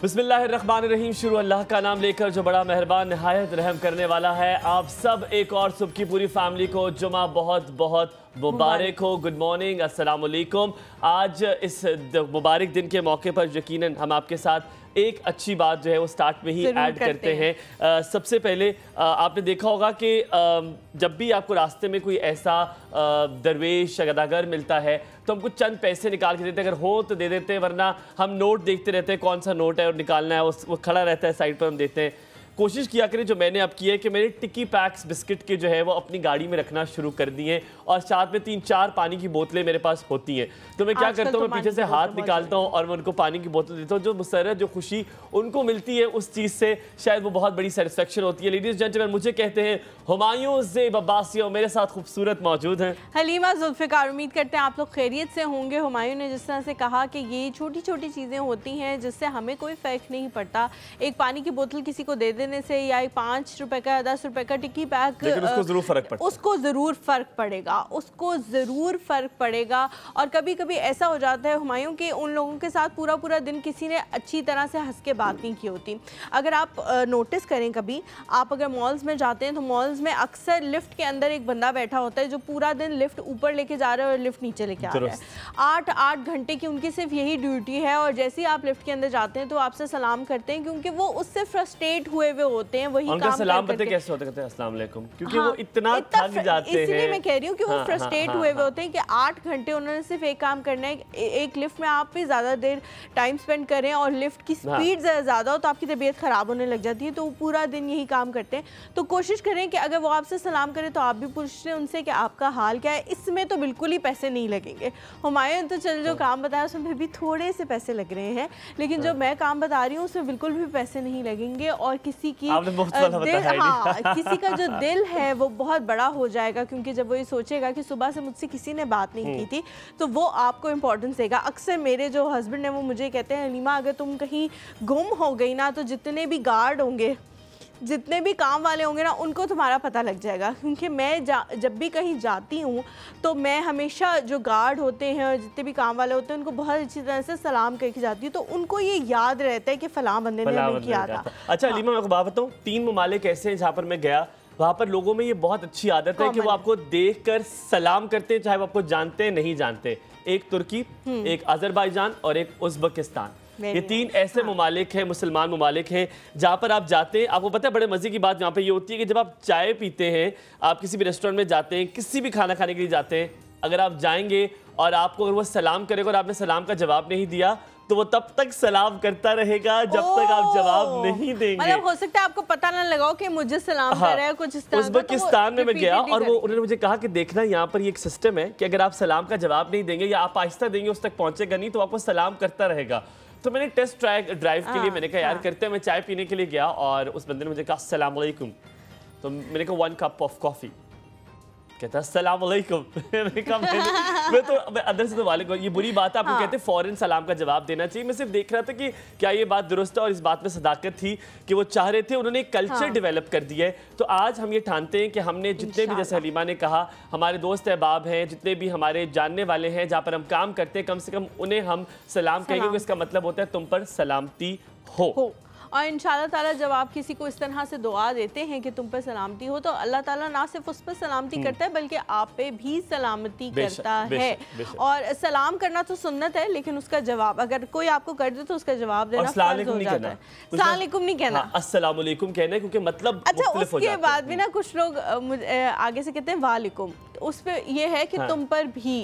बिस्मिल्लाहिर्रहमानिर्रहीम। शुरू अल्लाह का नाम लेकर जो बड़ा मेहरबान निहायत रहम करने वाला है। आप सब एक और सुबह की पूरी फैमिली को जुमा बहुत बहुत मुबारक हो। गुड मॉर्निंग, अस्सलाम वालेकुम। आज इस मुबारक दिन के मौके पर यकीनन हम आपके साथ एक अच्छी बात जो है वो स्टार्ट में ही ऐड करते हैं। सबसे पहले आपने देखा होगा कि जब भी आपको रास्ते में कोई ऐसा दरवेश अदागर मिलता है तो हमको चंद पैसे निकाल के देते हैं, अगर हो तो दे देते हैं, वरना हम नोट देखते रहते हैं कौन सा नोट है और निकालना है, वो खड़ा रहता है साइड पर, हम देते हैं। कोशिश किया करें, जो मैंने अब की है कि मैंने टिक्की पैक्स बिस्किट के जो है वो अपनी गाड़ी में रखना शुरू कर दिए और साथ में 3-4 पानी की बोतलें मेरे पास होती हैं। तो मैं क्या करता हूँ, मैं पीछे से हाथ निकालता हूँ और मैं उनको पानी की बोतल देता हूँ। जो मुसर्रत जो खुशी उनको मिलती है उस चीज़ से शायद वो बहुत बड़ी सेटिस्फेक्शन होती है। लेडीज़ जेंटलमैन, मुझे कहते हैं हुमायूं ज़ेब अब्बासी और मेरे साथ खूबसूरत मौजूद हैं हलीमा जुल्फ़िकार। उम्मीद करते हैं आप लोग खैरियत से होंगे। हुमायूं ने जिस तरह से कहा कि ये छोटी छोटी चीज़ें होती हैं जिससे हमें कोई फ़र्क नहीं पड़ता। एक पानी की बोतल किसी को दे देने से या 5 रुपए का 10 रुपए का टिक्की पैक, लेकिन उसको ज़रूर फ़र्क पड़ता है। उसको ज़रूर फ़र्क पड़ेगा, उसको ज़रूर फ़र्क पड़ेगा। और कभी कभी ऐसा हो जाता है हुमायूं कि उन लोगों के साथ पूरा पूरा दिन किसी ने अच्छी तरह से हंस के बात नहीं की होती। अगर आप नोटिस करें, कभी आप अगर मॉल्स में जाते हैं तो मॉल्स में अक्सर लिफ्ट के अंदर एक बंदा बैठा होता है जो पूरा दिन लिफ्ट ऊपर लेके जा रहा है और लिफ्ट नीचे लेके आ रहा है। 8-8 घंटे की उनकी सिर्फ यही ड्यूटी है। और जैसे ही आप लिफ्ट के अंदर जाते हैं तो आपसे सलाम करते हैं, क्योंकि वो उससे फ्रस्ट्रेट हुए होते हैं। वही काम सलाम पता कैसे होता है, अस्सलाम वालेकुम, क्योंकि वो इतना थक जाते हैं। इसलिए मैं कह रही हूँ कि वो फ्रस्ट्रेट हुए होते हैं कि 8 घंटे उन्होंने सिर्फ एक काम करना है। एक लिफ्ट में आप भी ज़्यादा देर टाइम स्पेंड करें और लिफ्ट की स्पीड ज़्यादा हो तो आपकी तबीयत ख़राब होने लग जाती है। तो वो पूरा दिन यही काम करते हैं। तो कोशिश करें कि अगर वो आपसे सलाम करें तो आप भी पूछ लें उनसे कि आपका हाल क्या है। इसमें तो बिल्कुल ही पैसे नहीं लगेंगे। हुमायूं तो चल जो काम बताया उसमें भी थोड़े से पैसे लग रहे हैं, लेकिन जो मैं काम बता रही हूँ उसमें बिल्कुल भी पैसे नहीं लगेंगे। और किसी की किसी का जो दिल है वो बहुत बड़ा हो जाएगा, क्योंकि जब वो ये सोचेगा कि सुबह से मुझसे किसी ने बात नहीं की थी तो वो आपको इम्पोर्टेंस देगा। अक्सर मेरे जो हस्बैंड हैं वो मुझे कहते हैं, हलीमा अगर तुम कहीं गुम हो गई ना तो जितने भी गार्ड होंगे, जितने भी काम वाले होंगे ना, उनको तुम्हारा पता लग जाएगा। क्योंकि मैं जब भी कहीं जाती हूँ तो मैं हमेशा जो गार्ड होते हैं और जितने भी काम वाले होते हैं उनको बहुत अच्छी तरह से सलाम करके जाती हूँ, तो उनको ये याद रहता है कि फलां बंदे ने हमें किया था। अच्छा हलीमा, मैं आपको बात बताऊँ, 3 ममालिक ऐसे हैं जहाँ पर मैं गया, वहाँ पर लोगों में ये बहुत अच्छी आदत है कि वो आपको देखकर सलाम करते हैं, चाहे वो आपको जानते हैं नहीं जानते। एक तुर्की, एक अजरबैजान और एक उज़्बेकिस्तान। ये 3 ऐसे ममालिक हैं, मुसलमान ममालिक हैं, जहाँ पर आप जाते हैं। आपको पता है बड़े मज़े की बात यहाँ पे ये होती है कि जब आप चाय पीते हैं, आप किसी भी रेस्टोरेंट में जाते हैं, किसी भी खाना खाने के लिए जाते हैं, अगर आप जाएंगे और आपको अगर वो सलाम करेगा और आपने सलाम का जवाब नहीं दिया तो वो तब तक सलाम करता रहेगा जब तक आप जवाब नहीं देंगे। मतलब हो सकता है आपको पता ना लगाओ कि मुझे सलाम कर रहा है कुछ इस तरह। उज़्बेकिस्तान में मैं गया और वो उन्होंने मुझे कहा कि देखना यहाँ पर ये एक सिस्टम है कि अगर आप सलाम का जवाब नहीं देंगे या आप आहिस्ता देंगे उस तक पहुंचेगा नहीं तो आपको सलाम करता रहेगा। तो मैंने टेस्ट ड्राइव के लिए मैंने कहा यार करते हैं। मैं चाय पीने के लिए गया और उस बंदे ने मुझे कहा अस्सलाम वालेकुम, तो मैंने कहा 1 कप ऑफ कॉफ़ी। कहता अस्सलाम वालेकुम। मैं तो अंदर से तो वालेकुम, ये बुरी बात है, आपको कहते हैं फौरन सलाम का जवाब देना चाहिए। मैं सिर्फ देख रहा था कि क्या ये बात दुरुस्त है और इस बात में सदाकत थी कि वो चाह रहे थे, उन्होंने एक कल्चर डेवलप कर दिया है। तो आज हम ये ठानते हैं कि हमने जितने भी, जैसे हलीमा ने कहा, हमारे दोस्त अहबाब हैं, जितने भी हमारे जानने वाले हैं जहाँ पर हम काम करते हैं, कम से कम उन्हें हम सलाम कहेंगे। इसका मतलब होता है तुम पर सलामती हो। और इंशाअल्लाह ताला जब आप किसी को इस तरह से दुआ देते हैं कि तुम पर सलामती हो तो अल्लाह ताला ना सिर्फ उस पर सलामती करता है बल्कि आप पे भी सलामती करता है। और सलाम करना तो सुन्नत है, लेकिन उसका जवाब अगर कोई आपको कर दे तो उसका जवाब देना फर्ज हो जाता है। अस्सलाम वालेकुम नहीं कहना, अस्सलाम वालेकुम कहना है, क्योंकि मतलब अच्छा उसके बाद भी ना कुछ लोग आगे से कहते हैं वालेकुम, उस पे ये है कि तुम पर भी,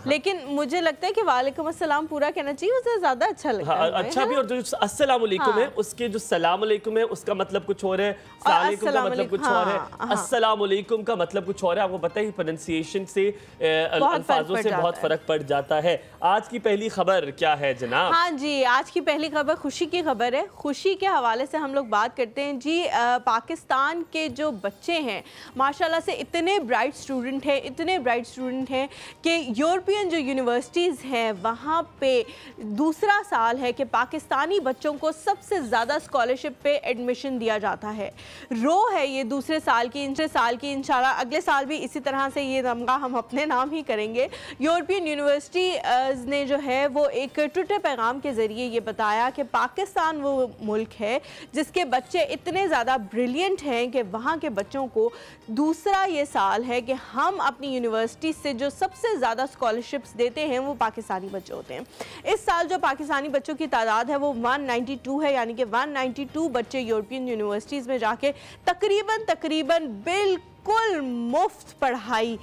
लेकिन मुझे लगता है कि वालेकुम अस्सलाम पूरा कहना चाहिए, उससे ज्यादा अच्छा लगता है। अच्छा भी, और जो अस्सलाम वालेकुम है उसके जो सलाम अलैकुम है उसका मतलब कुछ और है, सलाम अलैकुम का मतलब कुछ और है, अस्सलाम अलैकुम का मतलब कुछ और है। आपको पता है प्रोनंसिएशन से, अल्फाजों से बहुत फर्क पड़ जाता है। आज की पहली खबर क्या है जनाब? हाँ जी, आज की पहली खबर खुशी की खबर है। खुशी के हवाले से हम लोग बात करते हैं जी। पाकिस्तान के जो बच्चे हैं माशाल्लाह से इतने ब्राइट स्टूडेंट हैं, इतने ब्राइट स्टूडेंट हैं कि यूरोपियन जो यूनिवर्सिटीज़ हैं वहाँ पे दूसरा साल है कि पाकिस्तानी बच्चों को सबसे ज़्यादा स्कॉलरशिप पे एडमिशन दिया जाता है। रो है ये दूसरे साल की इंशाल्लाह अगले साल भी इसी तरह से ये तमगा हम अपने नाम ही करेंगे। यूरोपियन यूनिवर्सिटी ने जो है वो एक ट्विटर पैगाम के ज़रिए ये बताया कि पाकिस्तान वो मुल्क है जिसके बच्चे इतने ज़्यादा ब्रिलियंट हैं कि वहाँ के बच्चों को दूसरा ये साल है कि हम अपनी यूनिवर्सिटी से जो सबसे ज़्यादा स्कॉलरशिप्स देते हैं वो पाकिस्तानी बच्चे होते हैं। इस साल जो पाकिस्तानी बच्चों की तादाद है वो 192 है, यानी कि 192 बच्चे यूरोपियन यूनिवर्सिटीज़ में जाके तकरीबन बिल्कुल मुफ्त पढ़ाई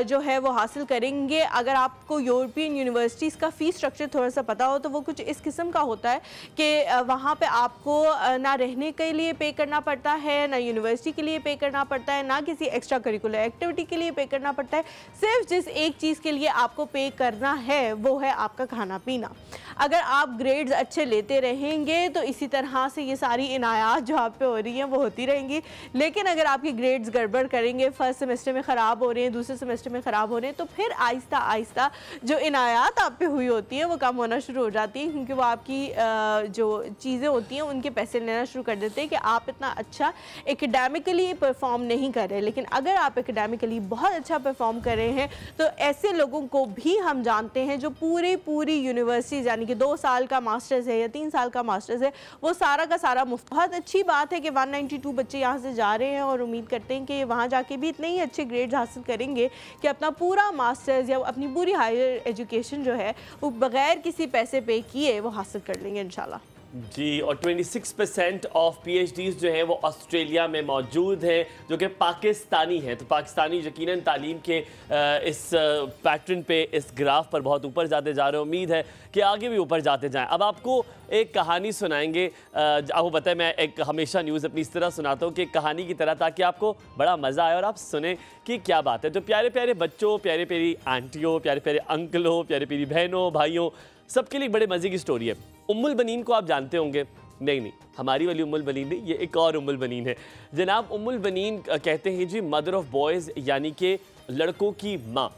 जो है वो हासिल करेंगे। अगर आपको यूरोपियन यूनिवर्सिटीज़ का फ़ीस स्ट्रक्चर थोड़ा सा पता हो तो वो कुछ इस किस्म का होता है कि वहाँ पे आपको ना रहने के लिए पे करना पड़ता है, ना यूनिवर्सिटी के लिए पे करना पड़ता है, ना किसी एक्स्ट्रा करिकुलर एक्टिविटी के लिए पे करना पड़ता है। सिर्फ जिस एक चीज़ के लिए आपको पे करना है वो है आपका खाना पीना। अगर आप ग्रेड्स अच्छे लेते रहेंगे तो इसी तरह से ये सारी इनायात जो आप पे हो रही हैं वो होती रहेंगी। लेकिन अगर आपके ग्रेड्स गड़बड़ करेंगे, फर्स्ट सेमेस्टर में ख़राब हो रहे हैं, दूसरे सेमेस्टर में ख़राब हो रहे हैं, तो फिर आहिस्ता आहिस्ता जो इनायात आप पे हुई होती हैं वो कम होना शुरू हो जाती हैं, क्योंकि वो आपकी जो चीज़ें होती हैं उनके पैसे लेना शुरू कर देते हैं कि आप इतना अच्छा एकेडमिकली परफॉर्म नहीं कर रहे। लेकिन अगर आप एकेडमिकली बहुत अच्छा परफॉर्म कर रहे हैं तो ऐसे लोगों को भी हम जानते हैं जो पूरी यूनिवर्सिटीज़ यानी कि 2 साल का मास्टर्स है या 3 साल का मास्टर्स है वो सारा का सारा मुफ्त। बहुत अच्छी बात है कि 192 बच्चे यहाँ से जा रहे हैं और उम्मीद करते हैं कि वहाँ जाके भी इतने ही अच्छे ग्रेड्स हासिल करेंगे कि अपना पूरा मास्टर्स या अपनी पूरी हायर एजुकेशन जो है वो बग़ैर किसी पैसे पे किए वो हासिल कर लेंगे इंशाल्लाह। जी, और 26% ऑफ PhDs जो हैं वो ऑस्ट्रेलिया में मौजूद हैं जो कि पाकिस्तानी हैं। तो पाकिस्तानी यकीनन तालीम के इस पैटर्न पे, इस ग्राफ पर बहुत ऊपर जाते जा रहे हैं। उम्मीद है कि आगे भी ऊपर जाते जाएं। अब आपको एक कहानी सुनाएंगे। आपको पता है मैं एक हमेशा न्यूज़ अपनी इस तरह सुनाता हूँ कि कहानी की तरह, ताकि आपको बड़ा मज़ा आए और आप सुने कि क्या बात है। तो प्यारे प्यारे बच्चों, प्यारे प्यारी आंटियों, प्यारे प्यारे अंकलों, प्यारे प्यारी बहनों, भाइयों, सबके लिए बड़े मज़े की स्टोरी है। उम्मुल बनीन को आप जानते होंगे। नहीं, हमारी वाली उम्मुल बनीन नहीं, ये एक और उम्मुल बनीन है। जनाब उम्मुल बनीन कहते हैं जी मदर ऑफ बॉयज़, यानी कि लड़कों की माँ।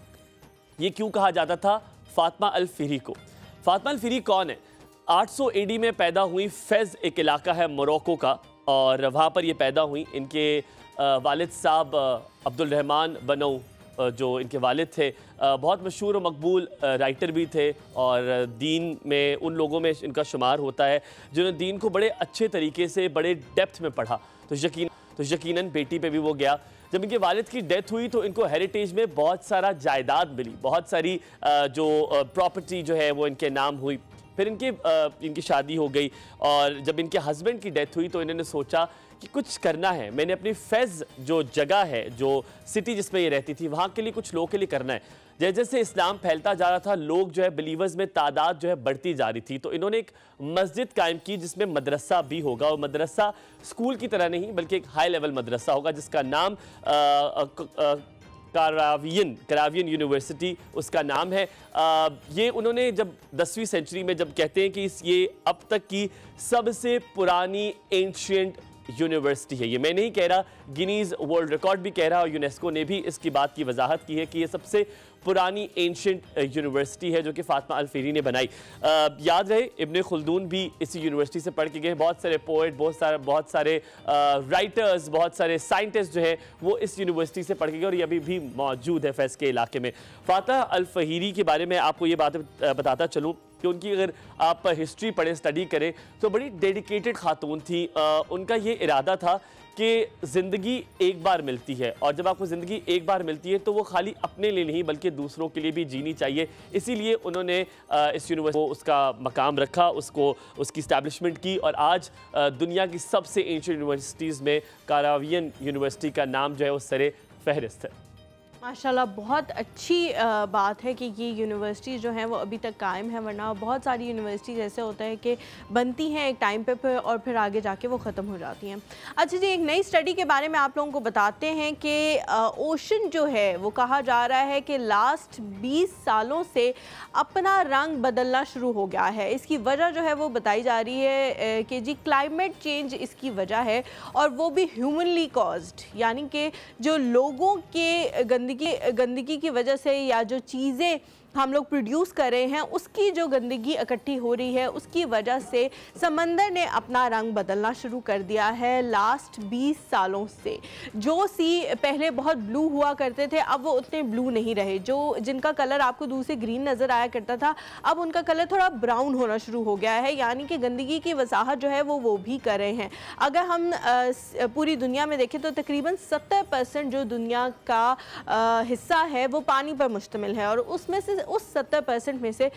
ये क्यों कहा जाता था फातिमा अल फिहरी को? फातिमा अल फिहरी कौन है? 800 AD में पैदा हुई। फैज़ एक इलाका है मोरक्को का, और वहाँ पर ये पैदा हुई। इनके वालिद साहब अब्दुल रहमान बनऊ जो इनके वालिद थे बहुत मशहूर और मकबूल राइटर भी थे, और दीन में उन लोगों में इनका शुमार होता है जिन्होंने दीन को बड़े अच्छे तरीके से, बड़े डेप्थ में पढ़ा। तो यकीनन बेटी पे भी वो गया। जब इनके वालिद की डेथ हुई तो इनको हेरिटेज में बहुत सारा जायदाद मिली, बहुत सारी जो प्रॉपर्टी जो है वो इनके नाम हुई। फिर इनकी शादी हो गई, और जब इनके हस्बैंड की डेथ हुई तो इन्होंने सोचा कि कुछ करना है, मैंने अपनी फैज़ जो जगह है, जो सिटी जिसमें ये रहती थी, वहाँ के लिए कुछ लोगों के लिए करना है। जैसे जैसे इस्लाम फैलता जा रहा था, लोग जो है बिलीवर्स में तादाद जो है बढ़ती जा रही थी, तो इन्होंने एक मस्जिद कायम की जिसमें मदरसा भी होगा, और मदरसा स्कूल की तरह नहीं बल्कि एक हाई लेवल मदरसा होगा जिसका नाम करावियन यूनिवर्सिटी उसका नाम है। ये उन्होंने जब 10वीं सेंचुरी में, जब कहते हैं कि ये अब तक की सबसे पुरानी एंशिएंट यूनिवर्सिटी है, ये मैं नहीं कह रहा, गिनीज वर्ल्ड रिकॉर्ड भी कह रहा, और यूनेस्को ने भी इसकी बात की वजाहत की है कि ये सबसे पुरानी एंशिएंट यूनिवर्सिटी है जो कि फातिमा अल फिहरी ने बनाई। याद रहे इब्न खुल्दून भी इसी यूनिवर्सिटी से पढ़ के गए। बहुत सारे पोएट, बहुत सारे राइटर्स, बहुत सारे साइंटिस्ट जो है वो इस यूनिवर्सिटी से पढ़ के गए, और ये अभी भी मौजूद है फैज़ के इलाके में। फातिमा अल फिहरी के बारे में आपको ये बात बताता चलूँ कि उनकी अगर आप हिस्ट्री पढ़ें, स्टडी करें, तो बड़ी डेडिकेटेड खातून थी। उनका ये इरादा था कि ज़िंदगी एक बार मिलती है, और जब आपको ज़िंदगी एक बार मिलती है तो वो खाली अपने लिए नहीं बल्कि दूसरों के लिए भी जीनी चाहिए। इसीलिए उन्होंने इस यूनिवर्सिटी को उसका मकाम रखा, उसकी इस्टेब्लिशमेंट की, और आज दुनिया की सबसे एंशिएंट यूनिवर्सिटीज़ में करावियन यूनिवर्सिटी का नाम जो है वो सरे फहरिस्त है। माशाल्लाह, बहुत अच्छी बात है कि ये यूनिवर्सिटी जो हैं वो अभी तक कायम है, वरना बहुत सारी यूनिवर्सिटीज़ ऐसे होता है कि बनती हैं एक टाइम पे और फिर आगे जाके वो ख़त्म हो जाती हैं। अच्छा जी, एक नई स्टडी के बारे में आप लोगों को बताते हैं कि ओशन जो है वो कहा जा रहा है कि लास्ट 20 सालों से अपना रंग बदलना शुरू हो गया है। इसकी वजह जो है वो बताई जा रही है कि जी क्लाइमेट चेंज इसकी वजह है, और वो भी ह्यूमनली कॉज्ड, यानी कि जो लोगों के गंदगी की वजह से या जो चीज़ें हम लोग प्रोड्यूस कर रहे हैं उसकी जो गंदगी इकट्ठी हो रही है उसकी वजह से समंदर ने अपना रंग बदलना शुरू कर दिया है लास्ट 20 सालों से। जो सी पहले बहुत ब्लू हुआ करते थे अब वो उतने ब्लू नहीं रहे। जो जिनका कलर आपको दूर से ग्रीन नज़र आया करता था अब उनका कलर थोड़ा ब्राउन होना शुरू हो गया है, यानी कि गंदगी की वजाहत जो है वो भी कर रहे हैं। अगर हम पूरी दुनिया में देखें तो तकरीबन 70% जो दुनिया का हिस्सा है वो पानी पर मुश्तमिल है और उसमें से उस 70% में से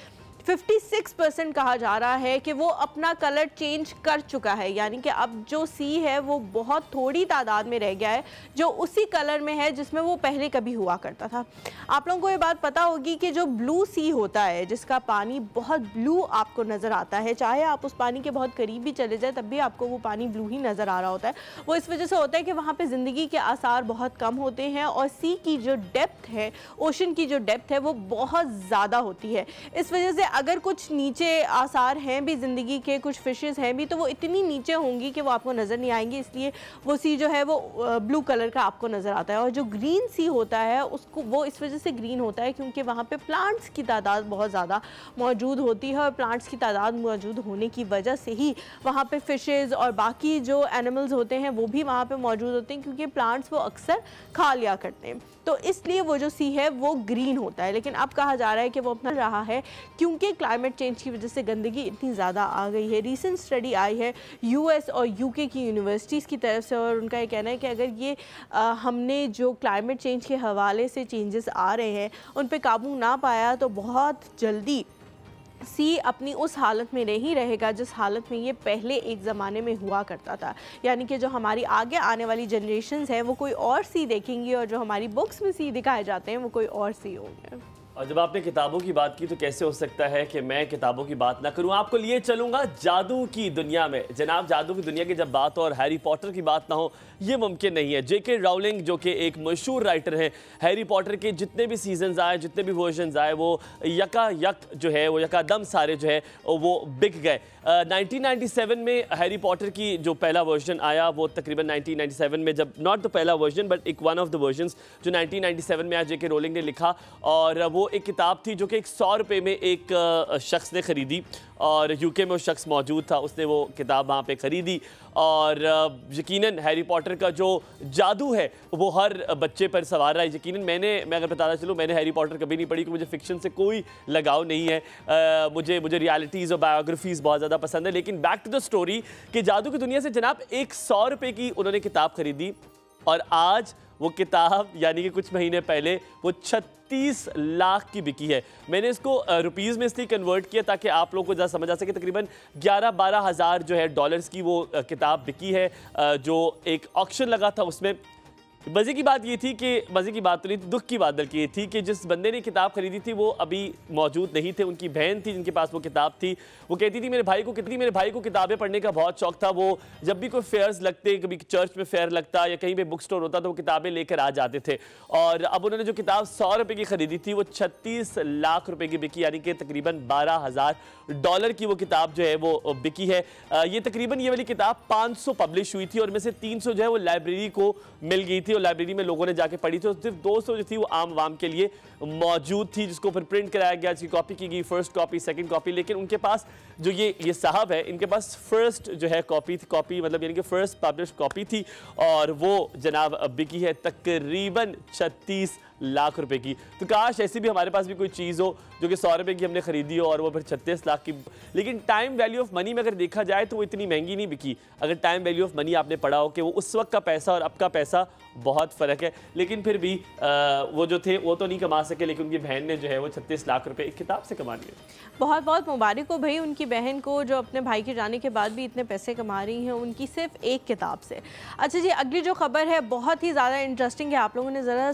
56% कहा जा रहा है कि वो अपना कलर चेंज कर चुका है, यानी कि अब जो सी है वो बहुत थोड़ी तादाद में रह गया है जो उसी कलर में है जिसमें वो पहले कभी हुआ करता था। आप लोगों को ये बात पता होगी कि जो ब्लू सी होता है जिसका पानी बहुत ब्लू आपको नज़र आता है, चाहे आप उस पानी के बहुत करीब भी चले जाए तब भी आपको वो पानी ब्लू ही नज़र आ रहा होता है। वो इस वजह से होता है कि वहाँ पर ज़िंदगी के आसार बहुत कम होते हैं और सी की जो डेप्थ है, ओशन की जो डेप्थ है वो बहुत ज़्यादा होती है। इस वजह से अगर कुछ नीचे आसार हैं भी ज़िंदगी के, कुछ फिशेस हैं भी, तो वो इतनी नीचे होंगी कि वो आपको नज़र नहीं आएंगी, इसलिए वो सी जो है वो ब्लू कलर का आपको नज़र आता है। और जो ग्रीन सी होता है उसको वो इस वजह से ग्रीन होता है क्योंकि वहाँ पे प्लांट्स की तादाद बहुत ज़्यादा मौजूद होती है और प्लांट्स की तादाद मौजूद होने की वजह से ही वहाँ पे फिशेस और बाकी जो एनिमल्स होते हैं वो भी वहाँ पे मौजूद होते हैं क्योंकि प्लांट्स वो अक्सर खा लिया करते हैं, तो इसलिए वो जो सी है वो ग्रीन होता है। लेकिन अब कहा जा रहा है कि वो अपना रहा है क्योंकि क्लाइमेट चेंज की वजह से गंदगी इतनी ज़्यादा आ गई है। रीसेंट स्टडी आई है यूएस और यूके की यूनिवर्सिटीज़ की तरफ से और उनका ये कहना है कि अगर ये हमने जो क्लाइमेट चेंज के हवाले से चेंजेस आ रहे हैं उन पे काबू ना पाया तो बहुत जल्दी सी अपनी उस हालत में नहीं रहेगा जिस हालत में ये पहले एक ज़माने में हुआ करता था, यानी कि जो हमारी आगे आने वाली जनरेशन्स हैं वो कोई और सी देखेंगी और जो हमारी बुक्स में सी दिखाए जाते हैं वो कोई और सी होंगे। और जब आपने किताबों की बात की तो कैसे हो सकता है कि मैं किताबों की बात ना करूं। आपको लिए चलूंगा जादू की दुनिया में। जनाब, जादू की दुनिया की जब बात हो और हैरी पॉटर की बात ना हो ये मुमकिन नहीं है। जेके राउलिंग जो कि एक मशहूर राइटर है, हैरी पॉटर के जितने भी सीजन्स आए, जितने भी वर्जन्स आए, वो यकायक जो है वो यकादम सारे जो है वो बिक गए। 1997 में हैरी पॉटर की जो पहला वर्जन आया वो तकरीबन 1997 में, जब नॉट द पहला वर्जन बट एक वन ऑफ द वर्जन्स जो 1997 में आया, जेके रोलिंग ने लिखा और वो एक किताब थी जो कि 100 रुपये में एक शख्स ने ख़रीदी और यूके में वो शख्स मौजूद था, उसने वो किताब वहाँ पे ख़रीदी और यकीनन हैरी पॉटर का जो जादू है वो हर बच्चे पर सवार रहा है। यकीनन मैं अगर बताना चलूँ, मैंने हैरी पॉटर कभी नहीं पढ़ी क्योंकि मुझे फ़िक्शन से कोई लगाव नहीं है। मुझे रियलिटीज़ और बायोग्राफीज़ बहुत ज़्यादा पसंद है। लेकिन बैक टू द स्टोरी कि जादू की दुनिया से जनाब 100 रुपये की उन्होंने किताब ख़रीदी और आज वो किताब यानी कि कुछ महीने पहले वो 36 लाख की बिकी है। मैंने इसको रुपीज़ में इसलिए कन्वर्ट किया ताकि आप लोगों को ज़्यादा समझ आ सके। तकरीबन 11-12 हज़ार जो है डॉलर्स की वो किताब बिकी है। जो एक ऑक्शन लगा था उसमें मज़े की बात ये थी कि मज़े की बात तो नहीं थी, दुख की बात बल्कि ये थी कि जिस बंदे ने किताब खरीदी थी वो अभी मौजूद नहीं थे। उनकी बहन थी जिनके पास वो किताब थी। वो कहती थी मेरे भाई को किताबें पढ़ने का बहुत शौक था। वो जब भी कोई फेयर्स लगते, कभी चर्च में फेयर लगता या कहीं पे बुक स्टोर होता तो वो किताबें लेकर आ जाते थे। और अब उन्होंने जो किताब 100 रुपये की खरीदी थी वो 36 लाख रुपये की बिकी, यानी कि तकरीबन 12,000 डॉलर की वो किताब जो है वो बिकी है। ये तकरीबन ये वाली किताब 500 पब्लिश हुई थी और में से 300 जो है वो लाइब्रेरी को मिल गई थी और लाइब्रेरी में लोगों ने जाके पढ़ी थी। सिर्फ 200 जो थी वो आम वाम के लिए मौजूद थी, जिसको फिर प्रिंट कराया गया, जिसकी कॉपी की गई, फर्स्ट कॉपी, सेकंड कॉपी। लेकिन उनके पास जो ये साहब है, इनके पास फर्स्ट जो है कॉपी मतलब यानी कि फर्स्ट पब्लिश कॉपी थी और वो जनाब बिकी है तकरीबन 36 लाख रुपए की। तो काश ऐसी भी हमारे पास भी कोई चीज़ हो जो कि 100 रुपये की हमने खरीदी हो और वो फिर 36 लाख की। लेकिन टाइम वैल्यू ऑफ मनी में अगर देखा जाए तो वो इतनी महंगी नहीं बिकी। अगर टाइम वैल्यू ऑफ मनी आपने पढ़ा हो कि वो उस वक्त का पैसा और अब का पैसा बहुत फ़र्क है। लेकिन फिर भी वो जो थे वो तो नहीं कमा सके, लेकिन उनकी बहन ने जो है वो 36 लाख रुपए एक किताब से कमा लिए। बहुत बहुत मुबारक हो भाई उनकी बहन को जो अपने भाई के जाने के बाद भी इतने पैसे कमा रही हैं उनकी सिर्फ एक किताब से। अच्छा जी, अगली जो खबर है बहुत ही ज़्यादा इंटरेस्टिंग है। आप लोगों ने ज़रा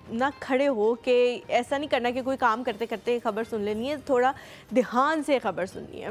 ना खड़े हो कि ऐसा नहीं करना कि कोई काम करते करते खबर सुन लेनी है, थोड़ा ध्यान से खबर सुननी है।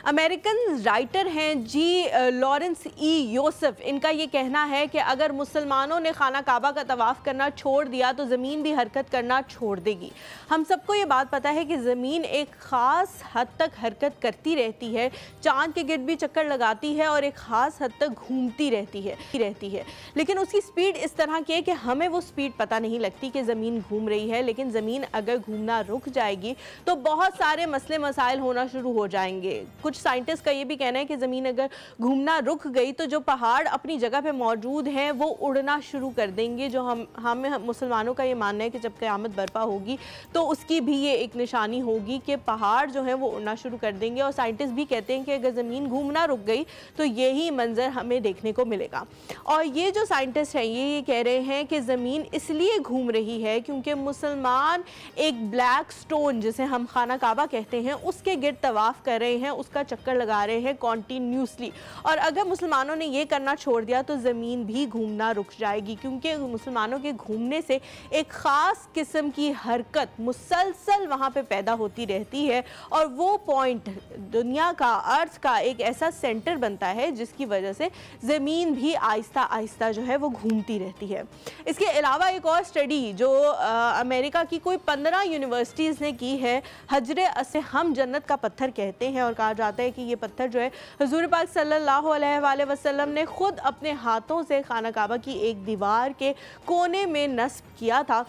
अमेरिकन राइटर हैं जी लॉरेंस ई यूसुफ, इनका ये कहना है कि अगर मुसलमानों ने खाना काबा का तवाफ़ करना छोड़ दिया तो ज़मीन भी हरकत करना छोड़ देगी। हम सबको ये बात पता है कि ज़मीन एक ख़ास हद तक हरकत करती रहती है, चाँद के गिर्द भी चक्कर लगाती है और एक ख़ास हद तक घूमती रहती है। लेकिन उसकी स्पीड इस तरह की है कि हमें वो स्पीड पता नहीं लगती कि کہ زمین گھوم رہی ہے، لیکن زمین اگر گھومنا رک جائے گی تو بہت سارے مسئلے مسائل ہونا شروع ہو جائیں گے۔ کچھ سائنٹسٹ کا یہ بھی کہنا ہے کہ زمین اگر گھومنا رک گئی تو جو پہاڑ اپنی جگہ پہ موجود ہیں وہ اڑنا شروع کر دیں گے، جو ہم مسلمانوں کا یہ ماننا ہے کہ جب قیامت برپا ہوگی تو اس کی بھی یہ ایک نشانی ہوگی کہ پہاڑ جو ہیں وہ اڑنا شروع کر دیں گے، اور سائنٹسٹ بھی کہتے ہیں کہ اگر زمین گھومنا رک گئی تو یہی منظر ہمیں دیکھنے کو ملے گا۔ اور یہ جو سائنٹسٹ ہیں یہ کہہ رہے ہیں کہ زمین اس لیے گھوم رہی ہے کیونکہ مسلمان ایک بلیک سٹون جسے ہم خانہ کعبہ کہتے ہیں اس کے گرد طواف کر رہے ہیں، اس کا چکر لگا رہے ہیں کنٹینیوسلی، اور اگر مسلمانوں نے یہ کرنا چھوڑ دیا تو زمین بھی گھومنا رک جائے گی، کیونکہ مسلمانوں کے گھومنے سے ایک خاص قسم کی حرکت مسلسل وہاں پہ پیدا ہوتی رہتی ہے، اور وہ پوائنٹ دنیا کا، ارتھ کا ایک ایسا سینٹر بنتا ہے جس کی وجہ سے زمین بھی آہستہ آہستہ جو ہے وہ گھومتی رہتی ہے۔ اس کے علاوہ ایک اور اسٹڈی جو امریکہ کی کوئی 15 یونیورسٹیز نے کی ہے، حجر اسے ہم جنت کا پتھر کہتے ہیں، اور کہا جاتا ہے کہ یہ پتھر جو ہے حضور پاک صلی اللہ علیہ وآلہ وسلم نے خود اپنے ہاتھوں سے خانہ کعبہ کی ایک دیوار کے کونے میں نصب کیا تھا۔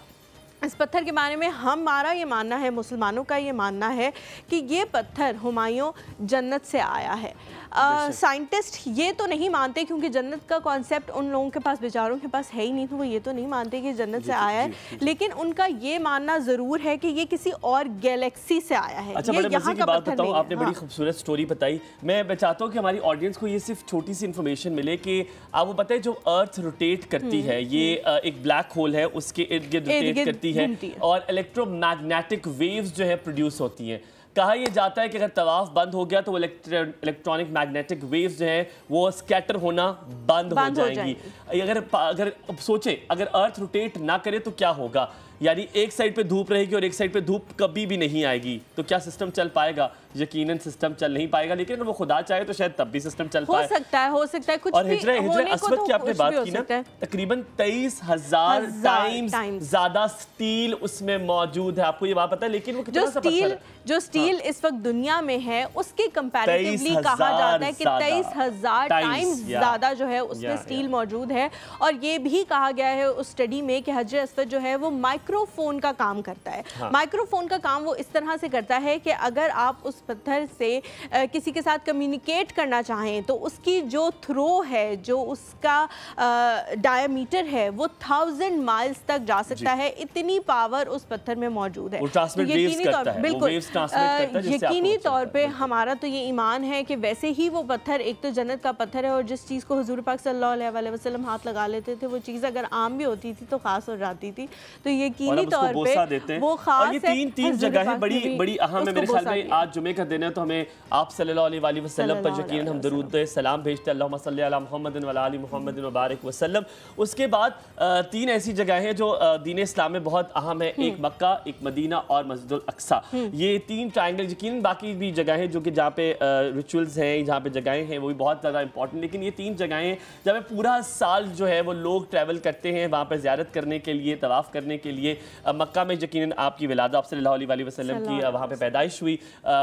اس پتھر کے بارے میں ہمارا یہ ماننا ہے، مسلمانوں کا یہ ماننا ہے کہ یہ پتھر ہمایوں جنت سے آیا ہے۔ سائنٹسٹ یہ تو نہیں مانتے کیونکہ جنت کا کانسیپٹ ان لوگوں کے پاس، بیچاروں کے پاس ہے ہی نہیں، تو وہ یہ تو نہیں مانتے کہ جنت سے آیا ہے، لیکن ان کا یہ ماننا ضرور ہے کہ یہ کسی اور گیلیکسی سے آیا ہے۔ اچھا، بڑے مزے کی بات بتاؤں، آپ نے بڑی خوبصورت سٹوری بتائی۔ میں چاہتا ہوں کہ ہماری آڈینس کو یہ صرف چھوٹی سی انفارمیشن ملے کہ آپ کو پتہ ہے جو ارتھ روٹیٹ کرتی ہے، یہ ایک بلیک ہول ہے، اس کے ارد گرد روٹیٹ کرتی ہے اور الیکٹرو میگنیٹک ویوز جو ہے پروڈیوس ہوتی ہیں۔ کہا یہ جاتا ہے کہ اگر طواف بند ہو گیا تو الیکٹرانک میگنیٹک ویوز جو ہیں وہ سکیٹر ہونا بند ہو جائیں گی۔ اگر سوچیں اگر ارتھ روٹیٹ نہ کرے تو کیا ہوگا، یعنی ایک سائڈ پہ دھوپ رہے گی اور ایک سائڈ پہ دھوپ کبھی بھی نہیں آئے گی، تو کیا سسٹم چل پائے گا؟ یقیناً سسٹم چل نہیں پائے گا، لیکن اگر وہ خدا چاہے تو شاید تب بھی سسٹم چل پائے۔ ہو سکتا ہے کچھ بھی۔ اور ہجرہ اسود کی آپ نے بات کی نا، تقریباً 23,000 ٹائمز زیادہ سٹیل اس میں موجود ہے، آپ کو یہ بات پتہ ہے؟ لیکن وہ کتنا سا پتھر ہے جو سٹیل اس وقت دنیا میں ہے اس کے کمپیریٹیولی کہا جاتا ہے کہ 23,000 ٹائمز زیادہ جو ہے اس میں سٹیل موجود ہے، اور یہ بھی کہا گیا ہے اس اسٹڈی میں کہ حجر اسود جو ہے وہ مائکرو فون کا کام کرتا ہے۔ مائکرو فون کا کام وہ اس طرح سے کرتا ہے کہ اگر آپ اس پتھر سے کسی کے ساتھ کمیونیکیٹ کرنا چاہیں تو اس کی جو تھرو ہے، جو اس کا ڈائیمیٹر ہے وہ 1000 مائلز تک جا سکتا ہے، اتنی پاور اس پتھر میں موجود ہے۔ بالکل یقینی طور پہ ہمارا تو یہ ایمان ہے کہ ویسے ہی وہ پتھر ایک تو جنت کا پتھر ہے، اور جس چیز کو حضور پاک صلی اللہ علیہ وآلہ وسلم ہاتھ لگا لیتے تھے وہ چیز اگر عام بھی ہوتی تھی تو خاص ہو جاتی تھی، تو یقینی طور پہ وہ خاص ہے۔ یہ تین جگہیں بڑی اہم ہے، میرے خیال میں آج جمعے کا دن ہے تو ہمیں آپ صلی اللہ علیہ وآلہ وسلم پر یقیناً ہم درود سلام بھیجتے ہیں، اللہم صلی علی محمد وعلی آل محمد وبارک وسلم۔ اس کے بعد 3 ایسی جگہیں ہیں جو دین اسلام میں بہت اہم ہیں، ایک مکہ، ایک مدینہ اور مسجد الاقصی۔ یہ 3 ٹرائنگل، یقیناً باقی بھی جگہیں جو کہ جہاں پہ ریچولز ہیں، جہاں پہ جگہیں ہیں وہ بھی بہت زیادہ امپورٹنٹ، لیکن یہ 3 جگہیں ہیں جہاں پہ پورا سال جو ہے وہ لوگ ٹریول کرتے ہیں وہاں پہ زیارت کرنے کے لیے، طواف کرنے کے لیے۔ مکہ میں یقیناً آپ کی ولادت، آپ صلی اللہ علیہ وآلہ وسلم کی وہاں پہ پیدائش ہوئی،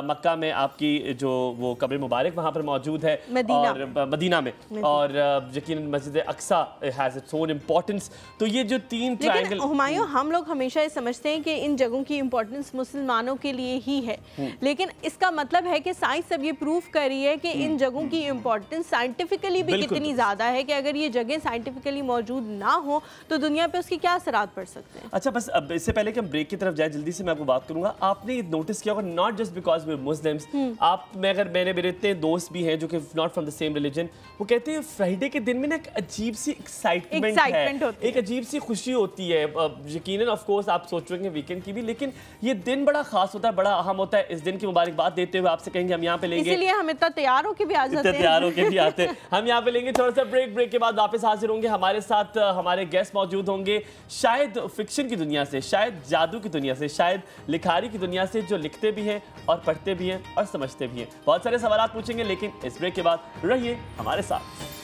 مکہ میں آپ کی جو وہ قبر مبارک وہاں پر موجود ہے، اور مدینہ میں، اور یقیناً مسجد اقصی ہیز اٹس اون امپورٹنس۔ تو یہ جو 3 ٹرائنگل، ہمایوں ہم لوگ ہمیشہ یہ سمجھتے ہیں کہ ان جگہوں کی امپورٹنس مسلمانوں کے لیے ہی ہے، لیکن اس کا مطلب ہے کہ سائنس اب یہ پروف کر رہی ہے کہ ان جگہوں کی امپورٹنس سائنٹیفکلی بھی کتنی زیادہ ہے کہ اگر یہ جگہیں سائنٹیفکلی موجود نہ ہوں تو دنیا پہ اس کے کیا اثرات پڑ سکتے ہیں۔ اچھا، بس اب اس سے پہلے کہ ہم بریک کی طرف جائیں جلدی سے میں آپ کو بات کروں گا، آپ نے نوٹس کیا ہوگا not just because we are Muslims, آپ میں اگر میرے اتنے دوست بھی ہیں جو کہ not from the same religion, وہ کہتے ہیں فرائیڈے کے دن میں نا ایک عجیب سی ایکسائٹمنٹ ہے، ایک عجیب سی خوشی ہوتی ہے۔ یقیناً آف کورس آپ سوچ رہے ہیں ویکینڈ کی بھی، لیکن یہ دن بڑا خاص ہوتا ہے، بڑا اہم ہوتا ہے۔ اس دن کی مبارکباد دیتے ہوئے آپ سے کہیں گے ہم یہاں پہ لیں گے، اسی لیے ہم اتنا تیار ہو کے بھی آ جاتے ہیں، ہم یہاں پہ لیں گے تھوڑا سا بریک کے بعد واپس حاضر ہوں گے۔ ہمارے ساتھ ہمارے گیسٹ موجود ہوں گے، شاید فکشن کی دنیا سے، شاید جادو کی دنیا سے، شاید لکھاری کی دنیا سے، جو لکھتے بھی ہیں اور پڑھتے بھی ہیں اور سمجھتے بھی ہیں۔ بہت سارے سوالات پوچھیں گے، لیکن اس بریک کے بعد رہیے ہمارے ساتھ۔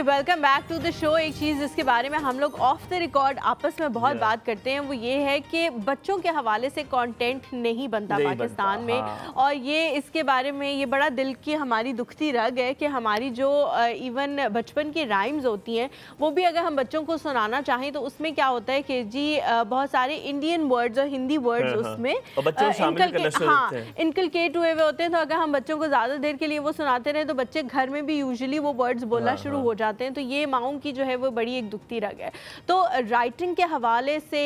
Welcome back to the show. एक चीज़ जिसके बारे में हम लोग ऑफ द रिकॉर्ड आपस में बहुत बात करते हैं वो ये है कि बच्चों के हवाले से कंटेंट नहीं बनता पाकिस्तान में। और ये इसके बारे में ये बड़ा दिल की हमारी दुखती रग है कि हमारी जो इवन बचपन की राइम्स होती हैं वो भी अगर हम बच्चों को सुनाना चाहें तो उसमें क्या होता है कि जी बहुत सारे इंडियन वर्ड्स और हिंदी वर्ड्स उसमें इनकलकेट हुए होते हैं। तो अगर हम बच्चों को ज़्यादा देर के लिए वो सुनाते रहे तो बच्चे घर में भी यूजुअली वो वर्ड्स बोलना शुरू हो जाते हैं। तो ये माँओं की जो है वो बड़ी एक दुखती रग है। तो राइटिंग के हवाले से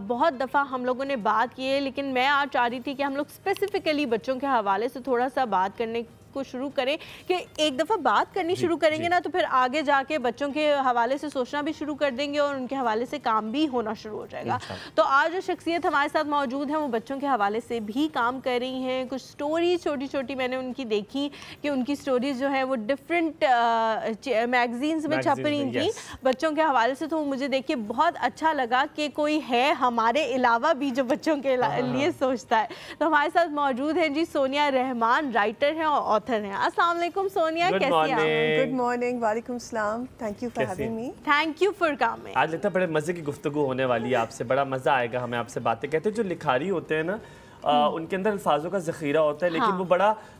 बहुत दफ़ा हम लोगों ने बात की है, लेकिन मैं आज चाह रही थी कि हम लोग स्पेसिफिकली बच्चों के हवाले से थोड़ा सा बात करने को शुरू करें कि एक दफ़ा बात करनी शुरू करेंगे ना तो फिर आगे जाके बच्चों के हवाले से सोचना भी शुरू कर देंगे और उनके हवाले से काम भी होना शुरू हो जाएगा। तो आज जो शख्सियत हमारे साथ मौजूद है वो बच्चों के हवाले से भी काम कर रही हैं। कुछ स्टोरीज छोटी छोटी मैंने उनकी देखी कि उनकी स्टोरीज जो है वो डिफरेंट मैगजीन्स में छप रही थी बच्चों के हवाले से। तो मुझे देखिए बहुत अच्छा लगा कि कोई है हमारे अलावा भी जो बच्चों के लिए सोचता है। तो हमारे साथ मौजूद हैं जी सोनिया रहमान, राइटर हैं और ऑथर हैं। अस्सलाम वालेकुम सोनिया, कैसी हैं आप? गुड मॉर्निंग, वालेकुम सलाम, thank you for having me. Thank you for coming. आज लगता है बड़े मजे की गुफ्तगू होने वाली है आपसे, बड़ा मजा आएगा हमें आपसे बातें। कहते हैं जो लिखारी होते हैं ना उनके अंदर अल्फाजों का ज़ख़ीरा होता है, लेकिन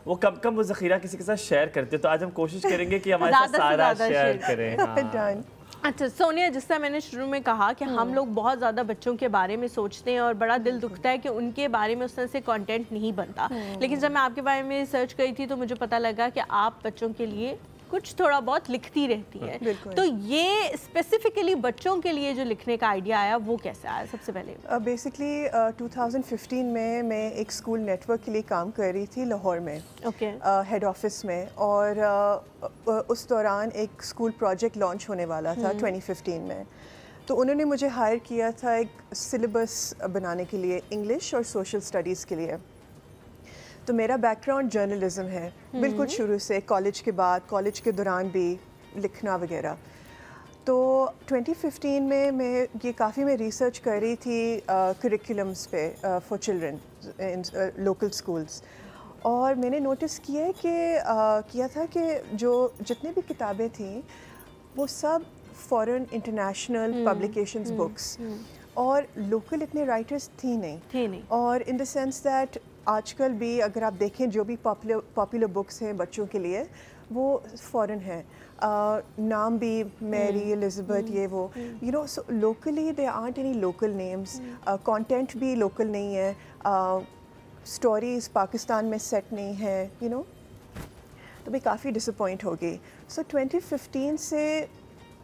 वो कम वो ज़ख़ीरा किसी के साथ शेयर करते हैं। तो आज हम कोशिश करेंगे कि हमारे साथ सारा शेयर करें। अच्छा सोनिया, जिस तरह मैंने शुरू में कहा कि हम लोग बहुत ज़्यादा बच्चों के बारे में सोचते हैं और बड़ा दिल दुखता है कि उनके बारे में उस तरह से कंटेंट नहीं बनता। लेकिन जब मैं आपके बारे में रिसर्च करी थी तो मुझे पता लगा कि आप बच्चों के लिए कुछ थोड़ा बहुत लिखती रहती है। तो ये स्पेसिफिकली बच्चों के लिए जो लिखने का आइडिया आया वो कैसे आया? सबसे पहले बेसिकली 2015 में मैं एक स्कूल नेटवर्क के लिए काम कर रही थी लाहौर में, हेड ऑफिस में। और उस दौरान एक स्कूल प्रोजेक्ट लॉन्च होने वाला था 2015 में। तो उन्होंने मुझे हायर किया था एक सिलेबस बनाने के लिए, इंग्लिश और सोशल स्टडीज़ के लिए। तो मेरा बैकग्राउंड जर्नलिज्म है बिल्कुल शुरू से, कॉलेज के बाद, कॉलेज के दौरान भी लिखना वगैरह। तो 2015 में मैं ये काफ़ी मैं रिसर्च कर रही थी करिकुलम्स पे for children in local schools. और मैंने नोटिस किया था कि जो जितने भी किताबें थी वो सब फॉरेन इंटरनेशनल पब्लिकेशंस बुक्स, और लोकल इतने राइटर्स थी नहीं। और इन द सेंस दैट आजकल भी अगर आप देखें जो भी पॉपुलर बुक्स हैं बच्चों के लिए वो फॉरेन है, नाम भी मैरी, एलिज़ाबेथ, ये वो, you know. So locally they art any local names, content भी लोकल नहीं है, स्टोरीज़ पाकिस्तान में सेट नहीं है, यू नो। तो मैं काफ़ी डिसअपॉइंट हो गई। सो 2015 से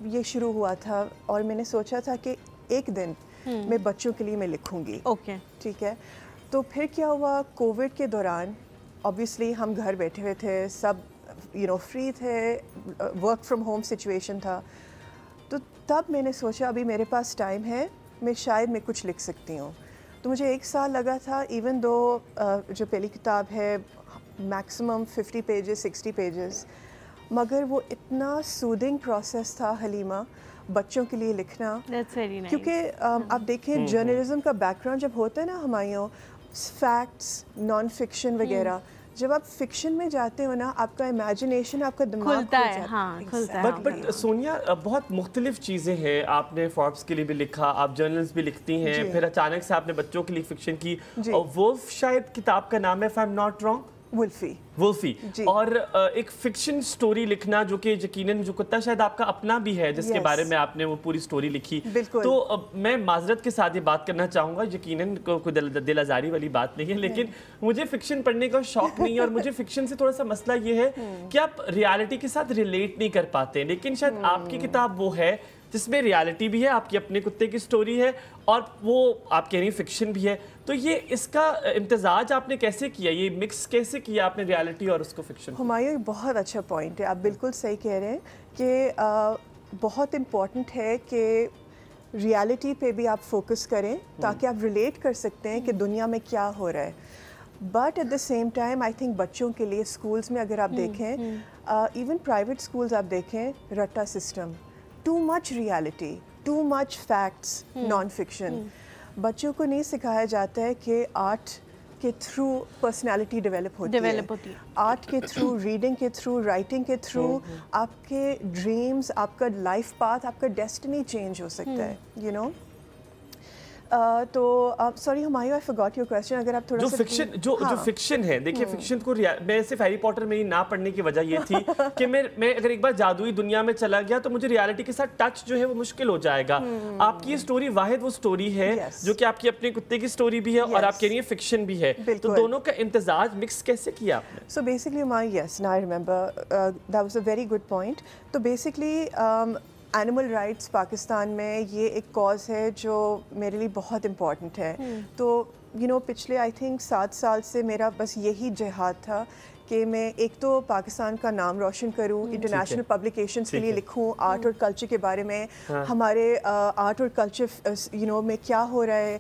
ये शुरू हुआ था और मैंने सोचा था कि एक दिन मैं बच्चों के लिए मैं लिखूँगी। ठीक है। तो फिर क्या हुआ, कोविड के दौरान ऑब्वियसली हम घर बैठे हुए थे, सब यू नो फ्री थे, वर्क फ्रॉम होम सिचुएशन था। तो तब मैंने सोचा अभी मेरे पास टाइम है, शायद मैं कुछ लिख सकती हूँ। तो मुझे 1 साल लगा था, इवन दो जो पहली किताब है मैक्सिमम 50 पेजेस 60 पेजेस, मगर वो इतना सूदिंग प्रोसेस था हलीमा बच्चों के लिए लिखना। क्योंकि आप देखें जर्नलिज्म का बैकग्राउंड जब होता है ना हमारे फैक्ट्स, नॉन फिक्शन वगैरह, जब आप फिक्शन में जाते हो ना आपका इमेजिनेशन, आपका दिमाग खुलता है। बट सोनिया बहुत मुख्तलिफ चीज़ें हैं। आपने फोर्ब्स के लिए भी लिखा, आप जर्नल्स भी लिखती हैं, फिर अचानक से आपने बच्चों के लिए फिक्शन की। वुल्फ शायद किताब का नाम है, if I am not wrong. Wolfi. और एक फिक्शन स्टोरी लिखना जो कि यकीनन जो कुत्ता शायद आपका अपना भी है जिसके बारे में आपने वो पूरी स्टोरी लिखी। तो मैं माजरत के साथ ये बात करना चाहूँगा, यकीनन कोई दिल आज़ारी वाली बात नहीं है, लेकिन मुझे फिक्शन पढ़ने का शौक नहीं है। और मुझे फिक्शन से थोड़ा सा मसला ये है कि आप रियलिटी के साथ रिलेट नहीं कर पाते। लेकिन शायद आपकी किताब वो है जिसमें रियलिटी भी है, आपकी अपने कुत्ते की स्टोरी है और वो आप कह रही फिक्शन भी है। तो ये इसका इम्तिजाज आपने कैसे किया, ये मिक्स कैसे किया आपने रियलिटी और उसको फिक्शन? हुमायूं, बहुत अच्छा पॉइंट है, आप बिल्कुल सही कह रहे हैं कि बहुत इम्पॉर्टेंट है कि रियलिटी पे भी आप फोकस करें ताकि आप रिलेट कर सकते हैं कि दुनिया में क्या हो रहा है। But at the same time I think बच्चों के लिए स्कूल्स में अगर आप देखें, इवन प्राइवेट स्कूल्स आप देखें, रट्टा system, too much reality, too much facts, non fiction. बच्चों को नहीं सिखाया जाता है कि आर्ट کے تھرو پرسنالٹی ڈیولپ ہوتی ہے. آرٹ کے تھرو, ریڈنگ کے تھرو, رائٹنگ کے تھرو آپ کے ڈریمز, آپ کا لائف پاتھ, آپ کا ڈیسٹنی چینج ہو سکتا ہے, یو نو. تو sorry Humayun, I forgot your question. اگر آپ تھوڑا سا جو فکشن ہے, دیکھیے فکشن کو میں صرف ہیری پاٹر میں نہ پڑھنے کی وجہ یہ تھی کہ میں اگر ایک بار جادوئی دنیا میں چلا گیا تو مجھے ریالٹی کے ساتھ ٹچ جو ہے وہ مشکل ہو جائے گا. آپ کی یہ سٹوری واحد وہ سٹوری ہے جو کہ آپ کی اپنے کتے کی سٹوری بھی ہے اور آپ کے لیے فکشن بھی ہے, تو دونوں کا امتزاج مکس کیسے کیا آپ نے؟ So basically Humayun, yes now I remember, that was a very good point. تو بیسکلی اینیمل رائٹس پاکستان میں یہ ایک کاز ہے جو میرے لیے بہت امپورٹنٹ ہے. تو یو نو پچھلے آئی تھنک 7 سال سے میرا بس یہی جہاد تھا کہ میں ایک تو پاکستان کا نام روشن کروں, انٹرنیشنل پبلیکیشنز کے لیے لکھوں آرٹ اور کلچر کے بارے میں, ہمارے آرٹ اور کلچر یو نو میں کیا ہو رہا ہے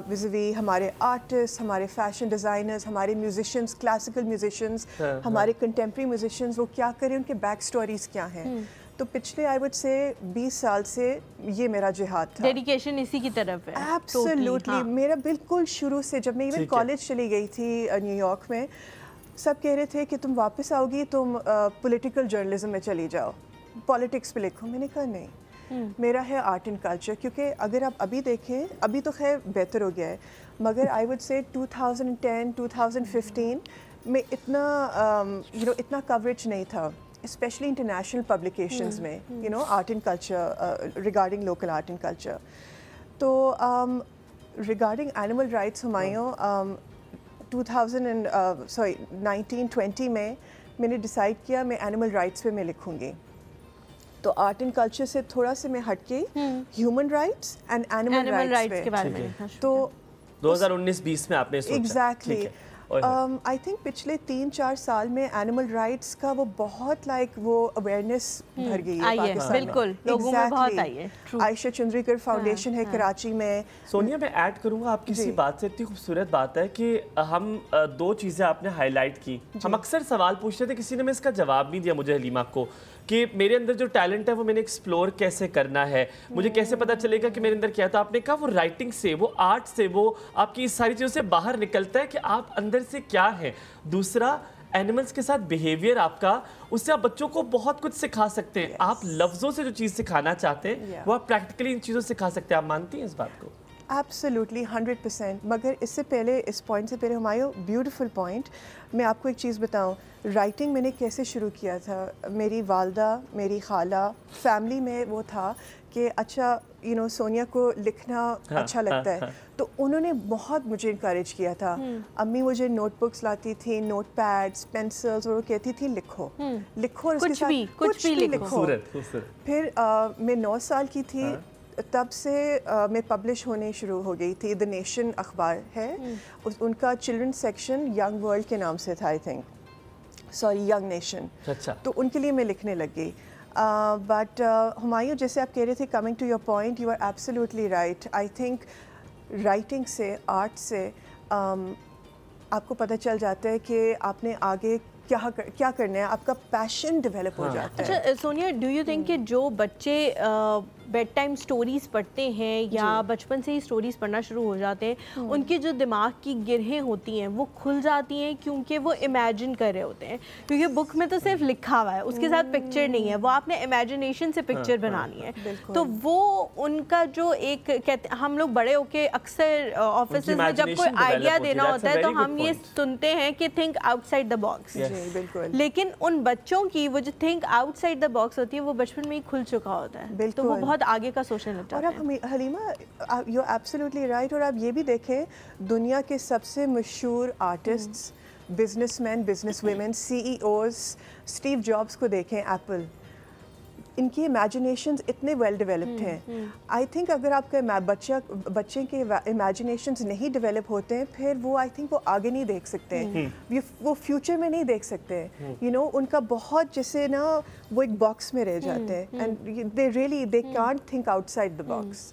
وزوی ہمارے آرٹسٹ, ہمارے فیشن ڈیزائنرز, ہمارے میوزیشنز, کلاسیکل میوزیشنز, ہمارے کنٹمپری میوزیشنز, وہ کیا کریں, ان کے بیک سٹوریز کیا ہیں. تو پچھلے آئی وڈ سے 20 سال سے یہ میرا جہاد تھا, ڈیڈیکیشن اسی کی طرف ہے. ایبسلیوٹلی. میرا بالکل شروع سے, جب میں ایون کالج چلی گئی تھی نیو یارک میں, سب کہہ رہے تھے کہ تم واپس آؤ گی, تم پولیٹیکل جرنلزم میں چلی جاؤ, پالیٹکس پہ لکھو. میں نے کہا نہیں, میرا ہے آرٹ اینڈ کلچر. کیونکہ اگر آپ ابھی دیکھیں, ابھی تو خیر بہتر ہو گیا ہے, مگر آئی وڈ سے 2010 2015 میں اتنا کوریج نہیں تھا, اسپیشلی انٹرنیشنل پبلیکیشنز میں, you know, art and culture, regarding local art and culture. تو ریگارڈنگ اینیمل رائٹس ہمایوں 1920 میں نے ڈیسائیڈ کیا میں اینیمل رائٹس پہ میں لکھوں گی. تو آرٹ اینڈ کلچر سے تھوڑا سے میں ہٹ کے human rights and animal rights کے بارے میں. تو 2019-20 میں آپ نے سوچا. ایگزیکٹلی. آئی تھنک پچھلے 3-4 سال میں اینیمل رائٹس کا وہ بہت وہ اویئرنیس بھر گئی ہے پاکستان میں. بالکل, لوگوں میں بہت آئی ہے. عائشہ چندریکر فاؤنڈیشن ہے کراچی میں. سونیا, میں ایڈ کروں گا آپ کی اسی بات سے, اتنی خوبصورت بات ہے کہ ہم 2 چیزیں آپ نے ہائی لائٹ کی. ہم اکثر سوال پوچھتے تھے, کسی نے میں اس کا جواب نہیں دیا مجھے حلیمہ کو, کہ میرے اندر جو ٹیلنٹ ہے وہ میں نے ایکسپلور کیسے کرنا ہے, مجھے کیسے پتا چلے گا کہ میرے اندر کیا. تو آپ نے کہا وہ رائٹنگ سے, وہ آرٹ سے, وہ آپ کی اس ساری چیزوں سے باہر نکلتا ہے کہ آپ اندر سے کیا ہے. دوسرا, اینیملز کے ساتھ بیہیویئر آپ کا, اس سے آپ بچوں کو بہت کچھ سکھا سکتے ہیں. آپ لفظوں سے جو چیز سکھانا چاہتے ہیں وہ آپ پریکٹیکلی ان چیزوں سے سکھا سکتے ہیں. آپ مانتی ہیں اس بات کو؟ ایبسلیوٹلی 100%. مگر اس سے پہلے, اس پوائنٹ سے پہلے ہمایوں, بیوٹیفل پوائنٹ, میں آپ کو ایک چیز بتاؤں. رائٹنگ میں نے کیسے شروع کیا تھا. میری والدہ, میری خالہ, فیملی میں وہ تھا کہ اچھا یو نو سونیا کو لکھنا اچھا لگتا ہے, تو انہوں نے بہت مجھے انکریج کیا تھا. امی مجھے نوٹ بکس لاتی تھیں, نوٹ پیڈس, پینسلز, اور وہ کہتی تھی لکھو لکھو, اس کے ساتھ کچھ بھی لکھو. پھر میں 9 سال کی تھی, تب سے میں پبلش ہونے شروع ہو گئی تھی. دی نیشن اخبار ہے, ان کا چلڈرن سیکشن ینگ ورلڈ کے نام سے تھا, I think, sorry young nation. تو ان کے لیے میں لکھنے لگ گئی. بٹ ہمایوں, جیسے آپ کہہ رہے تھے, coming to your point, you are absolutely right. I think writing سے, آرٹ سے آپ کو پتہ چل جاتا ہے کہ آپ نے آگے کیا کرنا ہے, آپ کا پیشن ڈیولپ ہو جاتا ہے. اچھا سونیا, ڈو یو تھنک کہ جو بچے بیڈ ٹائم سٹوریز پڑھتے ہیں یا بچپن سے ہی سٹوریز پڑھنا شروع ہو جاتے ہیں, ان کی جو دماغ کی گرہیں ہوتی ہیں وہ کھل جاتی ہیں کیونکہ وہ امیجن کر رہے ہوتے ہیں, کیونکہ بک میں تو صرف لکھا ہوا ہے, اس کے ساتھ پکچر نہیں ہے, وہ آپ نے امیجنیشن سے پکچر بنانی ہے. تو وہ ان کا جو ایک ہم لوگ بڑے ہو کے اکثر آفیسز میں جب کوئی آئیڈیا دینا ہوتا ہے تو ہم یہ سنتے ہیں کہ think out side the box, لیکن ان بچوں کی وہ جو think out side the box ہوتی ہے وہ بچپن میں ہی کھل چکا ہوتا ہے, تو وہ بہت آگے کا سوچنے لگتا ہے. اور اب حلیمہ, یو ایبسلیوٹلی رائٹ. اور آپ یہ بھی دیکھیں, دنیا کے سب سے مشہور artists, businessman, businesswomen, C E Os, Steve Jobs کو دیکھیں, ایپل, ان کی امیجنیشنز اتنے ویل ڈیولپڈ ہیں. آئی تھنک اگر آپ کا بچے کے امیجنیشنز نہیں ڈیولپ ہوتے ہیں, پھر وہ آئی تھنک وہ آگے نہیں دیکھ سکتے ہیں, وہ فیوچر میں نہیں دیکھ سکتے ہیں. یو نو, ان کا بہت جیسے نا وہ ایک باکس میں رہ جاتے ہیں, and they can't think out side the box.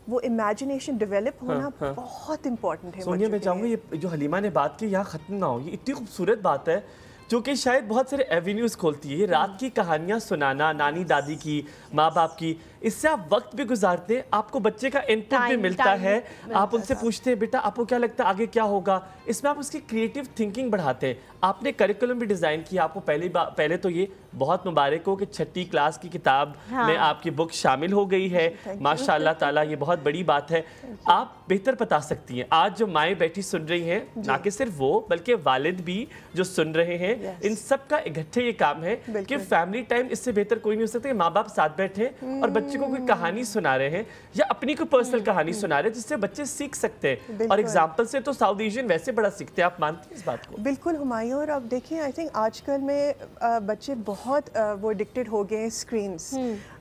وہ امیجنیشن ڈیولپ ہونا بہت امپورٹنٹ ہے. سونیا, میں چاہوں گا یہ جو حلیمہ نے بات کی یہاں ختم نہ ہو, یہ اتنی خوبصورت بات ہے جو کہ شاید بہت سارے ایوینیوز کھولتی ہے. یہ رات کی کہانیاں سنانا, نانی دادی کی, ماں باپ کی, इससे आप वक्त भी गुजारते हैं, आपको बच्चे का इनपुट भी मिलता है, आप उनसे पूछते हैं बेटा आपको क्या लगता है आगे क्या होगा, इसमें आप उसकी क्रिएटिव थिंकिंग बढ़ाते हैं। आपने करिकुलम भी डिज़ाइन किया, आपको पहले तो ये बहुत मुबारक हो कि 6ठी क्लास की किताब में आपकी बुक शामिल हो गई है, माशाल्लाह ताला, ये बहुत बड़ी बात है। आप बेहतर बता सकती हैं, आज जो माएँ बैठी सुन रही हैं, ना कि सिर्फ वो बल्कि वालिद भी जो सुन रहे हैं, इन सब का इकट्ठे ये काम है कि फैमिली टाइम इससे बेहतर कोई नहीं हो सकता। माँ बाप साथ बैठे और बच्चे को कोई कहानी सुना रहे हैं या अपनी कोई पर्सनल कहानी सुना रहे हैं जिससे बच्चे सीख सकते हैं, और एग्जाम्पल से तो साउथ एशियन वैसे बड़ा सीखते हैं। आप मानते हैं इस बात को? बिल्कुल हुमायूं, और आप देखिए आई थिंक आजकल में बच्चे बहुत वो एडिक्टेड हो गए हैं स्क्रीन्स,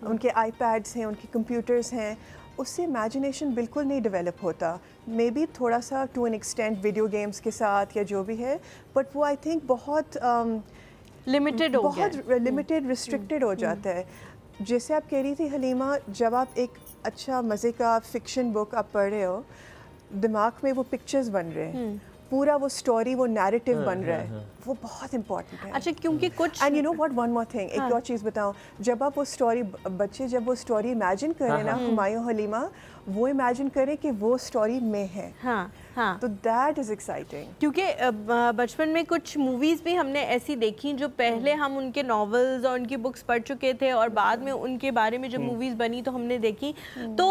उनके आईपैड्स हैं, उनके कंप्यूटर्स हैं, उससे इमेजिनेशन बिल्कुल नहीं डेवलप होता। मे बी थोड़ा सा to an extent video games के साथ या जो भी है, बट वो आई थिंक बहुत लिमिटेड लिमिटेड रिस्ट्रिक्टेड हो जाता है। जैसे आप कह रही थी हलीमा, जब आप एक अच्छा मज़े का फिक्शन बुक आप पढ़ रहे हो, दिमाग में वो पिक्चर्स बन रहे हैं, पूरा वो स्टोरी, वो नैरेटिव बन रहा है, वो बहुत इंपॉर्टेंट है। अच्छा, क्योंकि कुछ and you know what, one more thing, एक और चीज़ बताऊं, जब आप वो स्टोरी, बच्चे जब वो स्टोरी इमेजिन करें ना हुमायूं, हलीमा, वो इमेजिन करें कि वो स्टोरी में है, हाँ, तो दैट इज़ एक्साइटिंग। क्योंकि बचपन में कुछ मूवीज़ भी हमने ऐसी देखी जो पहले हम उनके नॉवेल्स और उनकी बुक्स पढ़ चुके थे और बाद में उनके बारे में जो मूवीज़ बनी तो हमने देखी। तो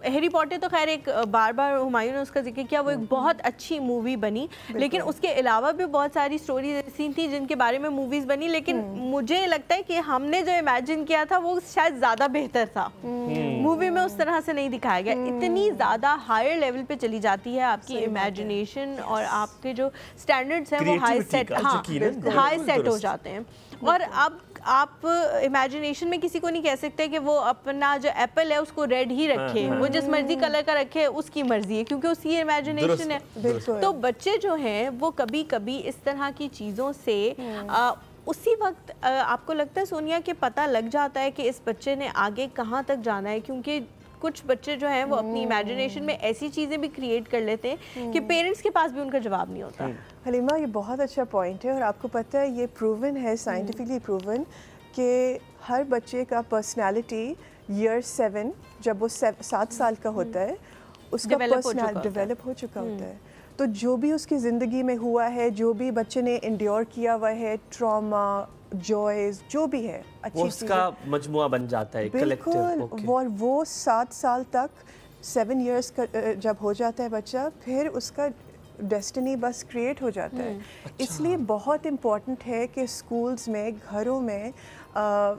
हैरी पॉटर तो खैर एक बार बार हुमायूं ने उसका जिक्र किया, वो एक बहुत अच्छी मूवी बनी, लेकिन उसके अलावा भी बहुत सारी स्टोरीज ऐसी थी जिनके बारे में मूवीज़ बनी, लेकिन मुझे लगता है कि हमने जो इमेजिन किया था वो शायद ज़्यादा बेहतर था। मूवी में उस तरह से नहीं दिखाया गया, इतनी ज़्यादा हायर लेवल पे चली जाती है आपकी इमेजिनेशन और आपके जो स्टैंडर्ड्स हैं वो हाई सेट हो जाते हैं। और अब आप इमेजिनेशन में किसी को नहीं कह सकते कि वो अपना जो एप्पल है उसको रेड ही रखे, वो जिस मर्जी कलर का रखे उसकी मर्जी है, क्योंकि उसकी इमेजिनेशन है। तो बच्चे जो हैं वो कभी कभी इस तरह की चीज़ों से उसी वक्त आपको लगता है सोनिया कि पता लग जाता है कि इस बच्चे ने आगे कहाँ तक जाना है, क्योंकि कुछ बच्चे जो हैं वो अपनी इमेजिनेशन में ऐसी चीज़ें भी क्रिएट कर लेते हैं कि पेरेंट्स के पास भी उनका जवाब नहीं होता। हलीमा, ये बहुत अच्छा पॉइंट है, और आपको पता है ये प्रूवन है, साइंटिफिकली प्रूवन, कि हर बच्चे का पर्सनालिटी ईयर 7 जब वो 7 साल का होता है उसका पर्सनालिटी डेवलप हो चुका होता है। तो जो भी उसकी ज़िंदगी में हुआ है, जो भी बच्चे ने इंड्योर किया हुआ है, ट्रॉमा, जॉयज़, जो भी है, अच्छी उसका मजमुआ बन जाता है, बिल्कुल। और वो 7 साल तक, 7 इयर्स का जब हो जाता है बच्चा, फिर उसका डेस्टिनी बस क्रिएट हो जाता है। इसलिए बहुत इम्पॉर्टेंट है कि स्कूल्स में, घरों में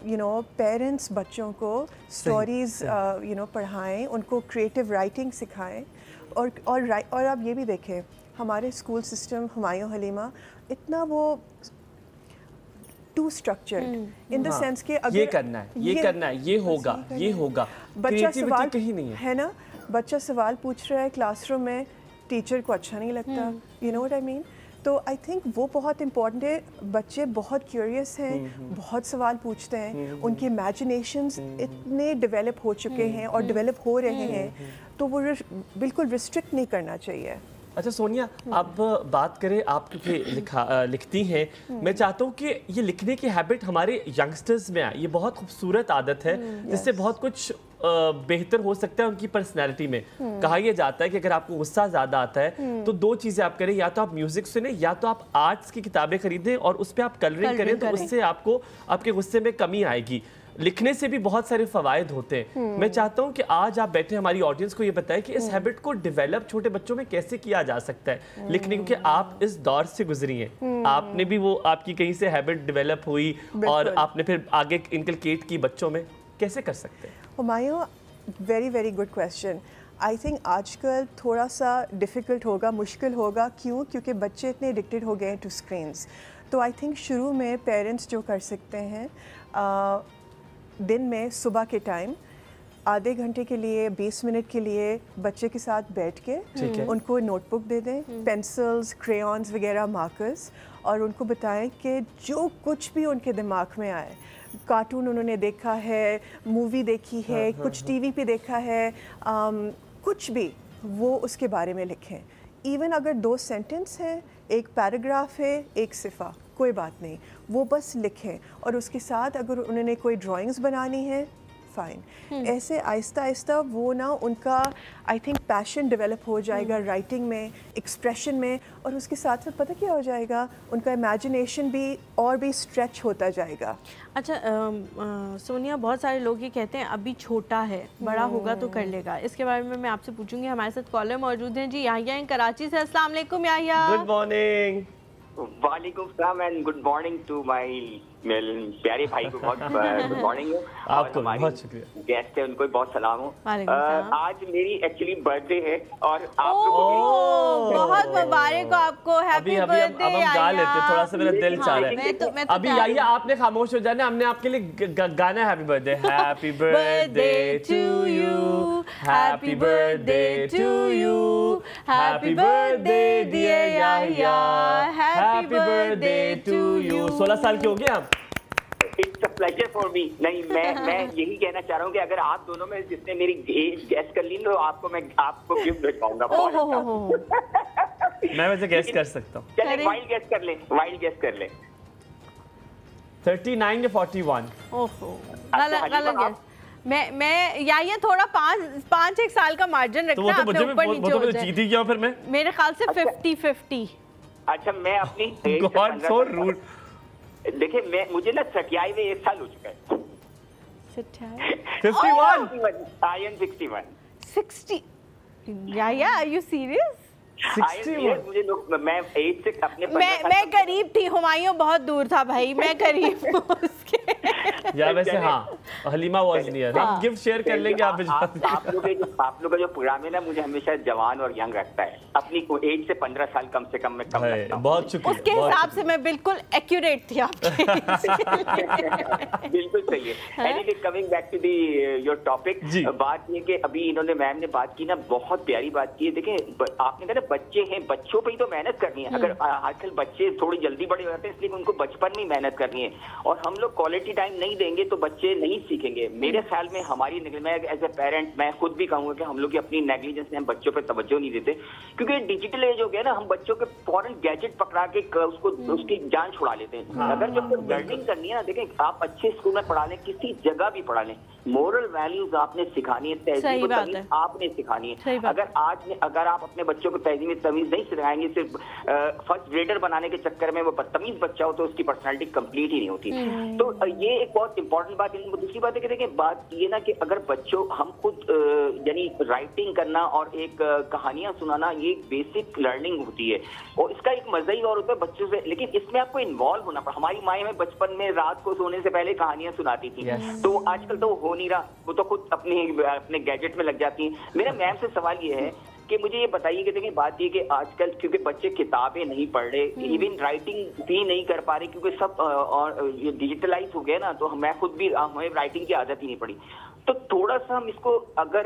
यू नो पेरेंट्स बच्चों को स्टोरीज़ यू नो पढ़ाएं, उनको क्रिएटिव राइटिंग सिखाएं, और आप ये भी देखें हमारे स्कूल सिस्टम हुमायूं, हलीमा, इतना वो too structured in the sense कि अगर ये करना है, ये करना है, ये होगा, ये होगा, बच्चा सवाल कहीं नहीं है ना, बच्चा सवाल पूछ रहा है क्लासरूम में, टीचर को अच्छा नहीं लगता, you know what I mean. तो आई थिंक वो बहुत इम्पॉर्टेंट है। बच्चे बहुत क्यूरियस हैं, बहुत सवाल पूछते हैं, उनके इमेजिनेशंस इतने डेवलप हो चुके हैं और डेवलप हो रहे हैं, तो वो बिल्कुल रिस्ट्रिक्ट नहीं करना चाहिए। अच्छा सोनिया, अब बात करें, आप क्योंकि लिखती हैं, मैं चाहता हूँ कि ये लिखने की हैबिट हमारे यंगस्टर्स में आए। ये बहुत खूबसूरत आदत है जिससे बहुत कुछ बेहतर हो सकता है उनकी पर्सनैलिटी में। कहा यह जाता है कि अगर आपको गुस्सा ज़्यादा आता है तो 2 चीज़ें आप करें, या तो आप म्यूज़िक सुने या तो आप आर्ट्स की किताबें खरीदें और उस पर आप कलरिंग करें, तो उससे आपको आपके गुस्से में कमी आएगी। लिखने से भी बहुत सारे फ़वायद होते हैं। मैं चाहता हूं कि आज आप बैठे हमारी ऑडियंस को ये बताएं कि इस हैबिट को डेवलप छोटे बच्चों में कैसे किया जा सकता है लिखने, क्योंकि आप इस दौर से गुजरी हैं, आपने भी वो आपकी कहीं से हैबिट डेवलप हुई और आपने फिर आगे इनकलकेट की बच्चों में, कैसे कर सकते हैं? Humayun, very very good question. I think आजकल थोड़ा सा डिफ़िकल्ट होगा, मुश्किल होगा। क्यों? क्योंकि बच्चे इतने एडिक्टेड हो गए हैं टू स्क्रीन्स। तो आई थिंक शुरू में पेरेंट्स जो कर सकते हैं, दिन में सुबह के टाइम आधे घंटे के लिए, 20 मिनट के लिए बच्चे के साथ बैठ के उनको नोटबुक दे दें, पेंसिल्स, क्रेयॉन्स वगैरह, मार्कर्स, और उनको बताएं कि जो कुछ भी उनके दिमाग में आए, कार्टून उन्होंने देखा है, मूवी देखी है, कुछ टीवी पे देखा है, कुछ भी, वो उसके बारे में लिखें। इवन अगर 2 सेंटेंस हैं, 1 पैराग्राफ है, 1 सिफ़ा, कोई बात नहीं, वो बस लिखें। और उसके साथ अगर उन्होंने कोई ड्राइंग्स बनानी है, फाइन। ऐसे आहिस्ता आहिस्ता वो ना उनका आई थिंक पैशन डेवलप हो जाएगा राइटिंग में, एक्सप्रेशन में, और उसके साथ साथ पता क्या हो जाएगा, उनका इमेजिनेशन भी और भी स्ट्रेच होता जाएगा। अच्छा सोनिया, बहुत सारे लोग ये कहते हैं अभी छोटा है, बड़ा होगा तो कर लेगा, इसके बारे में मैं आपसे पूछूंगी। हमारे साथ कॉलर मौजूद हैं जी, याहिया हैं कराची से। अस्सलाम वालेकुम याहिया। Good morning. वालेकुम सलाम and good morning to my प्यारे भाई को बहुत गुड मॉर्निंग। आपको बहुत शुक्रिया। गेस्ट है उनको भी बहुत सलाम हो। आज मेरी एक्चुअली बर्थडे है और आप बहुत मुबारक हो आपको, हैप्पी बर्थडे। अब हम गा लेते, थोड़ा सा मेरा दिल चाह रहा है। अभी याहिया आपने खामोश हो जाना, हमने आपके लिए गाना है happy birthday. Happy birthday to you, happy birthday to you, happy birthday dear Yahya, happy birthday to you. 16 साल के हो गए आप? It's a pleasure for me. नहीं, मैं यही कहना चाह रहा हूँ कि अगर आप दोनों में जिसने मेरी एज गैस कर ली तो मैं आपको गिफ्ट भिजवाऊंगा। मैं वैसे गैस कर सकता हूँ। चलिए वाइल्ड गैस कर ले, वाइल्ड गैस कर ले। 39 या 41? ओहो, गलत गैस। मैं याहिया थोड़ा 5-1 साल का मार्जिन रखना, अपने ऊपर नीचे हो जाए। जीती क्या फिर मैं? मेरे ख्याल से 50-50। अच्छा, मैं अपनी गॉड सो रूड। देखिए मुझे ना 31 में 1 साल हो चुका है। 51? I am 61। 60? Yahya, are you serious? 61? मुझे लोग, मैं एज से अपने मैं करीब थी, हुमायूं बहुत दूर था भाई, मैं करीब हूँ उसके। या वैसे हाँ, हलीमा वाज नियर। हम गिफ्ट शेयर कर लेंगे, आप आप लोग का जो प्रोग्राम है ना, मुझे हमेशा जवान और यंग रखता है। अपनी एज से 15 साल कम से कम मैं कम रखता हूं। बहुत शुक्रिया। उसके हिसाब से मैं बिल्कुल एक्यूरेट थी आपके। बिल्कुल सही है। Anyway, coming back to the your topic, बात ये कि अभी इन्होंने मैम ने बात की ना, बहुत प्यारी बात की है। देखिए आपने कहा ना बच्चे हैं, बच्चों पे ही तो मेहनत करनी है। अगर आजकल बच्चे थोड़ी जल्दी बड़े हो जाते हैं, इसलिए उनको बचपन में मेहनत करनी है, और हम लोग क्वालिटी टाइम नहीं देंगे तो बच्चे नहीं सीखेंगे। मेरे ख्याल में हमारी, मैं एज ए पेरेंट मैं खुद भी कहूँगा कि हम लोग की अपनी नेग्लिजेंस में हम बच्चों पे तवज्जो नहीं देते, क्योंकि डिजिटल एज हो गया ना, हम बच्चों के फौरन गैजेट पकड़ा के उसको उसकी जान छुड़ा लेते हैं। अगर जब तक लर्निंग करनी है ना, देखें आप अच्छे स्कूल में पढ़ा लें, किसी जगह भी पढ़ा लें, मोरल वैल्यूज आपने सिखानी है, तहजीब तमीज आपने सिखानी है। अगर आप अपने बच्चों को तहजीब तमीज नहीं सिखाएंगे, सिर्फ फर्स्ट ग्रेडर बनाने के चक्कर में वो बदतमीज बच्चा हो तो उसकी पर्सनालिटी कंप्लीट ही नहीं होती। तो ये एक बहुत इंपॉर्टेंट बात है। दूसरी बात है कि देखिए बात ये ना कि अगर बच्चों, हम खुद यानी राइटिंग करना और एक कहानियां सुनाना, ये एक बेसिक लर्निंग होती है, और इसका एक मजा ही और होता है बच्चों से, लेकिन इसमें आपको इन्वॉल्व होना पड़ा। हमारी माएँ हमें बचपन में रात को सोने से पहले कहानियां सुनाती थी, तो आजकल तो हो नहीं रहा, वो तो खुद अपने गैजेट में लग जाती हैं। मेरा मैम से सवाल ये है कि मुझे ये बताइए कि देखिए बात ये कि आजकल क्योंकि बच्चे किताबें नहीं पढ़ रहे, इवन राइटिंग भी नहीं कर पा रहे, क्योंकि सब और ये डिजिटलाइज हो गया ना, तो मैं खुद भी, हमें राइटिंग की आदत ही नहीं पड़ी। तो थोड़ा सा हम इसको अगर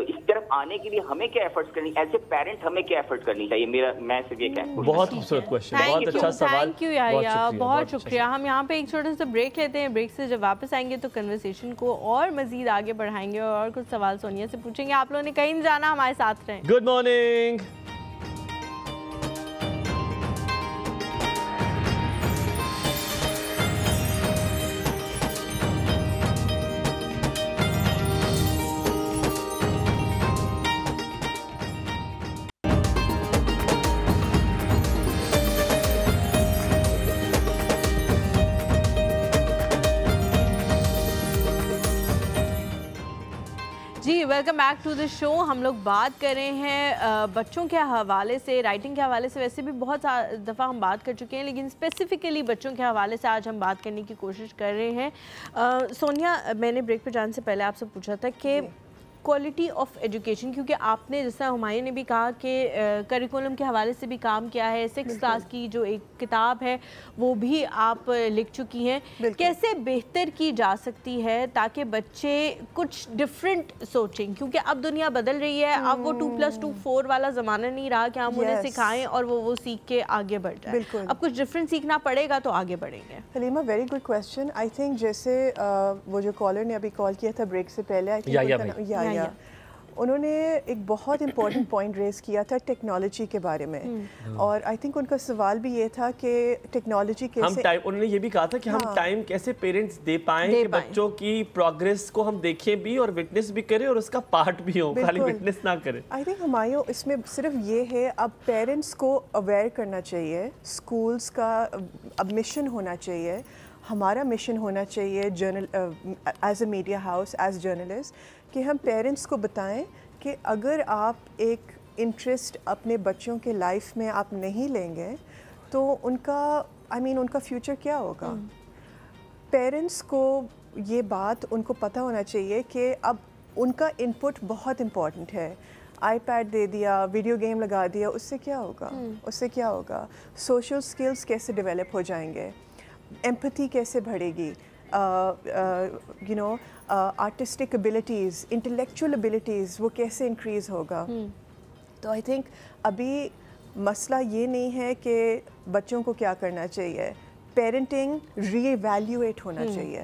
इस तरफ आने के लिए हमें क्या एफर्ट्स करनी, एज ए पेरेंट हमें क्या एफर्ट्स करनी चाहिए? मैं सिर्फ ये कहूँ। बहुत खूबसूरत क्वेश्चन, बहुत अच्छा सवाल। थैंक यू याहिया, बहुत शुक्रिया। हम यहाँ पे एक छोटा सा ब्रेक लेते हैं, ब्रेक से जब वापस आएंगे तो कन्वर्सेशन को और मजीद आगे बढ़ाएंगे और कुछ सवाल सोनिया से पूछेंगे। आप लोगों ने कहीं नहीं जाना, हमारे साथ रहें। Good morning. जी welcome back to the show. हम लोग बात कर रहे हैं बच्चों के हवाले से, राइटिंग के हवाले से वैसे भी बहुत दफ़ा हम बात कर चुके हैं, लेकिन स्पेसिफ़िकली बच्चों के हवाले से आज हम बात करने की कोशिश कर रहे हैं। सोनिया, मैंने ब्रेक पे जाने से पहले आपसे पूछा था कि क्वालिटी ऑफ एजुकेशन, क्योंकि आपने जैसा हुमायूं ने भी कहा कि करिकुलम के हवाले से भी काम किया है, 6th क्लास की जो एक किताब है वो भी आप लिख चुकी हैं। कैसे बेहतर की जा सकती है ताकि बच्चे कुछ डिफरेंट सोचें, क्योंकि अब दुनिया बदल रही है, अब वो 2+2 4 वाला ज़माना नहीं रहा कि हम उन्हें सिखाएं और वो सीख के आगे बढ़ जाए। अब कुछ डिफरेंट सीखना पड़ेगा तो आगे बढ़ेंगे। Halima, very good question. I think जैसे वो जो कॉलर ने अभी कॉल किया था ब्रेक से पहले, आई थिंक انہوں نے ایک بہت امپورٹنٹ پوائنٹ ریز کیا تھا ٹیکنالوجی کے بارے میں، اور آئی تھنک ان کا سوال بھی یہ تھا کہ ٹیکنالوجی کیسے انہوں نے یہ بھی کہا تھا کہ ہم ٹائم کیسے پیرنٹس دے پائیں کہ بچوں کی پروگریس کو ہم دیکھیں بھی اور وٹنس بھی کریں اور اس کا پارٹ بھی ہوں، خالی وٹنس نہ کریں. آئی تھنک ہمایوں اس میں صرف یہ ہے اب پیرنٹس کو اویئر کرنا چاہیے، اسکولس کا اب مشن ہونا چاہیے، ہمارا مشن ہونا چاہیے as a media house, as journalist, کہ ہم پیرنٹس کو بتائیں کہ اگر آپ ایک انٹرسٹ اپنے بچوں کے لائف میں آپ نہیں لیں گے تو ان کا ان کا فیوچر کیا ہوگا. پیرنٹس کو یہ بات ان کو پتہ ہونا چاہیے کہ اب ان کا انپٹ بہت امپورٹنٹ ہے. آئی پیڈ دے دیا، ویڈیو گیم لگا دیا، اس سے کیا ہوگا؟ اس سے کیا ہوگا؟ سوشل سکلز کیسے ڈیولپ ہو جائیں گے؟ ایمپتھی کیسے بڑھے گی؟ آرٹسٹک ابیلٹیز، انٹلیکچوئل ابیلٹیز وہ کیسے انکریز ہوگا؟ تو آئی تھنک ابھی مسئلہ یہ نہیں ہے کہ بچوں کو کیا کرنا چاہیے، پیرنٹنگ ری ایویلیویٹ ہونا چاہیے.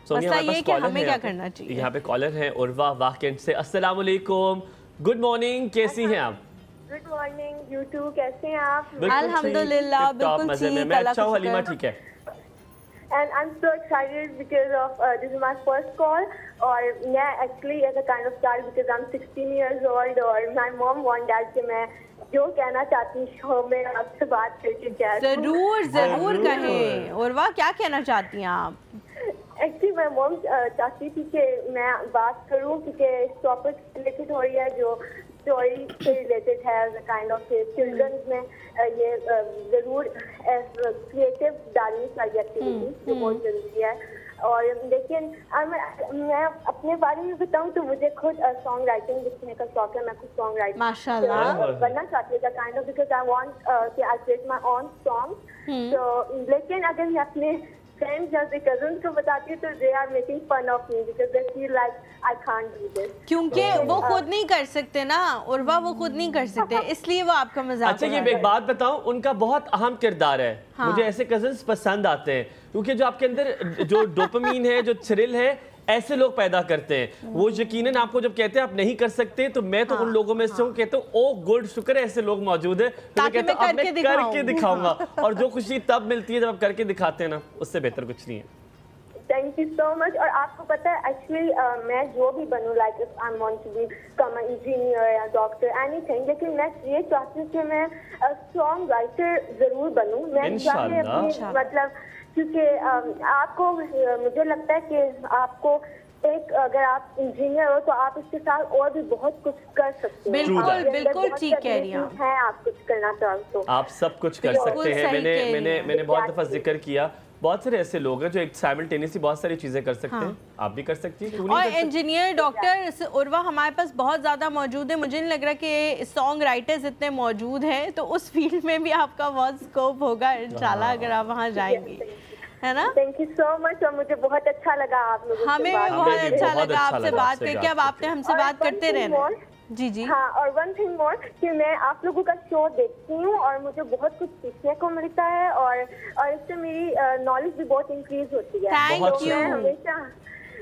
مسئلہ یہ کہ ہمیں کیا کرنا چاہیے. یہاں پہ کالر ہیں عروا واقعات سے. السلام علیکم، گڈ مارننگ، کیسی ہیں آپ؟ گڈ مارننگ، یو ٹو، کیسے ہیں آپ؟ الحمدللہ بالکل ٹھیک. میں اچھا ہوں، حلیمہ ٹھیک ہے؟ And I'm so excited because of this is my first call. اور میں actually as a kind of start because I'm 16 years old اور my mom want that کہ میں جو کہنا چاہتی ہوں شو میں آپ سے بات کر کے کیا ضرور کہیں. عروا کیا کہنا چاہتی ہیں آپ؟ ایکچولی میں موم چاہتی تھی کہ میں بات کروں کیونکہ اس ٹاپک ریلیٹڈ ہو رہی ہے جو اسٹوری سے ریلیٹڈ ہے as a kind of children's میں یہ ضرور کریٹو ڈالنی چاہیے ایکٹیویٹی جو بہت ضروری ہے. اور لیکن میں اپنے بارے میں بتاؤں تو مجھے خود سانگ رائٹنگ لکھنے کا شوق ہے. میں خود سانگ رائٹنگ بننا چاہتی ہوں kind of because I want کہ آئی کریٹ مائی اون سانگ. تو لیکن اگر میں اپنے فرینڈز جیسے کزنس کو بتاتی ہوں تو they are making fun of me because they feel like I can't do this. کیونکہ وہ خود نہیں کر سکتے نا عروا، وہ خود نہیں کر سکتے اس لیے وہ آپ کا مذاق. اچھا یہ ایک بات بتاؤں، ان کا بہت اہم کردار ہے. مجھے ایسے کزنس پسند آتے ہیں کیونکہ جو آپ کے اندر جو ڈوپامین ہے، جو تھرل ہے، ایسے لوگ پیدا کرتے ہیں. وہ یقیناً آپ کو جب کہتے ہیں آپ نہیں کر سکتے تو میں تو ان لوگوں میں سے ہوں کہتا ہوں او گڈ، شکر ہے ایسے لوگ موجود ہیں. میں کہتا ہوں اب میں کر کے دکھاؤں گا، اور جو خوشی تب ملتی ہے جب آپ کر کے دکھاتے ہیں نا، اس سے بہتر کچھ نہیں ہے. تھینک یو سو مچ. اور آپ کو پتہ ہے ایکچولی میں جو بھی بنوں like I want to become engineer یا ڈاکٹر اینی تھنگ، لیکن میں یہ چاہتی ہوں کہ میں سانگ رائٹر ضرور بنوں. میں چاہتی اپنی مطلب کیونکہ آپ کو مجھے لگتا ہے کہ آپ کو ایک اگر آپ انجینئر ہو تو آپ اس کے ساتھ اور بھی بہت کچھ کر سکتے ہیں. بالکل ٹھیک کہہ رہی ہیں آپ کچھ کرنا چاہو تو آپ سب کچھ کر سکتے ہیں. میں نے بہت دفعہ ذکر کیا بہت سارے ایسے لوگ ہیں جو ایک سائملٹینیسلی بہت ساری چیزیں کر سکتے ہیں. آپ بھی کر سکتی ہیں. اور انجینئر، ڈاکٹر، عروا ہمارے پاس بہت زیادہ موجود ہے. مجھے نہیں لگ رہا کہ سانگ رائٹرز اتنے موجود ہیں، تو اس فیلڈ میں بھی آپ کا بہت اسکوپ ہوگا انشاءاللہ اگر آپ وہاں جائیں گی، ہے نا. تھینک یو سو مچ. اور مجھے بہت اچھا لگا آپ لوگوں سے ہمیں بھی بہت اچھا لگا آپ سے بات کر کے. اب آپ نے ہم سے بات کرتے رہنا. جی ہاں. اور ون تھنگ مور کہ میں آپ لوگوں کا شو دیکھتی ہوں اور مجھے بہت کچھ سیکھنے کو ملتا ہے اور اس سے میری نالج بھی بہت انکریز ہوتی ہے. Thank you. ہمیشہ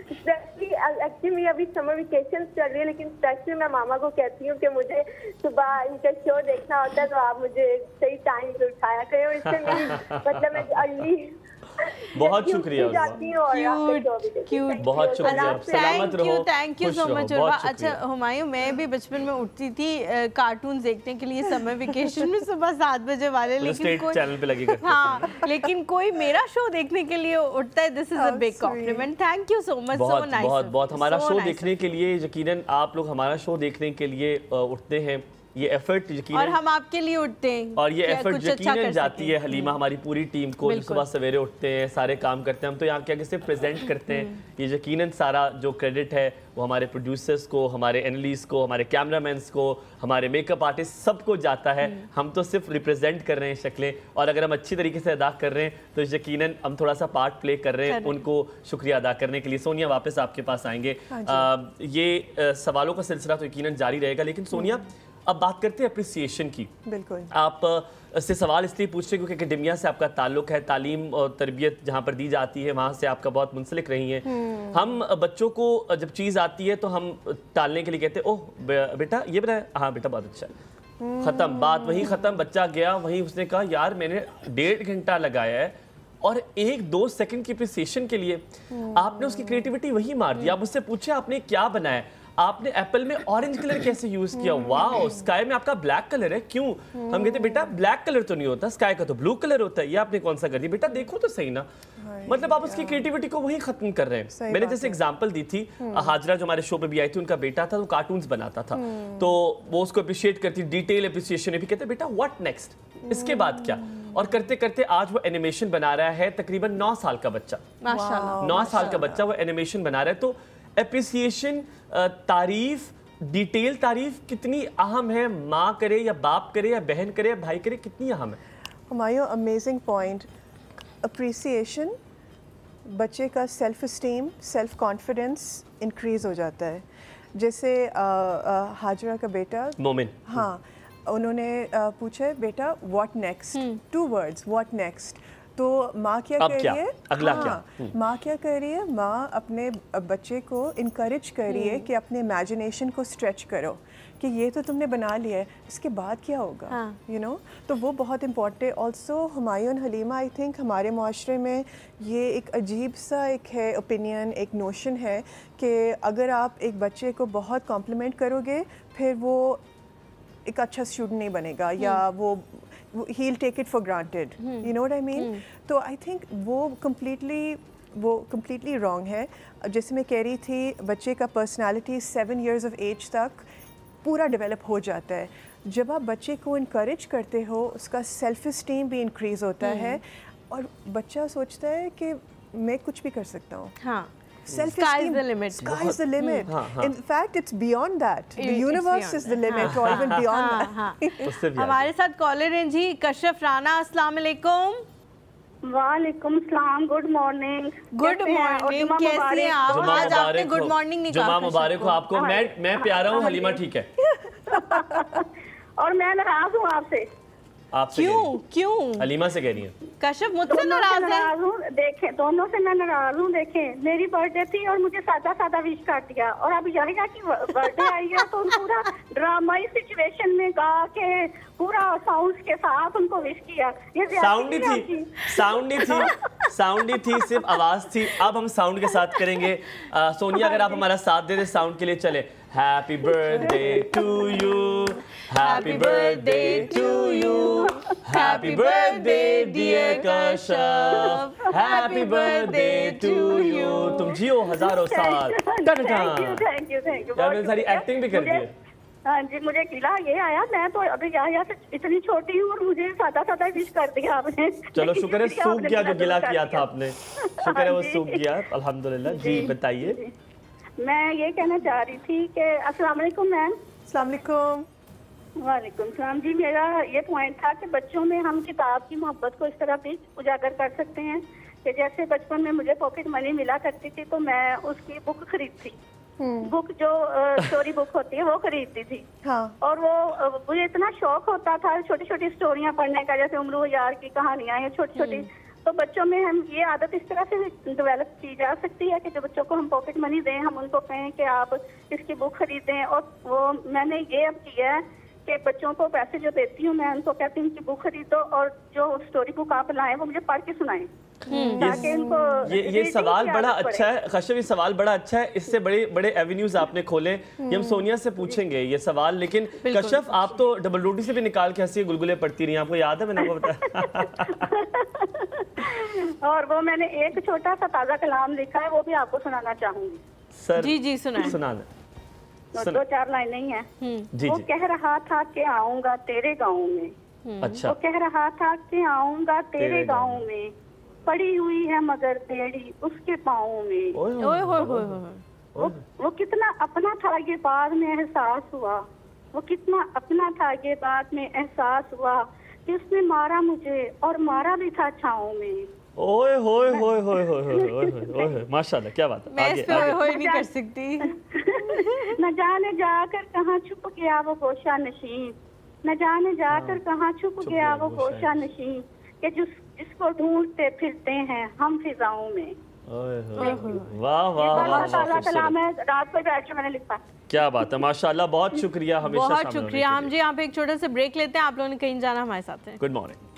ایکچولی میری ابھی سمر ویکیشن چل رہی ہے لیکن اسپیشلی میں ماما کو کہتی ہوں کہ مجھے صبح ان کا شو دیکھنا ہوتا ہے تو آپ مجھے صحیح ٹائم پہ اٹھایا کریں. اور اس سے میری مطلب میں ارلی بہت شکریہ، بہت شکریہ. سلامت رہو. تھینک یو سو مچ عروا. اچھا ہمایوں، میں بھی بچپن میں اٹھتی تھی کارٹونز دیکھنے کے لیے سمر ویکیشن میں صبح 7 بجے والے، لیکن کوئی میرا شو دیکھنے کے لیے اٹھتا ہے. This is a big compliment. Thank you so much. بہت بہت ہمارا شو دیکھنے کے لیے، یقیناً آپ لوگ ہمارا شو دیکھنے کے لیے اٹھتے ہیں. یہ ایفرٹ یقیناً، اور ہم آپ کے لیے اٹھتے ہیں، اور یہ ایفرٹ یقیناً جاتی ہے حلیمہ ہماری پوری ٹیم کو. صبح سویرے اٹھتے ہیں، سارے کام کرتے ہیں. ہم تو یہاں کے آگے سے پریزنٹ کرتے ہیں. یہ یقیناً سارا جو کریڈٹ ہے وہ ہمارے پروڈیوسرز کو، ہمارے اینالیسٹ کو، ہمارے کیمرہ مینس کو، ہمارے میک اپ آرٹسٹ، سب کو جاتا ہے. ہم تو صرف ریپرزینٹ کر رہے ہیں شکلیں، اور اگر ہم اچھی طریقے سے ادا کر رہے ہیں تو یقیناً ہم تھوڑا سا پارٹ پلے کر رہے ہیں ان کو شکریہ ادا کرنے کے لیے. سونیا واپس آپ کے پاس آئیں گے. یہ سوالوں کا سلسلہ تو یقیناً جاری رہے گا، لیکن سونیا अब बात करते हैं अप्रिसिएशन की। बिल्कुल। आप से सवाल इसलिए पूछ रहे हैं क्योंकि एकेडेमिया से आपका ताल्लुक है, तालीम और तरबियत जहाँ पर दी जाती है वहाँ से आपका बहुत मुंसलिक रही हैं। हम बच्चों को जब चीज़ आती है तो हम टालने के लिए कहते हैं ओह बेटा ये बताया, हाँ बेटा बहुत अच्छा है, ख़त्म, बात वहीं ख़त्म। बच्चा गया वहीं, उसने कहा यार मैंने 1.5 घंटा लगाया है और 1-2 सेकंड की अप्रिसिएशन के लिए आपने उसकी क्रिएटिविटी वही मार दी। आप उससे पूछे आपने क्या बनाया, आपने एप्पल में ऑरेंज कलर कैसे यूज किया, वाओ स्काई में आपका ब्लैक कलर है, क्यों? हम कहते बेटा ब्लैक कलर तो नहीं होता, स्काई का तो ब्लू कलर होता है, ये आपने कौन सा कर दिया, बेटा देखो तो सही ना। मतलब आप उसकी क्रिएटिविटी को वही खत्म कर रहे हैं। मैंने जैसे एग्जांपल दी थी, हाजरा जो हमारे शो पे भी आई थी, उनका बेटा था, वो कार्टून्स बनाता था, तो वो उसको अप्रिशिएट करती, डिटेल अप्रिसिएशन भी कहते बेटा व्हाट नेक्स्ट, इसके बाद क्या? और करते करते आज वो एनिमेशन बना रहा है, तकरीबन 9 साल का बच्चा, माशाल्लाह 9 साल का बच्चा वो एनिमेशन बना रहा है। तो एप्रिसिएशन, तारीफ, डिटेल तारीफ कितनी अहम है, माँ करे या बाप करे या बहन करे या भाई करे, कितनी अहम है? Humayun, amazing point. अप्रिसिएशन बच्चे का self esteem, self confidence increase हो जाता है। जैसे हाजरा का बेटा मोमिन, हाँ, उन्होंने पूछा बेटा what next, 2 words what next. तो माँ क्या कर रही है, अगला क्या? माँ क्या कर रही है, माँ अपने बच्चे को इनकरेज कर रही है कि अपने इमेजिनेशन को स्ट्रेच करो, कि ये तो तुमने बना लिया है, इसके बाद क्या होगा, यू नो। तो वो बहुत इम्पॉर्टेंट है। Also Humayun, Halima, I think हमारे माशरे में ये एक अजीब सा एक है ओपिनियन, एक नोशन है कि अगर आप एक बच्चे को बहुत कॉम्प्लीमेंट करोगे फिर वो एक अच्छा स्टूडेंट नहीं बनेगा, या वो he'll take it for granted, you know what I mean? तो I think वो completely wrong है। जैसे मैं कह रही थी, बच्चे का पर्सनालिटी 7 years of age तक पूरा डेवलप हो जाता है। जब आप बच्चे को इनकरेज करते हो, उसका सेल्फ इस्टीम भी इंक्रीज़ होता है और बच्चा सोचता है कि मैं कुछ भी कर सकता हूँ। हाँ, Sky is the limit. Sky is the limit. In fact, it's beyond that. The universe is the limit, or even beyond that. हमारे साथ कॉलर हैं जी कशफ राना, अस्सलाम वालेकुम। वालेकुम सलाम, गुड मॉर्निंग। गुड मॉर्निंग, कैसे हैं आप? आज आपने गुड मॉर्निंग नहीं कहा। जुमा मुबारक हो आपको। मैं प्यारा हूँ, हलीमा ठीक है। और मैं नाराज हूँ आपसे। आपसे क्यों? हलीमा से कह रही है। कशफ मुझसे नाराज है? देखें, दोनों से मैं नाराज हूँ। देखें, मेरी बर्थडे थी और मुझे सादा विश कर दिया, और अब यारिया की बर्थडे आई है तो पूरा ड्रामाई सिचुएशन में गा के पूरा साउंड के साथ उनको विश किया। ये साउंड ही थी, सिर्फ आवाज थी। अब हम साउंड के साथ करेंगे। सोनिया, अगर आप हमारा साथ दे दे साउंड के लिए, चले। Happy birthday to you, happy birthday to you, happy birthday dear Kashaf, happy birthday to you. तुम जियो हजारों साल। Thank you. मैंने सारी एक्टिंग भी कर दी है। हाँ जी, मुझे गिला ये आया, मैं तो अभी यहाँ से इतनी छोटी हूँ और मुझे सादा विश कर दिया आपने। चलो शुक्र है सूख गया जो गिला किया था आपने, शुक्र है वो सूख गया, अल्हम्दुलिल्लाह। जी बताइए। मैं ये कहना चाह रही थी कि अस्सलाम वालेकुम मैम। अस्सलाम वालेकुम। वालेकुम सलाम जी। मेरा ये पॉइंट था कि बच्चों में हम किताब की मोहब्बत को इस तरह भी उजागर कर सकते हैं कि जैसे बचपन में मुझे पॉकेट मनी मिला करती थी तो मैं उसकी बुक खरीदती, बुक जो स्टोरी बुक होती है वो खरीदती थी। हाँ। और वो मुझे इतना शौक होता था छोटी छोटी स्टोरियाँ पढ़ने का, जैसे उम्र यार की कहानियाँ हैं छोटी छोटी। तो बच्चों में हम ये आदत इस तरह से डेवलप की जा सकती है कि जो बच्चों को हम पॉकेट मनी दें, हम उनको कहें कि आप इसकी बुक खरीदें। और वो मैंने ये अब किया है कि बच्चों को पैसे जो देती हूँ मैं उनको कहती हूँ कि बुक खरीदो और जो स्टोरी बुक आप लाएं वो मुझे पढ़ के सुनाएं। ये सवाल बड़ा अच्छा है कशफ, ये सवाल बड़ा अच्छा है। इससे बड़े एवेन्यूज आपने खोले। ये हम सोनिया से पूछेंगे ये सवाल, लेकिन कशफ आप तो डबल रोटी से भी निकाल के हंसी गुलगुले पढ़ती रही, आपको याद है? मैंने आपको बताया। और वो मैंने एक छोटा सा ताज़ा कलाम लिखा है, वो भी आपको सुनाना चाहूंगी। सर जी सुना। 2-4 लाइनें ही हैं। वो कह रहा था कि आऊंगा तेरे गाँव में। अच्छा। वो कह रहा था कि आऊंगा तेरे गाँव में, पड़ी हुई है मगर बेड़ी उसके पाँव में। वो कितना अपना था ये बाद में एहसास हुआ, वो कितना अपना था ये बाद में एहसास हुआ कि उसने मारा मुझे और मारा भी था छाँव में। ओए होए होए होए होए होए माशाल्लाह, क्या बात है। मैं इस पे ओए होए नहीं कर सकती। न जाने जाकर कहाँ छुप गया वो गोशा नशीं, न जाने जाकर कहाँ छुप गया वो गोशा नशीं, कि जिसको ढूंढते फिरते हैं हम फिजाओं में। वाह वाह वाह, मैं रात को बैठ के मैंने लिखा। क्या बात है, माशाल्लाह, बहुत शुक्रिया, हमेशा बहुत शुक्रिया। हम जी यहाँ पे एक छोटा सा ब्रेक लेते हैं, आप लोगों ने कहीं जाना, हमारे साथ हैं। Good morning.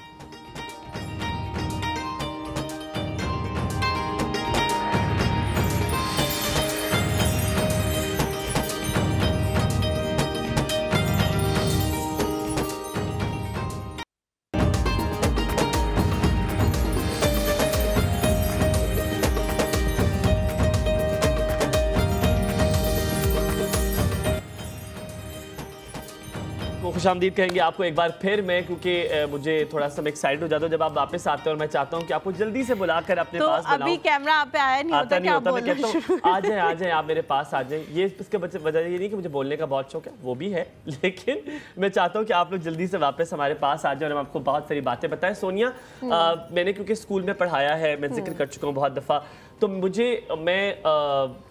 खुशामदीद कहेंगे आपको एक बार फिर मैं, क्योंकि मुझे थोड़ा सा एक्साइटेड हो जाता हूँ जब आप वापस आते हैं, और मैं चाहता हूँ कि आपको जल्दी से बुलाकर अपने पास बुलाऊं। अभी कैमरा आप पे आया नहीं होता, नहीं होता, मैं कहता हूँ आ जाए आप मेरे पास आ जाएं। ये इसके वजह ये नहीं कि मुझे बोलने का बहुत शौक है, वो भी है, लेकिन मैं चाहता हूँ कि आप लोग जल्दी से वापस हमारे पास आ जाए और हम आपको बहुत सारी बातें बताएं। सोनिया, मैंने क्योंकि स्कूल में पढ़ाया है, मैं जिक्र कर चुका हूँ बहुत दफ़ा, तो मैं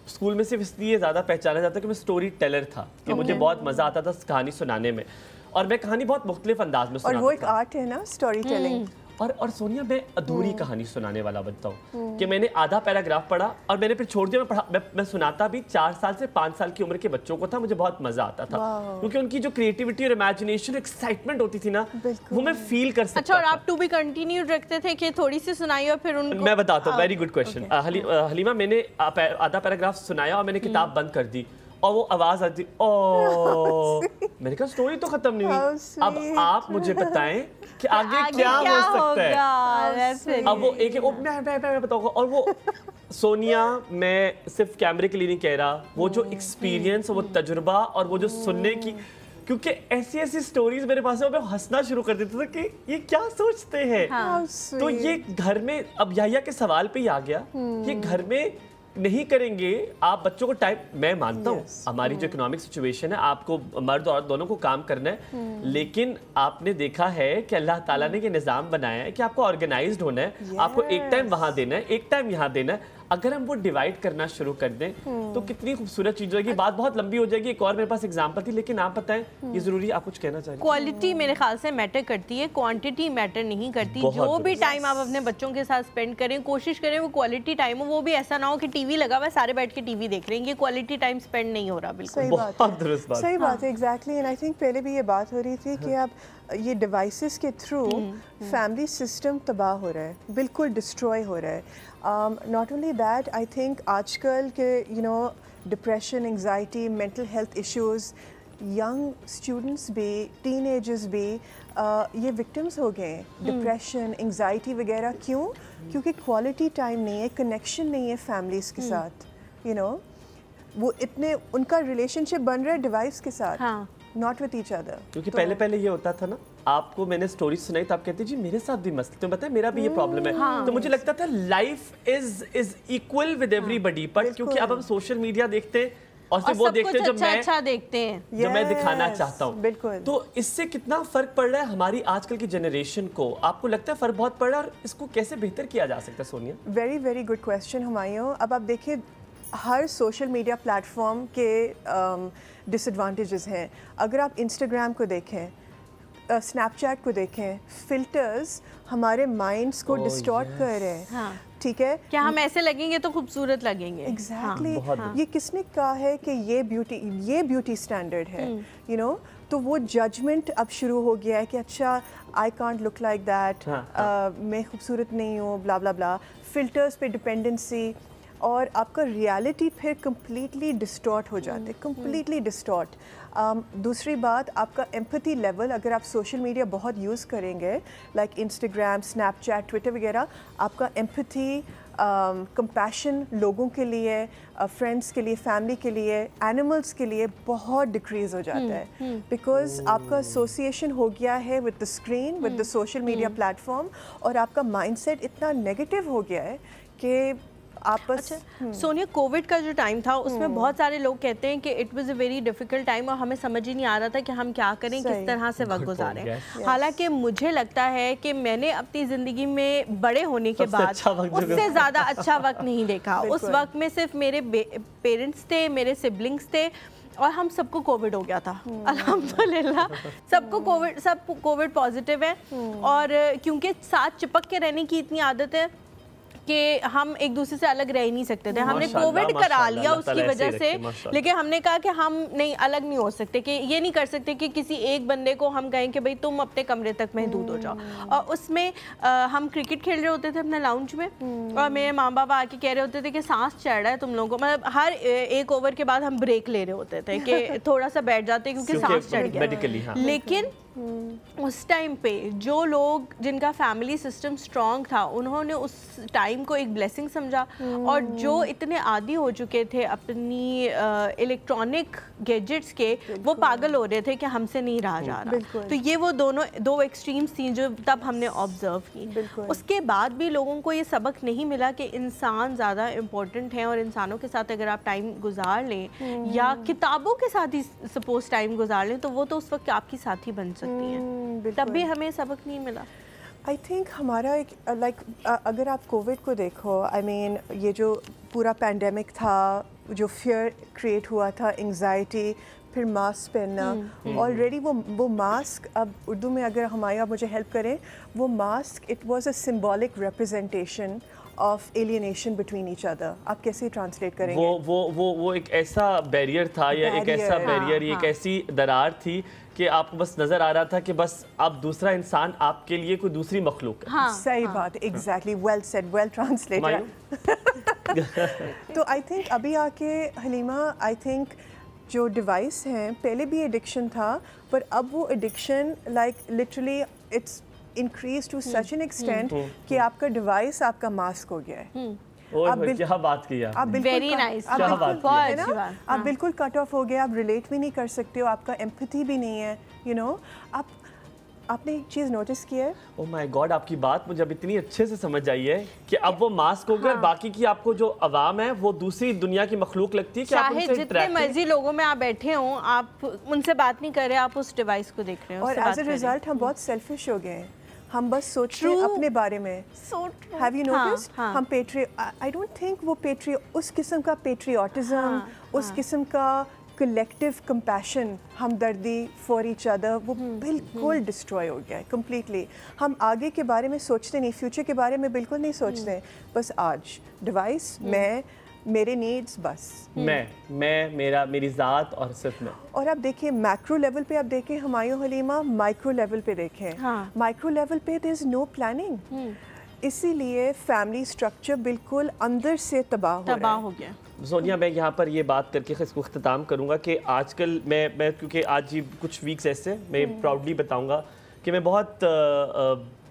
स्कूल में सिर्फ इसलिए ज़्यादा पहचाना जाता कि मैं स्टोरी टेलर था, कि मुझे बहुत मज़ा आता था कहानी सुनाने में, और मैं कहानी बहुत मुख्तलिफ अंदाज में सुनाता था। और वो एक आर्ट है ना, स्टोरी टेलिंग। और सोनिया, मैं अधूरी कहानी सुनाने वाला बनता हूँ कि मैंने आधा पैराग्राफ पढ़ा और मैंने फिर छोड़ दिया। मैं सुनाता भी 4 साल से 5 साल की उम्र के बच्चों को था, मुझे बहुत मजा आता था, क्योंकि उनकी जो क्रिएटिविटी और इमेजिनेशन, एक्साइटमेंट होती थी ना, वो मैं फील कर सकता था। अच्छा, और आप टू बी कंटिन्यू रखते थे कि थोड़ी सी सुनाई और फिर उनको? मैं बताता हूँ, वेरी गुड क्वेश्चन हलीमा। मैंने आधा पैराग्राफ सुनाया और मैंने किताब बंद कर दी, और वो आवाज आती, ओह, मैंने कहा स्टोरी तो खत्म नहीं हुई, अब आप मुझे बताएं कि आगे क्या हो सकता है। अब वो एक मैं बताऊंगा। और वो सोनिया, मैं सिर्फ कैमरे के लिए नहीं कह रहा, वो जो एक्सपीरियंस, वो तजुर्बा, और वो जो सुनने की, क्योंकि ऐसी ऐसी स्टोरीज मेरे पास है, मैं हंसना शुरू कर देता था कि ये क्या सोचते हैं। तो ये घर में, अब याया के सवाल पे ही आ गया, ये घर में नहीं करेंगे आप बच्चों को टाइम, मैं मानता हूँ हमारी जो इकोनॉमिक सिचुएशन है, आपको मर्द और दोनों को काम करना है, लेकिन आपने देखा है कि अल्लाह ताला ने ये निज़ाम बनाया है कि आपको ऑर्गेनाइज्ड होना है, आपको एक टाइम वहाँ देना है, एक टाइम यहाँ देना है। अगर हम वो डिवाइड करना शुरू कर दें तो कितनी खूबसूरत चीज होगी। बात बहुत लंबी हो जाएगी, एक और मेरे पास एग्जांपल थी, लेकिन आप बताएं, ये जरूरी, आप कुछ कहना चाहिए? क्वालिटी मेरे ख्याल से मैटर करती है, क्वांटिटी मैटर नहीं करती। जो भी टाइम आप अपने बच्चों के साथ स्पेंड करें, कोशिश करें वो क्वालिटी टाइम हो, वो भी ऐसा ना हो कि टीवी लगा हुआ है, सारे बैठ के टीवी देख रहे हैं, ये क्वालिटी टाइम स्पेंड नहीं हो रहा। बिल्कुल सही बात है, एग्जैक्टली। एंड आई थिंक पहले भी ये बात हो रही थी कि अब ये डिवाइसेस के थ्रू फैमिली सिस्टम तबाह हो रहा है, बिल्कुल डिस्ट्रॉय हो रहा है। Not only that, I think आजकल के depression, anxiety, mental health issues, young students भी, टीनेजर्स भी ये विक्टिम्स हो गए हैं, डिप्रेशन, एंग्जाइटी वगैरह। क्यों? क्योंकि क्वालिटी टाइम नहीं है, कनेक्शन नहीं है फैमिलीज़ के साथ। वो इतने, उनका रिलेशनशिप बन रहा है डिवाइस के साथ, नॉट विद ईच अदर। क्योंकि पहले ये होता था ना, आपको मैंने स्टोरी सुनाई तो आप कहते जी मेरे साथ भी मस्त, तो बताए मेरा भी ये प्रॉब्लम है। तो मुझे लगता था life is equal with everybody, but क्योंकि अब हम सोशल मीडिया देखते हैं और सिर्फ वो देखते हैं जो अच्छा देखते हैं, जो मैं दिखाना चाहता हूँ। बिल्कुल। तो इससे कितना फर्क पड़ रहा है हमारी आजकल की जनरेशन को? आपको लगता है फर्क बहुत पड़ रहा है, और इसको कैसे बेहतर किया जा सकता है? Sonia, very very good question Humayun. अब आप देखिए, हर सोशल मीडिया प्लेटफॉर्म के डिसएडवांटेजेस हैं। अगर आप इंस्टाग्राम को देखें, स्नैपचैट को देखें, फिल्टर्स हमारे माइंड्स को डिस्टॉर्ट कर रहे हैं। ठीक है, क्या हम ऐसे लगेंगे तो खूबसूरत लगेंगे। एग्जैक्टली। ये किसने कहा है कि ये ब्यूटी स्टैंडर्ड है? तो वो जजमेंट अब शुरू हो गया है कि अच्छा, I can't look like that, मैं खूबसूरत नहीं हूँ, ब्ला ब्ला ब्ला। फिल्टर्स पे डिपेंडेंसी, और आपका रियलिटी फिर कम्प्लीटली डिस्टॉर्ट हो जाते हैं, कम्प्लीटली डिस्टॉर्ट। दूसरी बात, आपका एम्पैथी लेवल, अगर आप सोशल मीडिया बहुत यूज़ करेंगे, लाइक इंस्टाग्राम, स्नैपचैट, ट्विटर वगैरह, आपका एम्पैथी, कंपैशन लोगों के लिए, फ्रेंड्स के लिए, फैमिली के लिए, एनिमल्स के लिए बहुत डिक्रीज़ हो जाता है, बिकॉज आपका एसोसिएशन हो गया है with the screen, with the social media platform, और आपका माइंडसेट इतना नेगेटिव हो गया है कि आपस सोनिया, कोविड का जो टाइम था उसमें बहुत सारे लोग कहते हैं कि it was a very difficult time और हमें समझ ही नहीं आ रहा था कि हम क्या करें, किस तरह से वक्त गुजारें। हालांकि मुझे लगता है कि मैंने अपनी ज़िंदगी में बड़े होने के बाद उससे ज़्यादा अच्छा वक्त नहीं देखा। उस वक्त में सिर्फ मेरे पेरेंट्स थे, मेरे सिबलिंग्स थे और हम सबको कोविड हो गया था। अल्हम्दुलिल्लाह सब कोविड पॉजिटिव है और क्योंकि साथ चिपक के रहने की इतनी आदत है कि हम एक दूसरे से अलग रह ही नहीं सकते थे। हमने कोविड करा लिया उसकी वजह से, लेकिन हमने कहा कि हम नहीं अलग नहीं हो सकते, कि ये नहीं कर सकते कि किसी एक बंदे को हम कहें कि भाई तुम अपने कमरे तक महदूद हो जाओ। और उसमें हम क्रिकेट खेल रहे होते थे अपने लाउंज में और मेरे माँ बाप आके कह रहे होते थे कि सांस चढ़ रहा है तुम लोगों को। मतलब हर एक ओवर के बाद हम ब्रेक ले रहे होते थे कि थोड़ा सा बैठ जाते क्योंकि सांस चढ़ गया। लेकिन उस टाइम पे जो लोग जिनका फैमिली सिस्टम स्ट्रॉन्ग था उन्होंने उस टाइम को एक ब्लेसिंग समझा और जो इतने आदी हो चुके थे अपनी इलेक्ट्रॉनिक गैजेट्स के, वो पागल हो रहे थे कि हमसे नहीं रहा जा रहा। तो ये वो दो एक्सट्रीम्स थी जो तब हमने ऑब्जर्व की। उसके बाद भी लोगों को ये सबक नहीं मिला कि इंसान ज़्यादा इम्पोर्टेंट है और इंसानों के साथ अगर आप टाइम गुजार लें या किताबों के साथ ही सपोज टाइम गुजार लें तो वो तो उस वक्त आपकी साथी बन सकती हैं। तब भी हमें सबक नहीं मिला। आई थिंक हमारा एक अगर आप कोविड को देखो, आई मीन ये जो पूरा पैंडेमिक था, जो फियर क्रिएट हुआ था, एंग्जाइटी, फिर मास्क पहनना, ऑलरेडी वो मास्क, अब उर्दू में अगर आप मुझे हेल्प करें, वो mask it was a symbolic representation of alienation between each other. आप कैसे ट्रांसलेट करेंगे? वो एक ऐसा बैरियर था या एक ऐसा बैरियर, एक ऐसी दरार थी कि आपको बस नजर आ रहा था कि बस अब दूसरा इंसान आपके लिए कोई दूसरी मखलूक है। सही बात, exactly, well said, well translated. तो आई थिंक अभी आके हलीमा, आई थिंक जो डिवाइस हैं, पहले भी एडिक्शन था पर अब वो addiction like literally it's increase to such an extent कि आपका डिवाइस आपका मास्क हो गया है। क्या बात की आप वेरी नाइस, आप बिल्कुल कट ऑफ हो गए, आप रिलेट भी नहीं कर सकते हो, आपका एम्पैथी भी नहीं है, यू नो। आपने एक चीज़ नोटिस की है? ओह माय गॉड, आपकी बात मुझे अब इतनी अच्छे से समझ आई है कि अब वो मास्क हो गया, बाकी की आपको जो अवाम है वो दूसरी दुनिया की मखलूक लगती है कि आप उनसे जितने मर्जी लोगों में आप बैठे हों, आप उनसे बात नहीं कर रहे, आप उस डिवाइस को देख रहे हो और एज अ रिजल्ट हम बहुत सेल्फिश हो गए हैं। हम बस सोचते हैं अपने बारे में। Have you noticed? हम I don't think वो उस किस्म का पेट्रियोटिज्म, उस किस्म का कलेक्टिव कंपैशन, हमदर्दी फॉर ईच अदर, वो बिल्कुल डिस्ट्रॉय हो गया है कम्प्लीटली। हम आगे के बारे में सोचते नहीं, फ्यूचर के बारे में बिल्कुल नहीं सोचते। बस आज डिवाइस, मैं, मेरे नीड्स, बस मेरी ज़ात और सिर्फ मैं। और आप देखिए मैक्रो लेवल पे, आप देखें हुमायूं हलीमा, माइक्रो लेवल पे देखें, माइक्रो लेवल पे देयर इज नो प्लानिंग, इसीलिए फैमिली स्ट्रक्चर बिल्कुल अंदर से तबाह हो गया। सोनिया, मैं यहाँ पर ये बात करके इसको अख्ताम करूँगा कि आजकल मैं क्योंकि आज ही कुछ वीक्स ऐसे मैं प्राउडली बताऊँगा कि मैं बहुत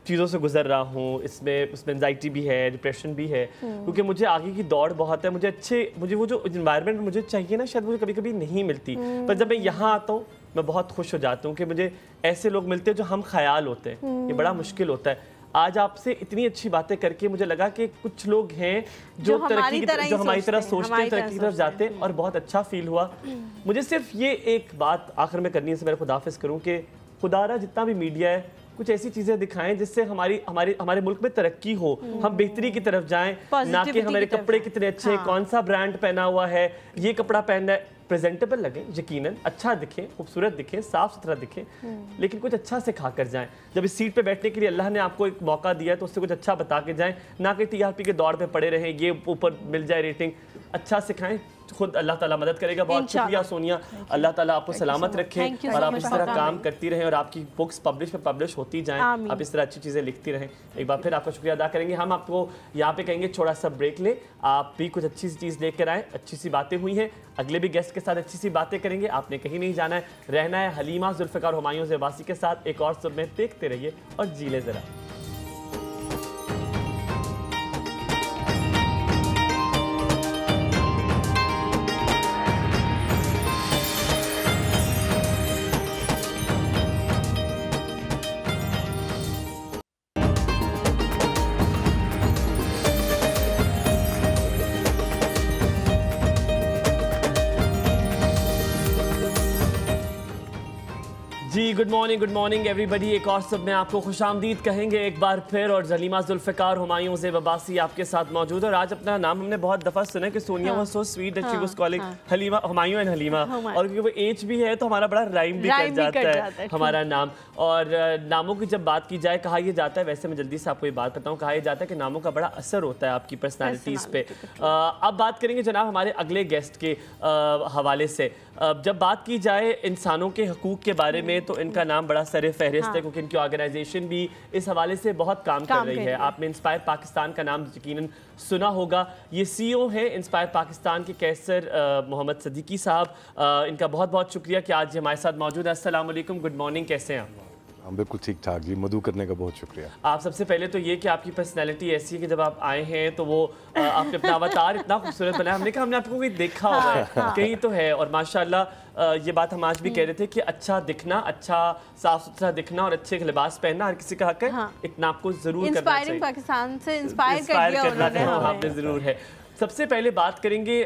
चीज़ों से गुजर रहा हूँ। उसमें एंजाइटी भी है, डिप्रेशन भी है, क्योंकि मुझे आगे की दौड़ बहुत है। मुझे वो जो इन्वायरमेंट मुझे चाहिए ना, शायद मुझे कभी कभी नहीं मिलती, पर जब मैं यहाँ आता हूँ मैं बहुत खुश हो जाता हूँ कि मुझे ऐसे लोग मिलते हैं जो हम ख्याल होते हैं। ये बड़ा मुश्किल होता है। आज आपसे इतनी अच्छी बातें करके मुझे लगा कि कुछ लोग हैं जो तरक्की जो हमारी तरह सोचते हैं, तरक्की की तरफ जाते हैं, और बहुत अच्छा फील हुआ। मुझे सिर्फ ये एक बात आखिर में करनी है, इससे मैं खुदाफिज करूँ कि खुदारा जितना भी मीडिया है कुछ ऐसी चीज़ें दिखाएं जिससे हमारे मुल्क में तरक्की हो, हम बेहतरी की तरफ जाएं, ना कि हमारे कपड़े कितने अच्छे, कौन सा ब्रांड पहना हुआ है, ये कपड़ा पहनना है। प्रेजेंटेबल लगे, यकीनन अच्छा दिखे, खूबसूरत दिखे, साफ सुथरा दिखे, लेकिन कुछ अच्छा से खा कर जाएं। जब इस सीट पे बैठने के लिए अल्लाह ने आपको एक मौका दिया है तो उससे कुछ अच्छा बता के जाएं, ना कि टीआरपी के दौड़ पे पड़े रहें, ये ऊपर मिल जाए रेटिंग। अच्छा सिखाएं, खुद अल्लाह ताला मदद करेगा। बहुत शुक्रिया सोनिया, अल्लाह ताला आपको सलामत रखे और आप इस तरह काम करती रहें और आपकी बुक्स पब्लिश होती जाएं, आप इस तरह अच्छी चीज़ें लिखती रहें। एक बार फिर आपका शुक्रिया अदा करेंगे। हम आपको यहाँ पे कहेंगे छोटा सा ब्रेक ले, आप भी कुछ अच्छी सी चीज़ लेकर आएँ। अच्छी सी बातें हुई हैं, अगले भी गेस्ट के साथ अच्छी सी बातें करेंगे। आपने कहीं नहीं जाना है, रहना है हलीमा, जुल्फ़िकार, हुमायूं ज़ेबासी के साथ। एक और सुबह देखते रहिए और जी ले ज़रा। जी गुड मॉर्निंग एवरीबडी। एक और सब में आपको खुशामदीद कहेंगे एक बार फिर। और जलीमा जुल्फ़िकार, हुमायूं ज़ेब अब्बासी आपके साथ मौजूद है। और आज अपना नाम हमने बहुत दफ़ा सुना है कि Sonia was so sweet that she was calling Halima, Humayun and Halima. और क्योंकि वो एज भी है तो हमारा बड़ा राइम भी कर जाता है हमारा नाम। और नामों की जब बात की जाए, कहा यह जाता है, वैसे मैं जल्दी से आपको ये बात बताऊँ, कहा यह जाता है कि नामों का बड़ा असर होता है आपकी पर्सनैलिटीज़ पे। अब बात करेंगे जनाब हमारे अगले गेस्ट के हवाले से। जब बात की जाए इंसानों के हकूक़ के बारे में तो इनका नाम बड़ा सर फहरिस्त है, क्योंकि इनकी ऑर्गेनाइजेशन भी इस हवाले से बहुत काम कर रही है। आपने इंस्पायर पाकिस्तान का नाम यकीनन सुना होगा। ये CEO हैं इंस्पायर पाकिस्तान के कैसर मोहम्मद सदीकी साहब। इनका बहुत बहुत शुक्रिया कि आज हमारे साथ मौजूद है। अस्सलाम वालेकुम, गुड मॉर्निंग, कैसे हैं आप? हम बिल्कुल ठीक ठाक जी, मधु करने का बहुत शुक्रिया। आप सबसे पहले तो ये कि आपकी पर्सनैलिटी ऐसी है कि जब आप आए हैं तो वो आपने अपना अवतार इतना खूबसूरत बनाया, हमने कहा हमने आपको कोई देखा हुआ है कहीं तो है। और माशाल्लाह ये बात हम आज भी कह रहे थे कि अच्छा दिखना, अच्छा साफ सुथरा दिखना और अच्छे लिबास पहनना हर किसी का हक है। इतना आपको जरूर करना चाहिए। पाकिस्तान से इंस्पायर करना आपने जरूर है। सबसे पहले बात करेंगे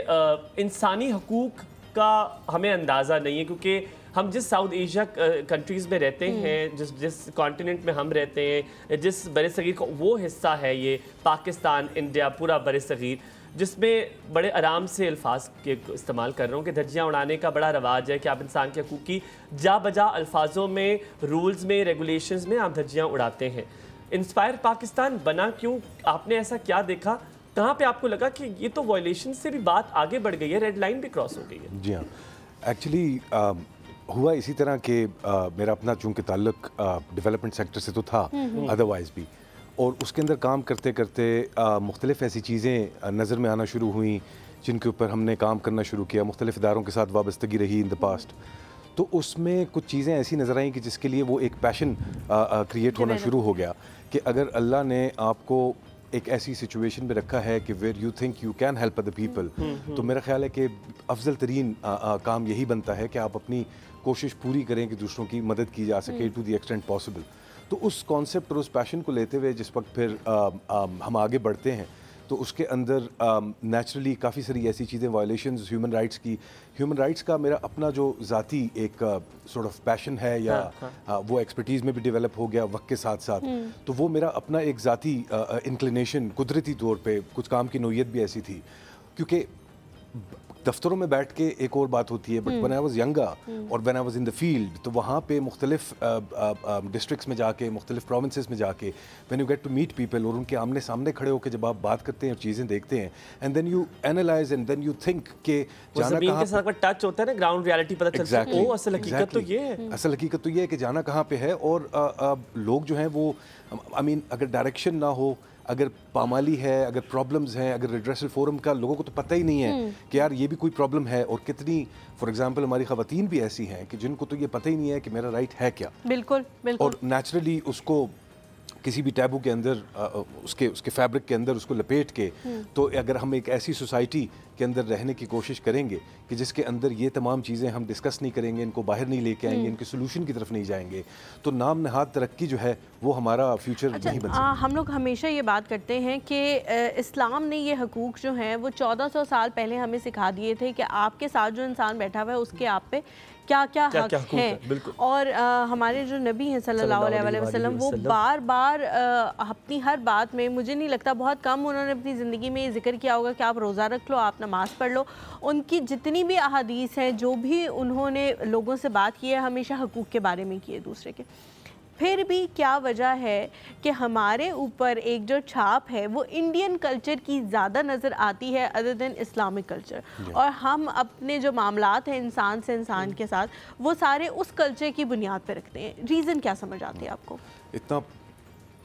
इंसानी हकूक का हमें अंदाज़ा नहीं है, क्योंकि हम जिस साउथ एशिया कंट्रीज़ में रहते हैं, जिस कॉन्टिनेंट में हम रहते हैं, जिस बरे-सगीर का वो हिस्सा है ये पाकिस्तान, इंडिया, पूरा बरे-सगीर, जिसमें बड़े आराम से अल्फाज के इस्तेमाल कर रहा हूँ कि धज्जियाँ उड़ाने का बड़ा रवाज है कि आप इंसान के हकूक़ की जा बजा अल्फाजों में, रूल्स में, रेगुलेशंस में आप धज्जियाँ उड़ाते हैं। इंस्पायर पाकिस्तान बना क्यों? आपने ऐसा क्या देखा? कहाँ पे आपको लगा कि ये तो वायलेशन से भी बात आगे बढ़ गई है, रेड लाइन भी क्रॉस हो गई है? जी हाँ, एक्चुअली हुआ इसी तरह के मेरा अपना चूँकि ताल्लुक डेवलपमेंट सेक्टर से तो था अदरवाइज़ भी, और उसके अंदर काम करते करते मुख्तलिफ ऐसी चीज़ें नज़र में आना शुरू हुई जिनके ऊपर हमने काम करना शुरू किया, मुख्तलिफ इदारों के साथ वाबस्तगी रही इन द पास्ट। तो उसमें कुछ चीज़ें ऐसी नज़र आईं कि जिसके लिए वो एक पैशन क्रिएट होना शुरू हो गया कि अगर अल्लाह ने आपको एक ऐसी सिचुएशन में रखा है कि where you think you can help other people, तो मेरा ख्याल है कि अफजल तरीन काम यही बनता है कि आप अपनी कोशिश पूरी करें कि दूसरों की मदद की जा सके टू द एक्सटेंट पॉसिबल। तो उस कॉन्सेप्ट और उस पैशन को लेते हुए जिस वक्त फिर हम आगे बढ़ते हैं तो उसके अंदर नेचुरली काफ़ी सारी ऐसी चीज़ें, वायलेशंस ह्यूमन राइट्स का मेरा अपना जो ज़ाती एक सॉर्ट ऑफ पैशन है या वो एक्सपर्टीज़ में भी डेवलप हो गया वक्त के साथ साथ। तो वो मेरा अपना एक ज़ाती इंक्लिनेशन कुदरती तौर पे, कुछ काम की नोयत भी ऐसी थी, क्योंकि दफ्तरों में बैठ के एक और बात होती है, but when I was younger और when I was in the field, तो वहाँ पे मुख्तलिफ डिस्ट्रिक्ट्स में जाके, मुख्तलिफ प्रोविंसेस में जाके, when you get to meet people और उनके आमने सामने खड़े होकर जब आप बात करते हैं, चीज़ें देखते हैं, and then you analyse and then you think के जाना कहाँ के साथ टच होता है ना, ग्राउंड रियलिटी पता चलता है। ओ असल हकीकत तो ये है, असल हकीकत तो ये है कि जाना कहाँ पे है। और लोग जो हैं वो आई मीन अगर डायरेक्शन ना हो, अगर पामाली है, अगर प्रॉब्लम्स हैं, अगर रिड्रेसल फोरम का लोगों को तो पता ही नहीं है कि यार ये भी कोई प्रॉब्लम है। और कितनी फॉर एग्जांपल हमारी ख़वातीन भी ऐसी हैं कि जिनको तो ये पता ही नहीं है कि मेरा राइट है क्या। बिल्कुल बिल्कुल। और नेचुरली उसको किसी भी टैबू के अंदर उसके फैब्रिक के अंदर उसको लपेट के, तो अगर हम एक ऐसी सोसाइटी के अंदर रहने की कोशिश करेंगे कि जिसके अंदर ये तमाम चीज़ें हम डिस्कस नहीं करेंगे, इनको बाहर नहीं लेके आएंगे, इनके सोल्यूशन की तरफ नहीं जाएंगे, तो नाम नहाद तरक्की जो है वो हमारा फ्यूचर नहीं बन सकता। हम लोग हमेशा ये बात करते हैं कि इस्लाम ने ये हकूक़ जो हैं वो 1400 साल पहले हमें सिखा दिए थे कि आपके साथ जो इंसान बैठा हुआ है उसके आप पे क्या क्या हक हैं। और हमारे जो नबी हैं सल्लल्लाहु अलैहि वसल्लम, वो बार बार अपनी हर बात में, मुझे नहीं लगता बहुत कम उन्होंने अपनी ज़िंदगी में ये जिक्र किया होगा कि आप रोज़ा रख लो, आप नमाज़ पढ़ लो। उनकी जितनी भी अहादीस हैं, जो भी उन्होंने लोगों से बात की है, हमेशा हकूक़ के बारे में की है दूसरे के। फिर भी क्या वजह है कि हमारे ऊपर एक जो छाप है वो इंडियन कल्चर की ज़्यादा नज़र आती है अदर देन इस्लामिक कल्चर, और हम अपने जो मामलात हैं इंसान से इंसान के साथ वो सारे उस कल्चर की बुनियाद पर रखते हैं। रीज़न क्या समझ आती है आपको? इतना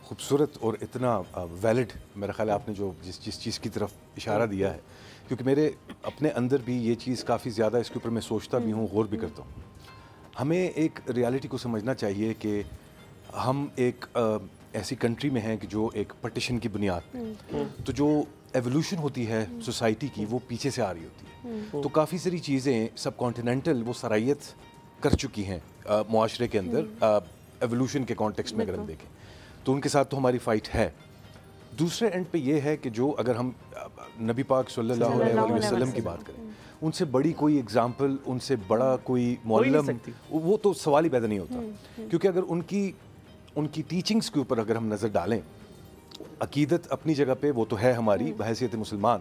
खूबसूरत और इतना वैलिड मेरा ख्याल है आपने जो जिस चीज़ की तरफ इशारा दिया है, क्योंकि मेरे अपने अंदर भी ये चीज़ काफ़ी ज़्यादा इसके ऊपर मैं सोचता भी हूँ, गौर भी करता हूँ। हमें एक रियलिटी को समझना चाहिए कि हम एक ऐसी कंट्री में हैं कि जो एक पार्टीशन की बुनियाद पे, तो जो एवोल्यूशन होती है सोसाइटी की वो पीछे से आ रही होती है। तो काफ़ी सारी चीज़ें सब कॉन्टिनेंटल वो सरायत कर चुकी हैं मुआशरे के अंदर, एवोल्यूशन के कॉन्टेक्स्ट में अगर हम देखें तो उनके साथ तो हमारी फ़ाइट है। دوسرے اینڈ پہ یہ ہے کہ جو اگر ہم نبی پاک صلی اللہ علیہ وسلم کی بات کریں، ان سے بڑی کوئی اگزامپل، ان سے بڑا کوئی معلم، وہ تو سوال ہی پیدا نہیں ہوتا. کیونکہ اگر ان کی ٹیچنگز کے اوپر اگر ہم نظر ڈالیں، عقیدت اپنی جگہ پہ وہ تو ہے ہماری بحیثیت مسلمان،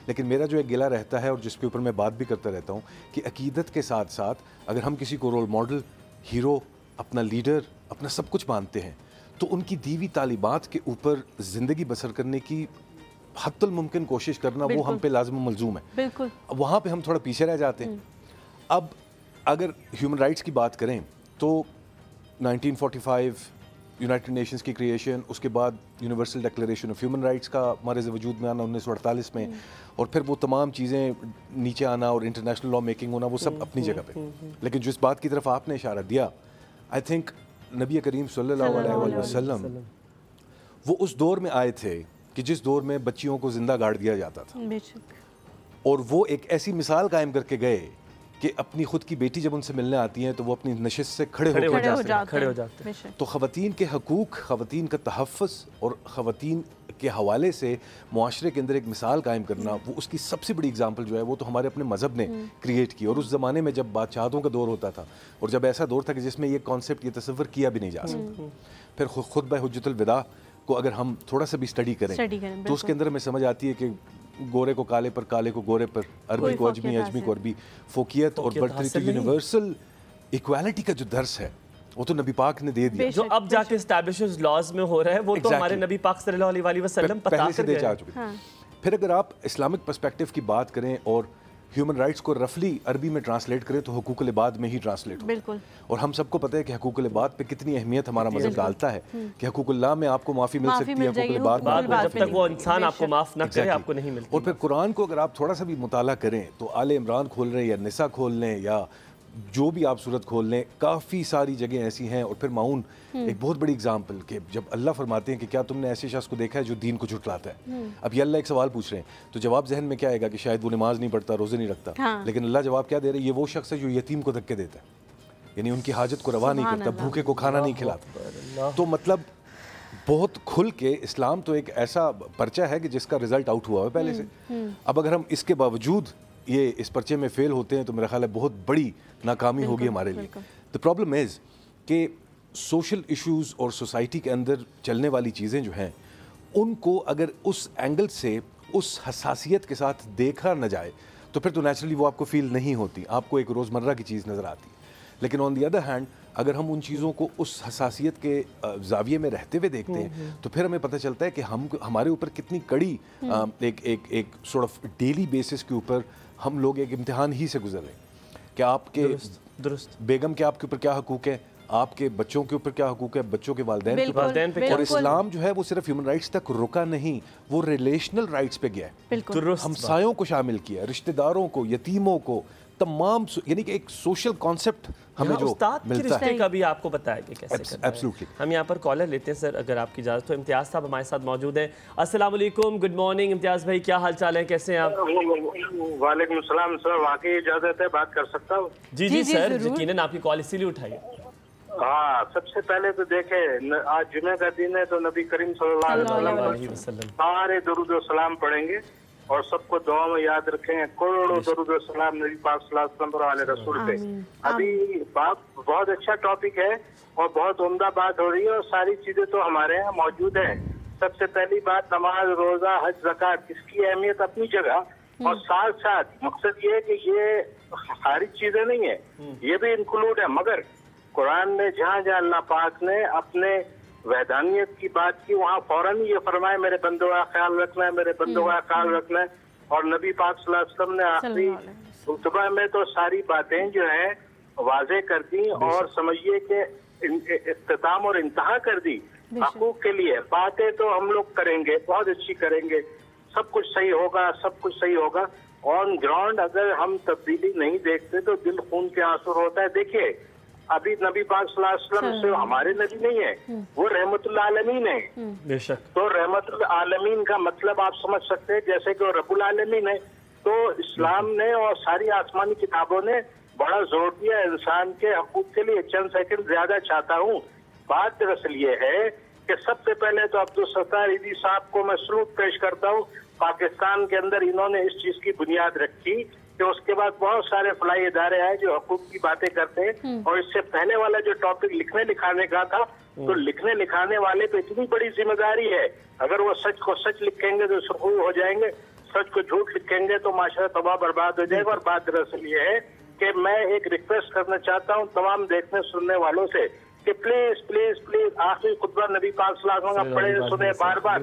لیکن میرا جو ایک گلہ رہتا ہے اور جس کے اوپر میں بات بھی کرتا رہتا ہوں کہ عقیدت کے ساتھ ساتھ اگر ہم کسی کو رول ماڈل، ہیرو، اپنا لیڈر، اپنا سب کچھ مانتے ہیں تو ان کی دیوی تعلیمات کے اوپر زندگی بسر کرنے کی حتی الممکن کوشش کرنا وہ ہم پہ لازم و ملزوم ہے. بالکل وہاں پہ ہم تھوڑا پیچھے رہ جاتے ہیں. اب اگر ہیومن رائٹس کی بات کریں تو 1945 یونائٹڈ نیشنز کی کریشن، اس کے بعد universal declaration of human rights کا مارز وجود میں آنا 1948 میں، اور پھر وہ تمام چیزیں نیچے آنا اور انٹرنیشنل لا میکنگ ہونا، وہ سب اپنی جگہ پہ. لیکن جو اس بات کی طرف آپ نے اشارہ دیا، آئی تھنک نبی کریم صلی اللہ علیہ وسلم وہ اس دور میں آئے تھے کہ جس دور میں بچیوں کو زندہ گاڑ دیا جاتا تھا، اور وہ ایک ایسی مثال قائم کر کے گئے کہ اپنی خود کی بیٹی جب ان سے ملنے آتی ہیں تو وہ اپنی نشست سے کھڑے ہو جاتے ہیں. تو خواتین کے حقوق، خواتین کا تحفظ اور خواتین کے حوالے سے معاشرے کے اندر ایک مثال قائم کرنا، وہ اس کی سب سے بڑی اگزامپل جو ہے وہ تو ہمارے اپنے مذہب نے کریٹ کی. اور اس زمانے میں جب بادشاہتوں کا دور ہوتا تھا اور جب ایسا دور تھا کہ جس میں یہ کانسیپٹ، یہ تصور کیا بھی نہیں جا سکتا. پھر خطبہ حجت الوداع کو اگر ہم تھوڑا سا بھی اسٹڈی کریں تو اس کے اندر ہمیں سمجھ آتی ہے کہ گورے کو کالے پر، کالے کو گورے پر، عربی کو اجمی، اجمی کو عربی، فوقیت اور برتری تو یونیورسل ایکوالٹی کا جو درس ہے وہ تو نبی پاک نے دے دیا، جو اب جا کے اسٹیبلشز لاز میں ہو رہا ہے وہ تو ہمارے نبی پاک صلی اللہ علیہ وسلم پہلے سے دے جا چکے. پھر اگر آپ اسلامک پرسپیکٹو کی بات کریں اور ہیومن رائٹس کو رفلی عربی میں ٹرانسلیٹ کریں تو حقوق العباد میں ہی ٹرانسلیٹ ہو. بالکل. اور ہم سب کو پتہ ہے کہ حقوق العباد پہ کتنی اہمیت ہمارا مذہب ڈالتا ہے کہ حقوق اللہ میں آپ کو معافی مل سکتی ہے، حقوق العباد جب تک وہ انسان آپ کو معاف نہ کرے آپ کو نہیں ملتی. اور پھر قرآن کو اگر آپ تھوڑا سا بھی مطالعہ کریں تو آل عمران کھول رہے ہیں یا نساء کھول لیں یا جو بھی آپ صورت کھول لیں، کافی ساری جگہیں ایسی ہیں. اور پھر معاون ایک بہت بڑی اگزامپل کہ جب اللہ فرماتے ہیں کہ کیا تم نے ایسے شخص کو دیکھا ہے جو دین کو جھٹلاتا ہے. اب یہ اللہ ایک سوال پوچھ رہے ہیں تو جواب ذہن میں کیا آئے گا کہ شاید وہ نماز نہیں پڑھتا، روزے نہیں رکھتا، لیکن اللہ جواب کیا دے رہے ہیں؟ یہ وہ شخص ہے جو یتیم کو دھکے دیتا ہے، یعنی ان کی حاجت کو روا نہیں کرتا، بھوکے کو کھانا نہیں کھلاتا. تو مطلب بہت کھل کے اسلام تو ایک ایسا پرچہ ہے کہ جس کا رزلٹ آؤٹ ہوا ہے پہلے سے. اب اگر ہم اس کے باوجود یہ اس پرچے میں فیل ہوتے ہیں تو میرا خیال ہے بہت بڑی ناکامی ہوگی ہمارے لیے. The problem is کہ سوشل ایشوز اور سوسائٹی کے اندر چلنے والی چیزیں جو ہیں ان کو اگر اس اینگل سے، اس حساسیت کے ساتھ دیکھا نہ جائے تو پھر تو نیچرلی وہ آپ کو فیل نہیں ہوتی، آپ کو ایک روزمرہ کی چیز نظر آتی. لیکن آن دی ادر ہینڈ اگر ہم ان چیزوں کو اس حساسیت کے زاویے میں رہتے ہوئے دیکھتے ہیں تو پھر ہمیں پتہ چلتا ہے کہ ہمارے اوپر کتنی کڑی ایک سورٹ آف ڈیلی بیسس کے اوپر ہم لوگ ایک امتحان ہی سے گزر رہے ہیں کہ آپ کے درست بیگم کے آپ کے اوپر کیا حقوق ہے، آپ کے بچوں کے اوپر کیا حقوق ہے، بچوں کے والدین کے اوپر. اور اسلام جو ہے وہ صرف ہیومن رائٹس تک رکا نہیں، وہ ریلیشنل رائٹس پہ گیا ہے، ہمسایوں کو شامل کیا، رشتہ داروں کو، یتیموں کو، تمام، یعنی کہ ایک سوشل کانسیپٹ ہمیں جو ملتا ہے. کا بھی آپ کو بتایا کہ کیسے کرنا ہے. ہم یہاں پر کالر لیتے ہیں سر اگر آپ کی اجازت. تو امتیاز صاحب ہمارے ساتھ موجود ہیں. السلام علیکم، گڈ مارننگ امتیاز بھائی، کیا حال چال ہے، کیسے ہیں آپ؟ وعلیکم السلام سر، واقعی اجازت ہے بات کر سکتا ہوں؟ جی جی سر، یقیناً آپ کی کال اسی لیے اٹھائی. ہاں، سب سے پہلے تو دیکھیں آج جمعہ کا دن ہے تو نبی کریم صلی اللہ علیہ وسلم سارے درود و سلام پڑھیں گے اور سب کو دعا میں یاد رکھیں. کروڑوں درود و سلام نبی پاک صلی اللہ علیہ وسلم پر علیہ رسول پہ. ابھی بات بہت اچھا ٹاپک ہے اور بہت عمدہ بات ہو رہی ہے اور ساری چیزیں تو ہمارے یہاں موجود ہیں. سب سے پہلی بات نماز، روزہ، حج، زکوٰۃ، اس کی اہمیت اپنی جگہ، اور ساتھ ساتھ مقصد یہ ہے کہ یہ خارج چیزیں نہیں ہیں، یہ بھی انکلوڈ ہے. مگر قرآن میں جہاں جہاں اللہ پاک نے اپنے وحدانیت کی بات کی وہاں فوراً یہ فرمائے میرے بندوں کا خیال رکھنا ہے، میرے بندوں کا خیال رکھنا ہے. اور نبی پاک صلی اللہ علیہ وسلم نے آخری خطبہ میں تو ساری باتیں جو ہیں واضح کر دی اور سمجھیے کہ اختتام اور انتہا کر دی حقوق کے لیے. باتیں تو ہم لوگ کریں گے، بہت اچھی کریں گے، سب کچھ صحیح ہوگا، سب کچھ صحیح ہوگا. آن گراؤنڈ اگر ہم تبدیلی نہیں دیکھتے تو دل خون کے آنسو ہوتا ہے. دیکھیے ابھی نبی پاک صلی اللہ علیہ وسلم سے ہمارے نبی نہیں ہے، وہ رحمت اللہ عالمین ہے. بے شک. تو رحمت العالمین کا مطلب آپ سمجھ سکتے ہیں جیسے کہ وہ رب العالمین ہے. تو اسلام نے اور ساری آسمانی کتابوں نے بڑا زور دیا انسان کے حقوق کے لیے. چند سیکنڈ زیادہ چاہتا ہوں. بات دراصل یہ ہے کہ سب سے پہلے تو عبدالستار ایدھی صاحب کو میں سلوٹ پیش کرتا ہوں. پاکستان کے اندر انہوں نے اس چیز کی بنیاد رکھی کہ اس کے بعد بہت سارے فلاحی ادارے آئے جو حقوق کی باتیں کرتے ہیں. اور اس سے پہلے والا جو ٹاپک لکھنے لکھانے کا تھا, تو لکھنے لکھانے والے پہ اتنی بڑی ذمہ داری ہے. اگر وہ سچ کو سچ لکھیں گے تو سرخرو ہو جائیں گے, سچ کو جھوٹ لکھیں گے تو معاشرہ تباہ برباد ہو جائے گا. اور بات دراصل یہ ہے کہ میں ایک ریکویسٹ کرنا چاہتا ہوں تمام دیکھنے سننے والوں سے کہ پلیز پلیز پلیز آخری خطبہ نبی پاک صلی اللہ علیہ وسلم کا پڑھے سنے بار بار.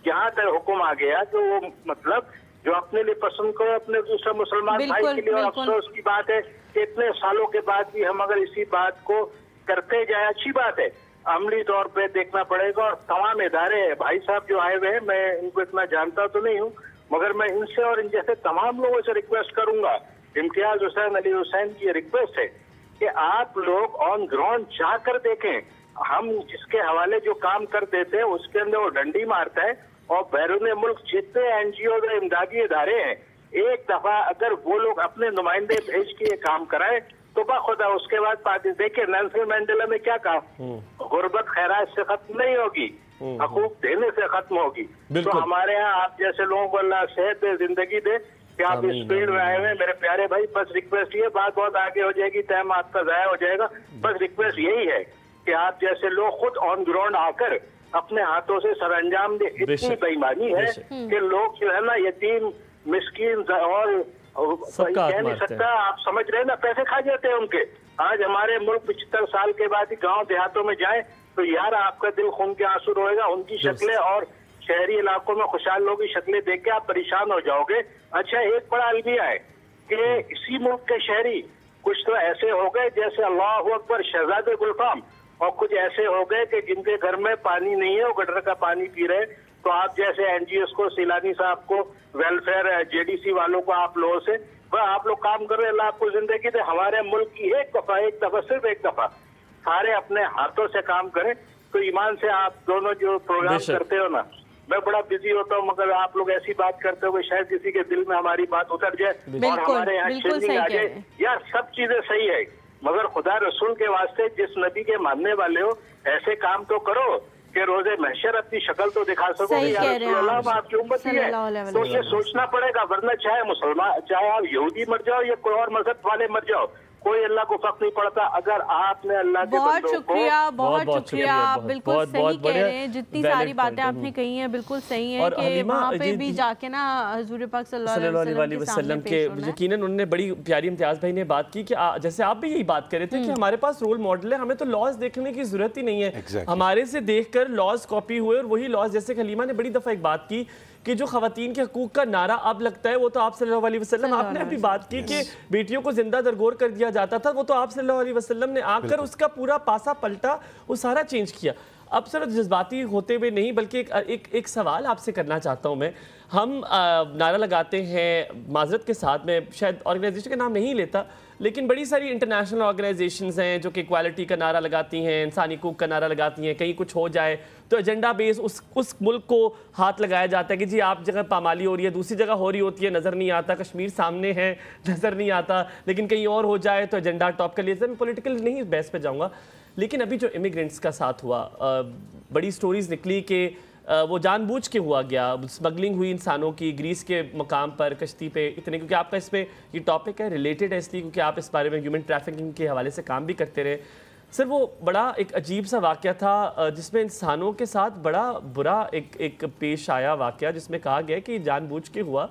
یہاں تک حکم آ گیا کہ وہ مطلب جو اپنے لیے پسند کرو اپنے دوسرے مسلمان بھائی کے لیے. اور افسوس کی بات ہے کہ اتنے سالوں کے بعد بھی ہم اگر اسی بات کو کرتے جائیں اچھی بات ہے, عملی طور پہ دیکھنا پڑے گا. اور تمام ادارے بھائی صاحب جو آئے ہوئے ہیں, میں ان کو اتنا جانتا تو نہیں ہوں, مگر میں ان سے اور ان جیسے تمام لوگوں سے ریکویسٹ کروں گا. امتیاز حسین, علی حسین کی یہ ریکویسٹ ہے کہ آپ لوگ آن گراؤنڈ جا کر دیکھیں. ہم جس کے حوالے جو کام کر دیتے ہیں اس کے اندر وہ ڈنڈی مارتا ہے. اور بیرون ملک جتنے NGO اور امدادی ادارے ہیں, ایک دفعہ اگر وہ لوگ اپنے نمائندے بھیج کے یہ کام کرائے تو بخدا اس کے بعد دیکھیں نیلسن منڈیلا نے کیا کہا, غربت خیرات سے ختم نہیں ہوگی, حقوق دینے سے ختم ہوگی. تو ہمارے ہاں آپ جیسے لوگوں کو اللہ صحت دے, زندگی دے کہ آپ اس فیلڈ میں آئے ہوئے میرے پیارے بھائی. بس ریکویسٹ یہ, بات بہت آگے ہو جائے گی, ٹائم آپ کا ضائع ہو جائے گا. بس ریکویسٹ یہی ہے کہ آپ جیسے لوگ خود آن گراؤنڈ آ کر اپنے ہاتھوں سے سر انجام دے. اتنی بےایمانی ہے کہ لوگ جو ہے نا یتیم مسکین اور کہہ نہیں سکتا, آپ سمجھ رہے ہیں نا, پیسے کھا جاتے ہیں ان کے. آج ہمارے ملک 75 سال کے بعد ہی گاؤں دیہاتوں میں جائیں تو یار آپ کا دل خون کے آنسو روئے گا. ان کی شکلیں اور شہری علاقوں میں خوشحال لوگوں کی شکلیں دیکھ کے آپ پریشان ہو جاؤ گے. اچھا, ایک بڑا المیہ ہے کہ اسی ملک کے شہری کچھ تو ایسے ہو گئے جیسے اللہ اکبر شہزاد گلفام, اور کچھ ایسے ہو گئے کہ جن کے گھر میں پانی نہیں ہے, وہ گٹر کا پانی پی رہے. تو آپ جیسے NGOs کو, سیلانی صاحب کو, ویلفیئر JDC والوں کو, آپ لوگوں سے آپ لوگ کام کر رہے ہیں, اللہ آپ کو زندگی دے. ہمارے ملک کی ایک دفعہ صرف ایک دفعہ سارے اپنے ہاتھوں سے کام کریں. تو ایمان سے آپ دونوں جو پروگرام کرتے ہو نا, میں بڑا بزی ہوتا ہوں مگر آپ لوگ ایسی بات کرتے ہو کہ شاید کسی کے دل میں ہماری بات اتر جائے اور ہمارے یہاں چینجنگ آ جائے. یار سب چیزیں صحیح ہے مگر خدا رسول کے واسطے جس نبی کے ماننے والے ہو ایسے کام تو کرو کہ روز محشر اپنی شکل تو دکھا سکو کہ یا رسول اللہ آپ کی امتی ہے. تو یہ سوچنا پڑے گا, ورنہ چاہے مسلمان, چاہے آپ یہودی مر جاؤ یا کوئی اور مذہب والے مر جاؤ, کوئی اللہ کو فرق نہیں پڑتا. اگر آپ نے اللہ کے بہت شکریہ, بہت شکریہ, آپ بالکل صحیح کہہ رہے ہیں. جتنی ساری باتیں آپ نے کہی ہیں بالکل صحیح ہیں کہ وہاں پہ بھی جا کے نا حضور پاک صلی اللہ علیہ وسلم کے یقیناً انہوں نے بڑی پیاری امتیاز بھائی نے بات کی کہ جیسے آپ بھی یہی بات کر رہے تھے کہ ہمارے پاس رول ماڈل ہے, ہمیں تو لاز دیکھنے کی ضرورت ہی نہیں ہے, ہمارے سے دیکھ کر لاز کاپی ہوئے. اور وہی لاز جیسے حلیمہ نے بڑی دفعہ ایک بات کی کہ جو خواتین کے حقوق کا نعرہ اب لگتا ہے وہ تو آپ صلی اللہ علیہ وسلم, آپ نے ابھی بات کی کہ بیٹیوں کو زندہ درگور کر دیا جاتا تھا, وہ تو آپ صلی اللہ علیہ وسلم نے آ کر اس کا پورا پاسا پلٹا, وہ سارا چینج کیا. اب صرف جذباتی ہوتے ہوئے نہیں بلکہ ایک سوال آپ سے کرنا چاہتا ہوں میں. ہم نعرہ لگاتے ہیں, معذرت کے ساتھ میں شاید آرگنائزیشن کا نام نہیں لیتا, لیکن بڑی ساری انٹرنیشنل آرگنائزیشنز ہیں جو کہ ایکوالٹی کا نعرہ لگاتی ہیں, انسانی حقوق کا نعرہ لگاتی ہیں. کہیں کچھ ہو جائے تو ایجنڈا بیس اس ملک کو ہاتھ لگایا جاتا ہے کہ جی آپ جگہ پامالی ہو رہی ہے, دوسری جگہ ہو رہی ہوتی ہے, نظر نہیں آتا, کشمیر سامنے ہے نظر نہیں آتا, لیکن کہیں اور ہو جائے تو ایجنڈا ٹاپ کر لیتے ہیں. میں پولیٹیکل نہیں بحث پہ جاؤں گا, لیکن ابھی جو امیگرینٹس کا ساتھ ہوا, بڑی سٹوریز نکلی کہ وہ جان بوجھ کے ہوا گیا, سمگلنگ ہوئی انسانوں کی گریس کے مقام پر کشتی پہ اتنے, کیونکہ آپ کا اس پہ یہ ٹاپک ہے ریلیٹڈ ہے اس لیے کیونکہ آپ اس بارے میں ہیومن ٹریفکنگ کے حوالے سے کام بھی کرتے رہے. سر وہ بڑا ایک عجیب سا واقعہ تھا جس میں انسانوں کے ساتھ بڑا برا ایک پیش آیا واقعہ, جس میں کہا گیا کہ جان بوجھ کے ہوا,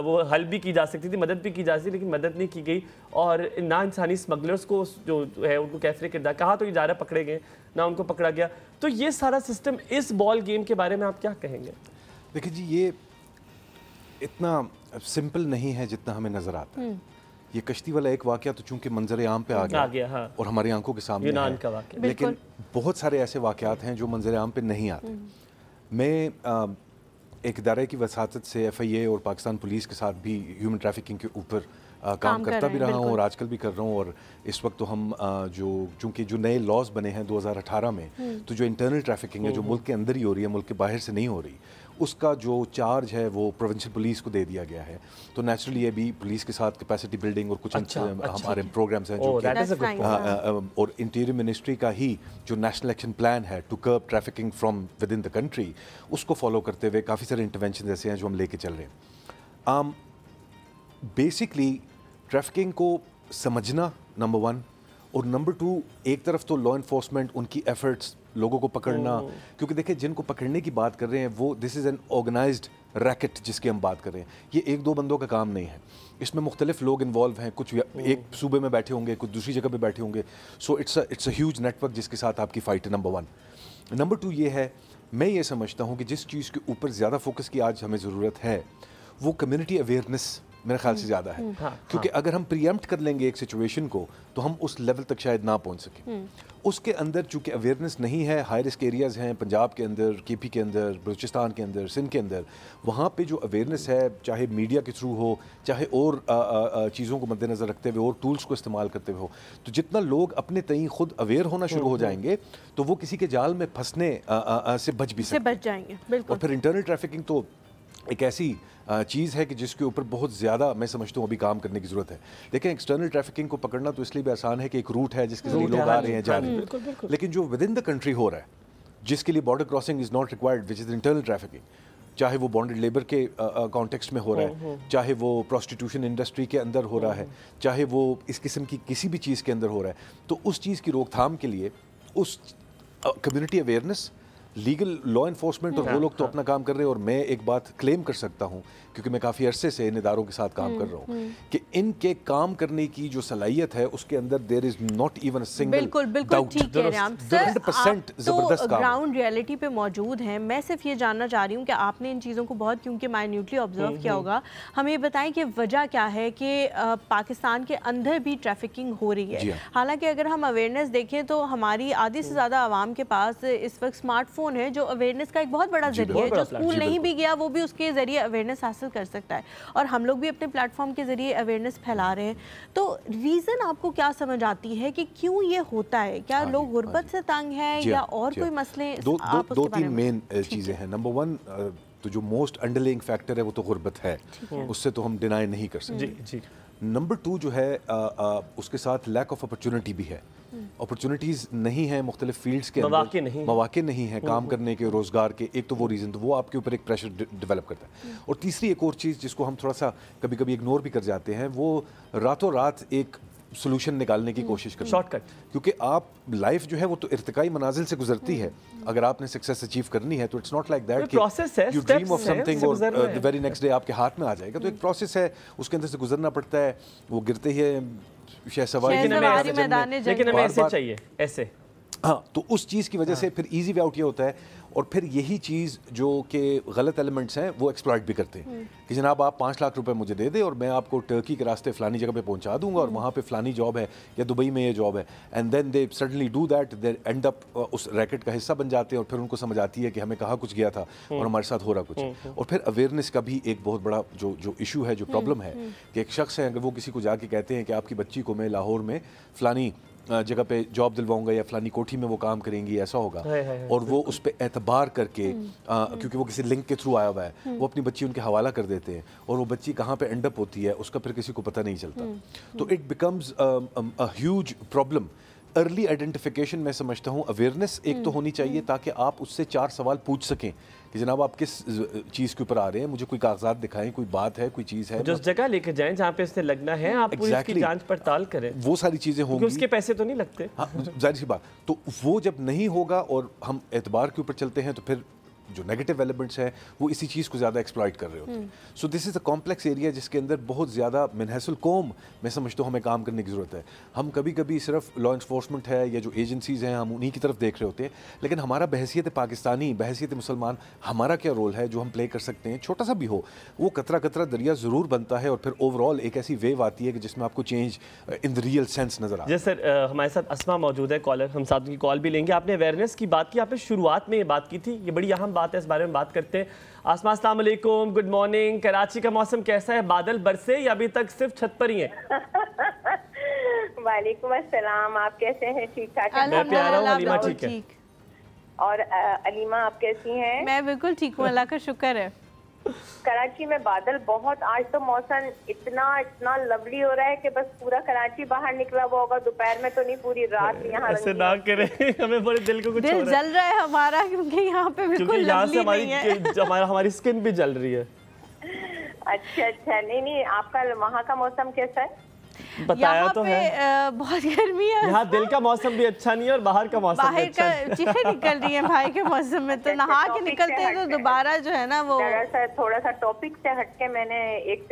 وہ حل بھی کی جا سکتی تھی, مدد بھی کی جا سکتی, لیکن مدد نہیں کی گئی. اور نہ انسانی اسمگلرس کو جو ہے ان کو کیفر کردار کہا تو ادارہ پکڑے گئے, نہ ان کو پکڑا گیا. تو یہ سارا سسٹم, اس بال گیم کے بارے میں آپ کیا کہیں گے؟ دیکھیں جی, یہ اتنا سمپل نہیں ہے جتنا ہمیں نظر آتا ہے. یہ کشتی والا ایک واقعہ تو چونکہ منظر عام پہ آ گیا اور ہماری آنکھوں کے سامنے ہے, لیکن بہت سارے ایسے واقعات ہیں جو منظر عام پہ نہیں آتے. میں ایک ادارے کی وساطت سے FIA اور پاکستان پولیس کے ساتھ بھی ہیومن ٹریفکنگ کے اوپر काम करता भी रहा हूँ और आजकल भी कर रहा हूँ। और इस वक्त तो हम चूँकि जो नए लॉज बने हैं 2018 में, तो जो इंटरनल ट्रैफिकिंग है जो मुल्क के अंदर ही हो रही है, मुल्क के बाहर से नहीं हो रही, उसका जो चार्ज है वो प्रोविंशियल पुलिस को दे दिया गया है। तो नेचुरली ये भी पुलिस के साथ कैपेसिटी बिल्डिंग और कुछ हमारे प्रोग्राम्स हैं जो कि और इंटीरियर मिनिस्ट्री का ही जो नेशनल एक्शन प्लान है to curb trafficking from within the country, उसको फॉलो करते हुए काफ़ी सारे इंटरवेंशन ऐसे हैं जो हम लेके चल रहे हैं। बेसिकली ट्रैफिकिंग को समझना नंबर 1, और नंबर 2 एक तरफ तो लॉ इन्फोर्समेंट उनकी एफर्ट्स लोगों को पकड़ना, क्योंकि देखिए जिनको पकड़ने की बात कर रहे हैं वो this is an organised racket जिसकी हम बात कर रहे हैं। ये 1-2 बंदों का काम नहीं है, इसमें मुख्तलिफ लोग इन्वॉल्व हैं, कुछ एक सूबे में बैठे होंगे, कुछ दूसरी जगह पे बैठे होंगे। So it's a huge network जिसके साथ आपकी फ़ाइट है, नंबर 1। नंबर 2 ये है, मैं ये समझता हूँ कि जिस चीज़ के ऊपर ज़्यादा फोकस की आज हमें ज़रूरत है वो कम्युनिटी अवेयरनेस मेरे ख्याल से ज़्यादा है। क्योंकि अगर हम प्रीएम्प्ट कर लेंगे एक सिचुएशन को तो हम उस लेवल तक शायद ना पहुंच सकें। उसके अंदर चूंकि अवेयरनेस नहीं है, हाई रिस्क एरियाज़ हैं पंजाब के अंदर, केपी के अंदर, बलूचिस्तान के अंदर, सिंध के अंदर, वहाँ पे जो अवेयरनेस है चाहे मीडिया के थ्रू हो, चाहे और चीज़ों को मद्देनज़र रखते हुए और टूल्स को इस्तेमाल करते हुए हो, तो जितना लोग अपने तई खुद अवेयर होना शुरू हो जाएंगे तो वो किसी के जाल में फंसने से बच भी सकते, बच जाएंगे। और फिर इंटरनल ट्रैफिकिंग तो एक ऐसी चीज़ है कि जिसके ऊपर बहुत ज़्यादा मैं समझता हूँ अभी काम करने की ज़रूरत है। देखें एक्सटर्नल ट्रैफिकिंग को पकड़ना तो इसलिए भी आसान है कि एक रूट है जिसके जरिए लोग आ रहे हैं, जा रहे हैं, लेकिन जो विद इन द कंट्री हो रहा है जिसके लिए border crossing is not required which is internal trafficking, चाहे वो बॉन्डेड लेबर के कॉन्टेक्स्ट में हो रहा है, चाहे वो प्रोस्टिट्यूशन इंडस्ट्री के अंदर हो रहा है, चाहे वो इस किस्म की किसी भी चीज़ के अंदर हो रहा है, तो उस चीज़ की रोकथाम के लिए उस community awareness, legal law enforcement और वो लोग तो अपना काम कर रहे हैं। और मैं एक बात क्लेम कर सकता हूँ क्योंकि मैं काफ़ी अरसे से इन इदारों के साथ काम कर रहा हूँ कि इनके काम करने की जो सलाहियत है उसके अंदर there is not even a single बिल्कुल ठीक कह रहे हैं आप सर। आप तो ग्राउंड रियलिटी पे मौजूद हैं, मैं सिर्फ ये जानना चाह रही हूँ कि आपने इन चीज़ों को बहुत क्योंकि माइन्यूटली ऑब्जर्व किया होगा, हमें ये बताएं कि वजह क्या है कि पाकिस्तान के अंदर भी ट्रैफिकिंग हो रही है। हालांकि अगर हम अवेयरनेस देखें तो हमारी आधी से ज़्यादा आवाम के पास इस वक्त स्मार्टफोन है जो अवेयरनेस का एक बहुत बड़ा जरिया है, जो स्कूल नहीं भी गया वो भी उसके जरिए अवेयरनेस हासिल कर सकता है, और हम लोग भी अपने प्लेटफॉर्म के जरिए अवेयरनेस फैला रहे हैं। तो रीज़न आपको क्या समझ आती है कि क्यों ये होता है? क्या लोग गुर्बत से तंग हैं या और कोई मसले? दो तीन मेन चीज़ें हैं। नंबर 1 तो जो मोस्ट अंडरलाइंग फैक्टर है वो तो गुर्बत है, उससे तो हम डिनाई नहीं कर सकते। नंबर 2 जो है उसके साथ लैक ऑफ अपॉर्चुनिटी भी है, अपॉर्चुनिटीज़ नहीं है मुख्तलिफ फील्ड्स के अंदर, मौके नहीं है काम करने के, रोज़गार के। एक तो वो रीज़न, तो वो आपके ऊपर एक प्रेशर डेवलप करता है। और तीसरी एक और चीज़ जिसको हम थोड़ा सा कभी कभी इग्नोर भी कर जाते हैं, वो रातों रात एक सोल्यूशन निकालने की कोशिश करना, शॉर्टकट। क्योंकि आप लाइफ जो है वो तो इर्तिकाई मनाजिल से गुजरती है, अगर आपने सक्सेस अचीव करनी है तो इट्स नॉट लाइक दैट कि यू ड्रीम ऑफ समथिंग और द वेरी नेक्स्ट डे आपके हाथ में आ जाएगा। तो एक प्रोसेस है, उसके अंदर से गुजरना पड़ता है। वो गिरते ही लेकिन हमें ऐसे चाहिए, ऐसे। हाँ, तो उस चीज़ की वजह से फिर इजी वे आउट ये होता है, और फिर यही चीज़ जो कि गलत एलिमेंट्स हैं वो एक्सप्लॉइट भी करते हैं कि जनाब आप 5 लाख रुपए मुझे दे दे और मैं आपको टर्की के रास्ते फ़लानी जगह पे पहुंचा दूंगा और वहाँ पे फ़लानी जॉब है या दुबई में ये जॉब है, and then they suddenly do that, they end up उस रैकेट का हिस्सा बन जाते हैं। और फिर उनको समझ आती है कि हमें कहाँ कुछ गया था और हमारे साथ हो रहा कुछ। और फिर अवेयरनेस का भी एक बहुत बड़ा जो इशू है, जो प्रॉब्लम है कि एक शख्स है, अगर वो किसी को जाके कहते हैं कि आपकी बच्ची को मैं लाहौर में फ़लानी जगह पे जॉब दिलवाऊंगा या फलानी कोठी में वो काम करेंगी, ऐसा होगा, और वो उस पर एतबार करके क्योंकि वो किसी लिंक के थ्रू आया हुआ है, वो अपनी बच्ची उनके हवाला कर देते हैं और वो बच्ची कहाँ पे एंड अप होती है उसका फिर किसी को पता नहीं चलता। तो it becomes a huge problem. Early identification मैं समझता हूँ, अवेयरनेस एक तो होनी चाहिए ताकि आप उससे 4 सवाल पूछ सकें कि जनाब आप किस चीज़ के ऊपर आ रहे हैं, मुझे कोई कागजात दिखाएं, कोई बात है, कोई चीज़ है, जिस जगह लेके जाएं जहाँ पे इसने लगना है, आप उसकी जांच पड़ताल करें, वो सारी चीज़ें होंगी। उसके पैसे तो नहीं लगते, हाँ, जाहिर सी बात। तो वो जब नहीं होगा और हम एतबार के ऊपर चलते हैं तो फिर जो नेगेटिव एलिमेंट्स हैं वो इसी चीज़ को ज़्यादा एक्सप्लॉइट कर रहे होते हैं। So this is a complex area जिसके अंदर बहुत ज़्यादा मिनहसुल कौम मैं समझता हूँ हमें काम करने की ज़रूरत है। हम कभी कभी सिर्फ लॉ इन्फोर्समेंट है या जो एजेंसीज़ हैं हम उन्हीं की तरफ देख रहे होते हैं, लेकिन हमारा बहैसियत पाकिस्तानी, बहैसियत मुसलमान, हमारा क्या रोल है जो हम प्ले कर सकते हैं, छोटा सा भी हो, वो कतरा कतरा दरिया ज़रूर बनता है और फिर ओवरऑल एक ऐसी वेव आती है कि जिसमें आपको change in the real sense नज़र आता है। जी सर, हमारे साथ अस्मा मौजूद है, कॉलर, हम साथ की कॉल भी लेंगे। आपने अवेयरनेस की बात की, आपने शुरुआत में ये बात की थी, ये बड़ी अहम बात है, इस बारे में बात करते हैं। आसमा, अस्सलाम वालेकुम, गुड मॉर्निंग। कराची का मौसम कैसा है? बादल बरसे या अभी तक सिर्फ छत पर ही है? वालेकुम अस्सलाम, आप कैसे हैं? ठीक ठाक? मैं प्यारा हूँ, हलीमा ठीक है। और अलीमा आप कैसी हैं? मैं बिल्कुल ठीक हूँ, अल्लाह का शुक्र है। कराची में बादल बहुत, आज तो मौसम इतना लवली हो रहा है कि बस पूरा कराची बाहर निकला हुआ होगा। दोपहर में तो नहीं, पूरी रात यहाँ ऐसे ना करें, हमें बड़े दिल को कुछ दिल जल रहा है हमारा, क्योंकि यहाँ पे बिल्कुल लवली नहीं है। हमारी स्किन भी जल रही है। अच्छा, नहीं, आपका वहाँ का मौसम कैसा है? बताया तो है, बहुत गर्मी है। यहाँ दिल का मौसम भी अच्छा नहीं है और बाहर का मौसम भी अच्छा नहीं है। चीखें निकल रही हैं भाई के मौसम में, तो नहा के निकलते हैं तो दोबारा जो है ना वो थोड़ा सा टॉपिक से हटके मैंने एक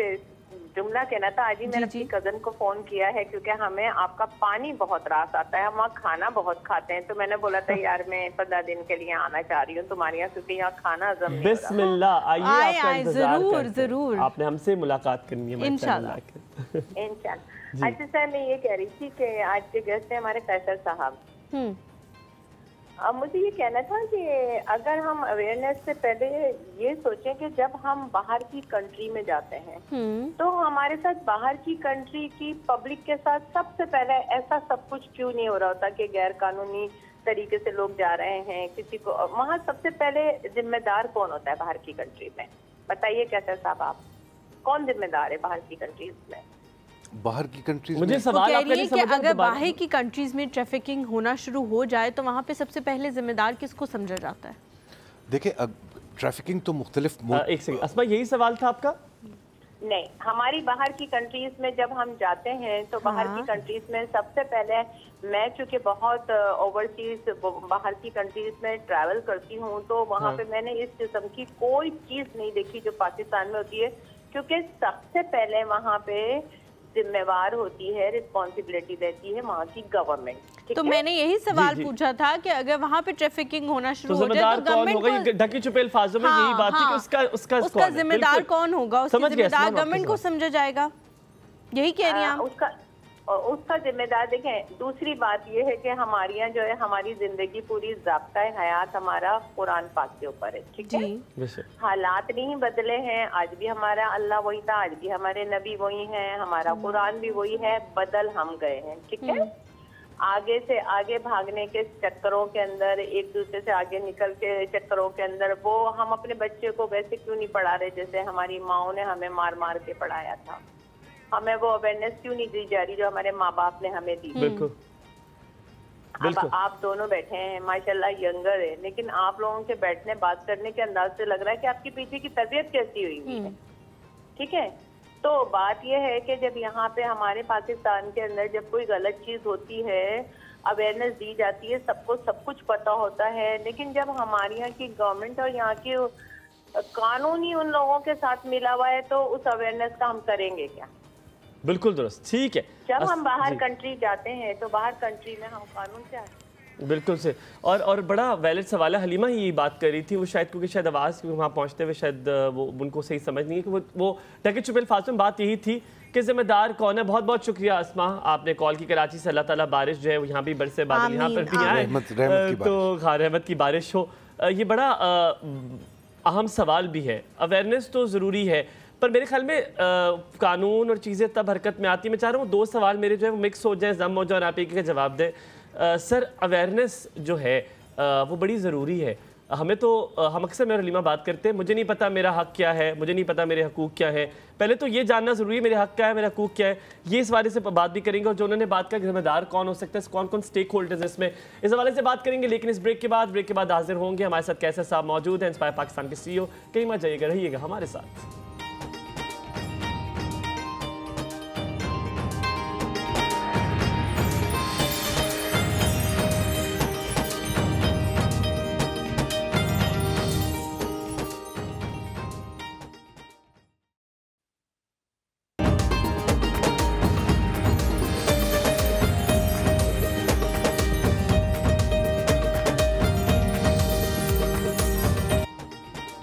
जुमला कहना था। आज ही मैंने अपनी कजन को फोन किया है, क्योंकि हमें आपका पानी बहुत रास आता है, हम वहाँ खाना बहुत खाते हैं। तो मैंने बोला था यार मैं 15 दिन के लिए आना चाह रही हूँ तुम्हारे यहाँ, क्योंकि यहाँ खाना हजम नहीं हो रहा। बिस्मिल्लाह, आइए, आपका इंतजार करते हैं। जरूर आपने हमसे मुलाकात करनी है इंशाल्लाह। अच्छा सर, मैं ये कह रही थी कि आज के गेस्ट हैं हमारे फैसल साहब। अब मुझे ये कहना था कि अगर हम अवेयरनेस से पहले ये सोचें कि जब हम बाहर की कंट्री में जाते हैं तो हमारे साथ बाहर की कंट्री की पब्लिक के साथ सबसे पहले ऐसा सब कुछ क्यों नहीं हो रहा होता कि गैर कानूनी तरीके से लोग जा रहे हैं किसी को। वहाँ सबसे पहले जिम्मेदार कौन होता है बाहर की कंट्री में? बताइए कैसे साहब, आप कौन जिम्मेदार है बाहर की कंट्रीज में? बाहर की कंट्रीज मुझे सवाल आपका नहीं समझ अगर बाहर की कंट्रीज में ट्रैफिकिंग होना शुरू हो जाए तो वहाँ पे सबसे पहले जिम्मेदार किसको समझा जाता है? देखिए, ट्रैफिकिंग तो मुख्तलिफ एक सेकंड, अस्मा यही सवाल था आपका? नहीं, हमारी बाहर की कंट्रीज में जब हम जाते हैं तो बाहर की कंट्रीज में सबसे पहले, मैं चूंकि बहुत ओवरसीज बाहर की कंट्रीज में ट्रैवल करती हूँ, तो वहाँ पे मैंने इस किस्म की कोई चीज नहीं देखी जो पाकिस्तान में होती है, क्योंकि सबसे पहले वहाँ पे जिम्मेवार होती है, रिस्पॉन्सिबिलिटी देती है वहाँ की गवर्नमेंट। तो मैंने यही सवाल पूछा था कि अगर वहाँ पे ट्रैफिकिंग होना शुरू हो जाए तो गवर्नमेंट को, ढके छुपे अल्फाजों में यही बात है कि उसका जिम्मेदार कौन होगा? उसका जिम्मेदार गवर्नमेंट को समझा जाएगा, यही कह रही हैं उसका जिम्मेदार। देखें, दूसरी बात ये है कि हमारे यहाँ जो है हमारी जिंदगी पूरी ज़ाब्ता हयात हमारा कुरान पाक के ऊपर है, ठीक है? हालात नहीं बदले हैं, आज भी हमारा अल्लाह वही था, आज भी हमारे नबी वही हैं, हमारा कुरान भी वही है, बदल हम गए हैं, ठीक है? आगे से आगे भागने के चक्करों के अंदर, एक दूसरे से आगे निकल के चक्करों के अंदर, वो हम अपने बच्चे को वैसे क्यों नहीं पढ़ा रहे जैसे हमारी माओ ने हमें मार मार के पढ़ाया था? हमें वो अवेयरनेस क्यों नहीं दी जा रही जो हमारे माँ बाप ने हमें दी? बिल्कुल। अब आप दोनों बैठे हैं माशाल्लाह, यंगर है, लेकिन आप लोगों के बैठने बात करने के अंदाज से लग रहा है कि आपकी पीछे की तबीयत कैसी हुई है, ठीक है? तो बात यह है कि जब यहाँ पे हमारे पाकिस्तान के अंदर जब कोई गलत चीज होती है, अवेयरनेस दी जाती है, सबको सब कुछ पता होता है, लेकिन जब हमारे यहाँ की गवर्नमेंट और यहाँ की कानून ही उन लोगों के साथ मिला हुआ है तो उस अवेयरनेस का हम करेंगे क्या? बिल्कुल दुरुस्त, ठीक है। जब हम बाहर कंट्री जाते हैं तो बाहर कंट्री में हम कानून से बिल्कुल से और बड़ा वैलिड सवाल है। हलीमा ही बात कर रही थी, वो शायद क्योंकि शायद आवाज़ वहाँ पहुँचते हुए शायद वो उनको सही समझ नहीं है कि वो ढके छुपे अल्फाज़ में बात यही थी कि जिम्मेदार कौन है। बहुत बहुत शुक्रिया अस्मा, आपने कॉल की कराची से। अल्लाह ताला बारिश जो है यहाँ भी बरसे, बादल यहाँ पर भी आए तो रहमत की बारिश हो। ये बड़ा अहम सवाल भी है, अवेयरनेस तो ज़रूरी है, पर मेरे ख्याल में कानून और चीज़ें तब हरकत में आती। मैं चाह रहा हूँ 2 सवाल मेरे जो है वो मिक्स हो जाए, जम हो जाए, और आप एक का जवाब दें। सर, अवेयरनेस जो है वो बड़ी ज़रूरी है। हमें तो हम अक्सर मेरा हलीमा बात करते हैं, मुझे नहीं पता मेरा हक़ क्या है, मुझे नहीं पता मेरे हकूक़ क्या है। पहले तो ये जानना ज़रूरी है मेरे हक़ क्या है, मेरा हकूक़ क्या है। ये इस बारे से बात भी करेंगे, और जो उन्होंने बात का जिम्मेदार कौन हो सकता है, कौन कौन स्टेक होल्डर्स है इसमें, इस हवाले से बात करेंगे। लेकिन इस ब्रेक के बाद हाजिर होंगे। हमारे साथ कैसर साहब मौजूद हैं, इंस्पायर पाकिस्तान के CEO। कहीं मत जाइएगा, रहिएगा हमारे साथ।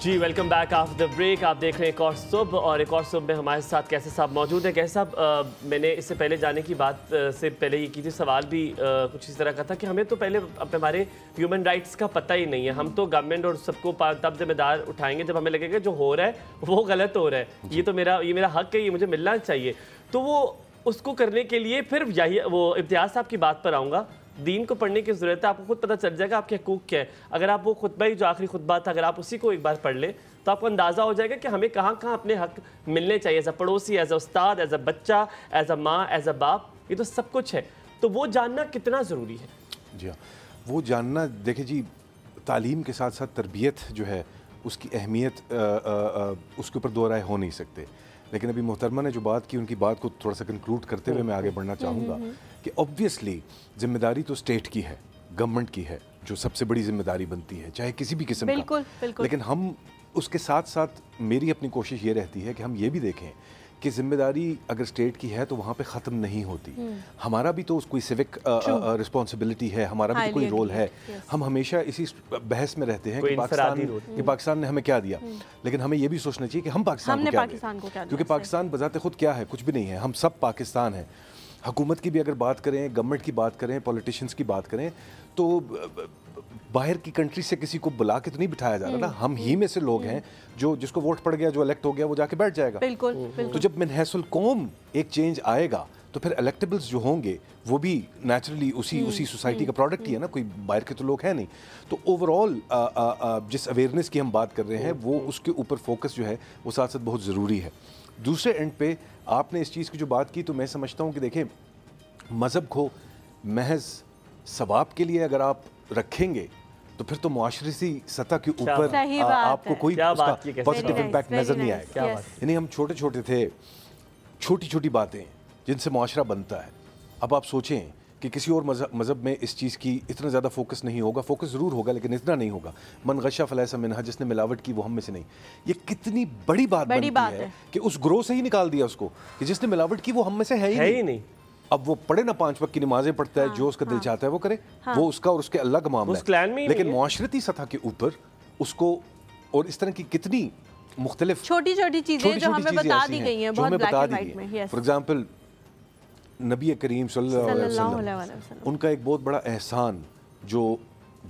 जी welcome back after the break. आप देख रहे हैं एक और सुबह, और एक और सुबह में हमारे साथ कैसे साहब मौजूद है। कैसे साहब, मैंने इससे पहले जाने की बात से पहले ये की थी, सवाल भी कुछ इस तरह का था कि हमें तो पहले अपने हमारे ह्यूमन राइट्स का पता ही नहीं है। हम तो गवर्नमेंट और सबको तब जिम्मेदार उठाएंगे जब हमें लगेगा जो हो रहा है वो गलत हो रहा है, ये तो मेरा हक है, ये मुझे मिलना चाहिए। तो वो उसको करने के लिए फिर यही वो इम्तियाज़ साहब की बात पर आऊँगा, दीन को पढ़ने की ज़रूरत है। आपको खुद पता चल जाएगा आपके हकूक़ क्या है। अगर आप वो खुतबा ही जो आखिरी खुतबा था, अगर आप उसी को एक बार पढ़ लें तो आपको अंदाज़ा हो जाएगा कि हमें कहाँ कहाँ अपने हक मिलने चाहिए, एज अ पड़ोसी, as a Ustad, as a बच्चा, एज अ माँ, एज अ बाप, ये तो सब कुछ है। तो वो जानना कितना ज़रूरी है? जी हाँ, वो जानना, देखिए जी, तालीम के साथ साथ तरबियत जो है उसकी अहमियत उसके ऊपर दो राय हो नहीं सकते। लेकिन अभी मोहतरमा ने जो बात की, उनकी बात को थोड़ा सा कंक्लूड करते हुए मैं आगे बढ़ना चाहूँगा कि ऑब्वियसली जिम्मेदारी तो स्टेट की है, गवर्नमेंट की है, जो सबसे बड़ी जिम्मेदारी बनती है चाहे किसी भी किस्म का। लेकिन हम उसके साथ साथ मेरी अपनी कोशिश ये रहती है कि हम ये भी देखें कि जिम्मेदारी अगर स्टेट की है तो वहाँ पे ख़त्म नहीं होती। हमारा भी तो कोई सिविक रिस्पॉन्सिबिलिटी है, हमारा भी तो कोई रोल है। हम हमेशा इसी बहस में रहते हैं कि पाकिस्तान ने हमें क्या दिया, लेकिन हमें ये भी सोचना चाहिए कि हम पाकिस्तान को क्या दें, क्योंकि पाकिस्तान बजाते खुद क्या है, कुछ भी नहीं है। हम सब पाकिस्तान हैं। हुकूमत की भी अगर बात करें, गवर्नमेंट की बात करें, पॉलिटिशियंस की बात करें, तो बाहर की कंट्री से किसी को बुला के तो नहीं बिठाया जा रहा ना। हम ही में से लोग हैं जो जिसको वोट पड़ गया, जो इलेक्ट हो गया, वो जाके बैठ जाएगा। बिल्कुल। तो जब मिनहसुल कौम एक चेंज आएगा तो फिर इलेक्टेबल्स जो होंगे वो भी नेचुरली उसी सोसाइटी का प्रोडक्ट ही है ना, कोई बाहर के तो लोग हैं नहीं। तो ओवरऑल जिस अवेयरनेस की हम बात कर रहे हैं वो उसके ऊपर फोकस जो है वो साथ साथ बहुत ज़रूरी है। दूसरे एंड पे आपने इस चीज़ की जो बात की, तो मैं समझता हूँ कि देखें, मज़हब को महज सवाब के लिए अगर आप रखेंगे तो फिर तो मुआशरती सतह के ऊपर आपको कोई पॉजिटिव इम्पैक्ट नज़र नहीं आएगा। यानी हम छोटे छोटे थे, छोटी छोटी बातें जिनसे मुआशरा बनता है। अब आप सोचें कि किसी और मज़हब में इस चीज़ की इतना ज़्यादा फोकस नहीं होगा, फोकस ज़रूर होगा लेकिन इतना नहीं होगा। मन गशा फलैसा मिन्हा, जिसने मिलावट की वो हम में से नहीं। ये कितनी बड़ी बात है कि उस ग्रोह से ही निकाल दिया उसको कि जिसने मिलावट की वो हम में से है ही नहीं। अब वो पढ़े ना 5 वक्त की नमाजें पढ़ता है, जो उसका दिल चाहता है वो करे, वो उसका और उसके अल्लाह का मामला है। लेकिन मुआशरती सतह के ऊपर उसको, और इस तरह की कितनी मुख्तलिफ छोटी छोटी चीज़ें जो हमें बता दी गई हैं, बहुत ब्लैक एंड व्हाइट में। फॉर एग्जाम्पल नबी करीम सल्लल्लाहु अलैहि वसल्लम, उनका एक बहुत बड़ा एहसान, जो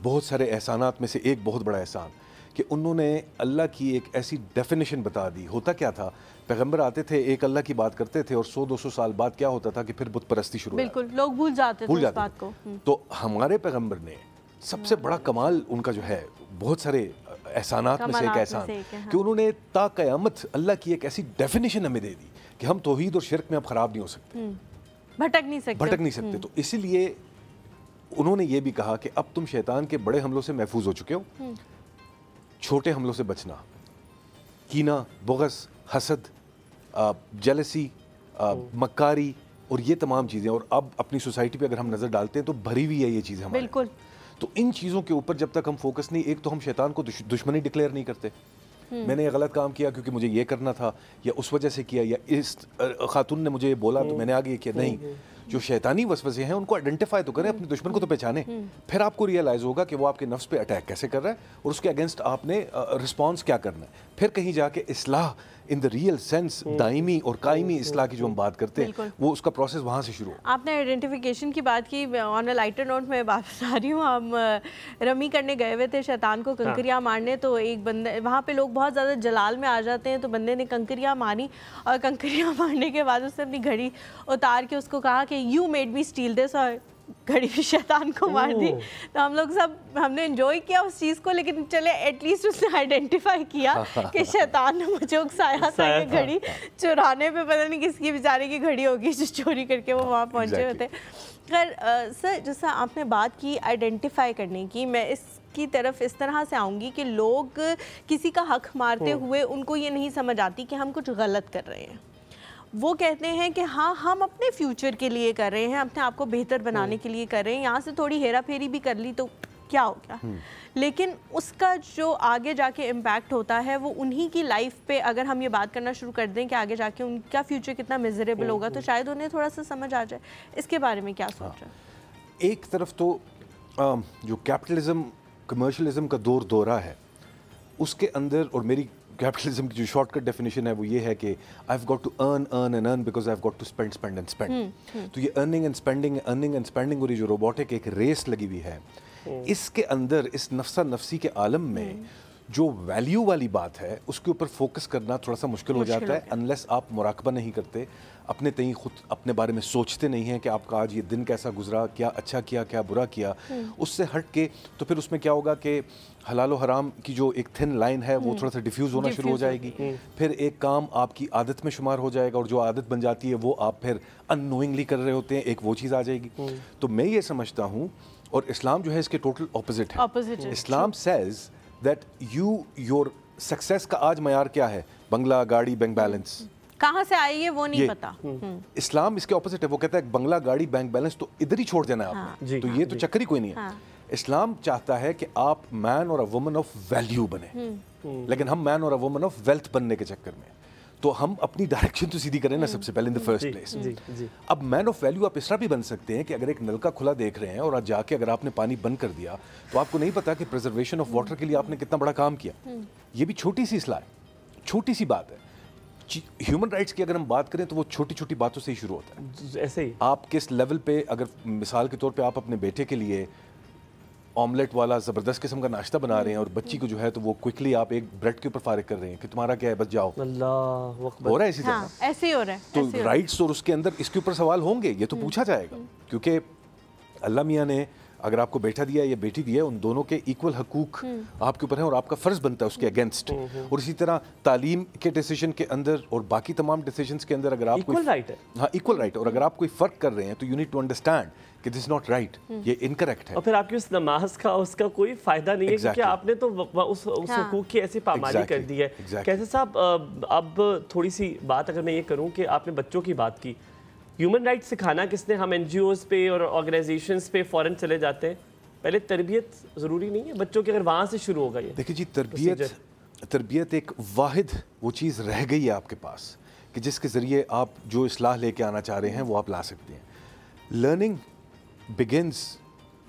बहुत सारे एहसानात में से एक बहुत बड़ा एहसान, कि उन्होंने अल्लाह की एक ऐसी डेफिनेशन बता दी। होता क्या था, पैगंबर आते थे, एक अल्लाह की बात करते थे, और 100-200 साल बाद क्या होता था कि फिर बुत परस्ती शुरू। बिल्कुल, लोग भूल जाते थे उस बात को। तो हमारे पैगंबर ने सबसे बड़ा कमाल उनका जो है, बहुत सारे एहसानात में से एक एहसान कि उन्होंने ता क़यामत अल्लाह की एक ऐसी डेफिनेशन हमें दे दी कि हम तौहीद और शिरक में अब ख़राब नहीं हो सकते, भटक नहीं सकते। तो इसीलिए उन्होंने ये भी कहा कि अब तुम शैतान के बड़े हमलों से महफूज हो चुके हो, छोटे हमलों से बचना, कीना, बुग़्ज़, हसद, जेलसी, मक्कारी और ये तमाम चीज़ें। और अब अपनी सोसाइटी पे अगर हम नज़र डालते हैं तो भरी हुई है ये चीज़ें हमारे। बिल्कुल। तो इन चीज़ों के ऊपर जब तक हम फोकस नहीं, एक तो हम शैतान को दुश्मनी डिक्लेयर नहीं करते, मैंने ये गलत काम किया क्योंकि मुझे ये करना था, या उस वजह से किया, या इस खातून ने मुझे ये बोला तो मैंने आगे किया। नहीं, जो शैतानी वसवसे हैं उनको आइडेंटिफाई तो करें, अपने दुश्मन को तो पहचाने, फिर आपको रियलाइज़ होगा कि वो आपके नफ्स पे अटैक कैसे कर रहा है और उसके अगेंस्ट आपने रिस्पॉन्स क्या करना है। फिर कहीं जाके इस्लाह इन द रियल सेंस, दायमी और कायमी इस्लाह की जो हम बात करते हैं, वो उसका प्रोसेस वहाँ से शुरू हो। आपने आइडेंटिफिकेशन की बात की, ऑन अ लाइटर नोट में बात बता रही हूँ। हम रमी करने गए हुए थे शैतान को कंकरियाँ मारने, तो एक बंदे, वहाँ पे लोग बहुत ज़्यादा जलाल में आ जाते हैं, तो बंदे ने कंकरियाँ मारी, और कंकरियाँ मारने के बाद उसने अपनी घड़ी उतार के उसको कहा कि you made me steel this, और घड़ी भी शैतान को मार दी। तो हम लोग सब, हमने एंजॉय किया उस चीज़ को, लेकिन चले एटलीस्ट उसने आइडेंटिफाई किया कि शैतान ने मुझे उकसाया था कि घड़ी चुराने पे, पता नहीं किसकी बेचारे की घड़ी होगी जो चोरी करके वो वहाँ पहुँचे हुए थे। खैर सर, जैसा आपने बात की आइडेंटिफाई करने की, मैं इसकी तरफ इस तरह से आऊँगी कि लोग किसी का हक मारते हुए उनको ये नहीं समझ आती कि हम कुछ गलत कर रहे हैं। वो कहते हैं कि हाँ, हम अपने फ्यूचर के लिए कर रहे हैं, अपने आप को बेहतर बनाने के लिए कर रहे हैं, यहाँ से थोड़ी हेरा फेरी भी कर ली तो क्या हो गया। लेकिन उसका जो आगे जाके इम्पैक्ट होता है वो उन्हीं की लाइफ पे, अगर हम ये बात करना शुरू कर दें कि आगे जाके उनका फ्यूचर कितना मिजरेबल होगा, तो शायद उन्हें थोड़ा सा समझ आ जाए। इसके बारे में क्या सोच रहे हैं? एक तरफ तो जो कैपिटलिज्म, कमर्शलिज्म का दौरा है, اس کے اندر اور میری کیپٹلزم کی جو شارٹ کٹ ڈیفینیشن ہے وہ یہ ہے کہ I have got to earn because I have got to spend. تو یہ ارننگ اینڈ اسپینڈنگ اور یہ جو روبوٹک ایک ریس لگی ہوئی ہے, اس کے اندر اس نفسہ نفسی کے عالم میں جو ویلیو والی بات ہے اس کے اوپر فوکس کرنا تھوڑا سا مشکل ہو جاتا ہے انلیس آپ مراقبہ نہیں کرتے, اپنے تئیں خود اپنے بارے میں سوچتے نہیں ہیں کہ آپ کا آج یہ دن کیسا گزرا, کیا اچھا کیا کیا برا کیا. اس سے ہٹ کے تو پھر اس میں کیا ہوگا کہ حلال و حرام کی جو ایک تھن لائن ہے وہ تھوڑا سا ڈیفیوز ہونا شروع ہو جائے گی. پھر ایک کام آپ کی عادت میں شمار ہو جائے گا اور جو عادت بن جاتی ہے وہ آپ پھر ان نوئنگلی کر رہے ہوتے ہیں, ایک وہ چیز آ جائے گی. تو میں یہ سمجھتا ہوں, اور اسلام جو ہے اس کے ٹوٹل اپوزٹ ہے. اسلام سیز دیٹ یور سکسیس کا آج معیار کیا ہے, بنگلہ, گاڑی, بینک بیلنس. کہاں سے آئی ہے وہ نہیں پتا. اسلام اس کے اپوزٹ ہے, وہ کہتا ہے بنگلہ, گاڑی, بینک بیلنس تو ادھر ہی چھوڑ دینا ہے آپ نے, تو یہ تو چکر ہی کوئی نہیں ہے. اسلام چاہتا ہے کہ آپ مین اور وومن آف ویلیو بنے, لیکن ہم مین اور وومن آف ویلتھ بننے کے چکر میں تو ہم اپنی ڈائریکشن تو سیدھی کریں نا سب سے پہلے ان دی فرسٹ پلیس. اب مین آف ویلیو آپ اس طرح بھی بن سکتے ہیں کہ اگر ایک نلکا کھلا دیکھ رہے ہیں اور آج جا کے اگر آپ نے پانی بند کر دیا تو آپ کو نہیں پتا کہ پریزرویشن آف واٹر کے لیے آپ نے کتنا بڑا کام کیا. یہ بھی چھوٹی سی اصلاح ہے, چھوٹی سی بات ہے. ہیومن رائٹس کی اگر ہم بات کریں تو وہ چھوٹی چھوٹی باتوں سے ہی شروع ہوتا ہے. ایسے ہی آپ کس لیول پہ, اگر مثال کے طور پہ آپ اپنے بیٹے کے لیے آملیٹ والا زبردست قسم کا ناشتہ بنا رہے ہیں اور بچی کو جو ہے تو وہ کوئکلی آپ ایک بریڈ کے اوپر فارغ کر رہے ہیں کہ تمہارا کیا ہے بس جاؤ, اللہ ہو رہا ہے اسی طرح, ایسے ہی ہو رہا ہے. تو رائٹس اور اس کے اندر اس کے اوپر سوال ہوں گے, یہ تو پوچھا جائے گا, کیونکہ اللہ میاں نے اگر آپ کو بیٹا دیا یا بیٹی دی ہے ان دونوں کے ایکول حقوق آپ کے اوپر ہیں اور آپ کا فرض بنتا ہے اس کے اگینسٹ. اور اسی طرح تعلیم کے ڈیسیجن کے اندر اور باقی تمام ڈیسیجنز کے اندر اگر آپ ایکول رائٹ ہے, ہاں ایکول رائٹ, اور اگر آپ کوئی فرق کر رہے ہیں تو یو نیڈ ٹو انڈرسٹینڈ کہ دس ناٹ رائٹ, یہ انکریکٹ ہے. اور پھر آپ کی اس نماز کا اس کا کوئی فائدہ نہیں ہے کیونکہ آپ نے تو اس حقوق کی ایسی پامالی کر دی ہے. کیسے صاحب اب تھوڑی سی بات اگر میں یہ کروں کہ آپ نے بچوں کی بات کی, ہیومن رائٹ سکھانا کس نے, ہم این جی اوز پہ اور آرگنائزیشنز پہ فوراً چلے جاتے ہیں. پہلے تربیت ضروری نہیں ہے بچوں کی, اگر وہاں سے شروع ہوگا. یہ دیکھیں جی, تربیت ایک واحد وہ چیز رہ گئی ہے آپ کے پاس کہ جس کے ذریعے آپ جو اصلاح لے کے آنا چاہ رہے ہیں وہ آپ لا سکتے ہیں. لرننگ بگنز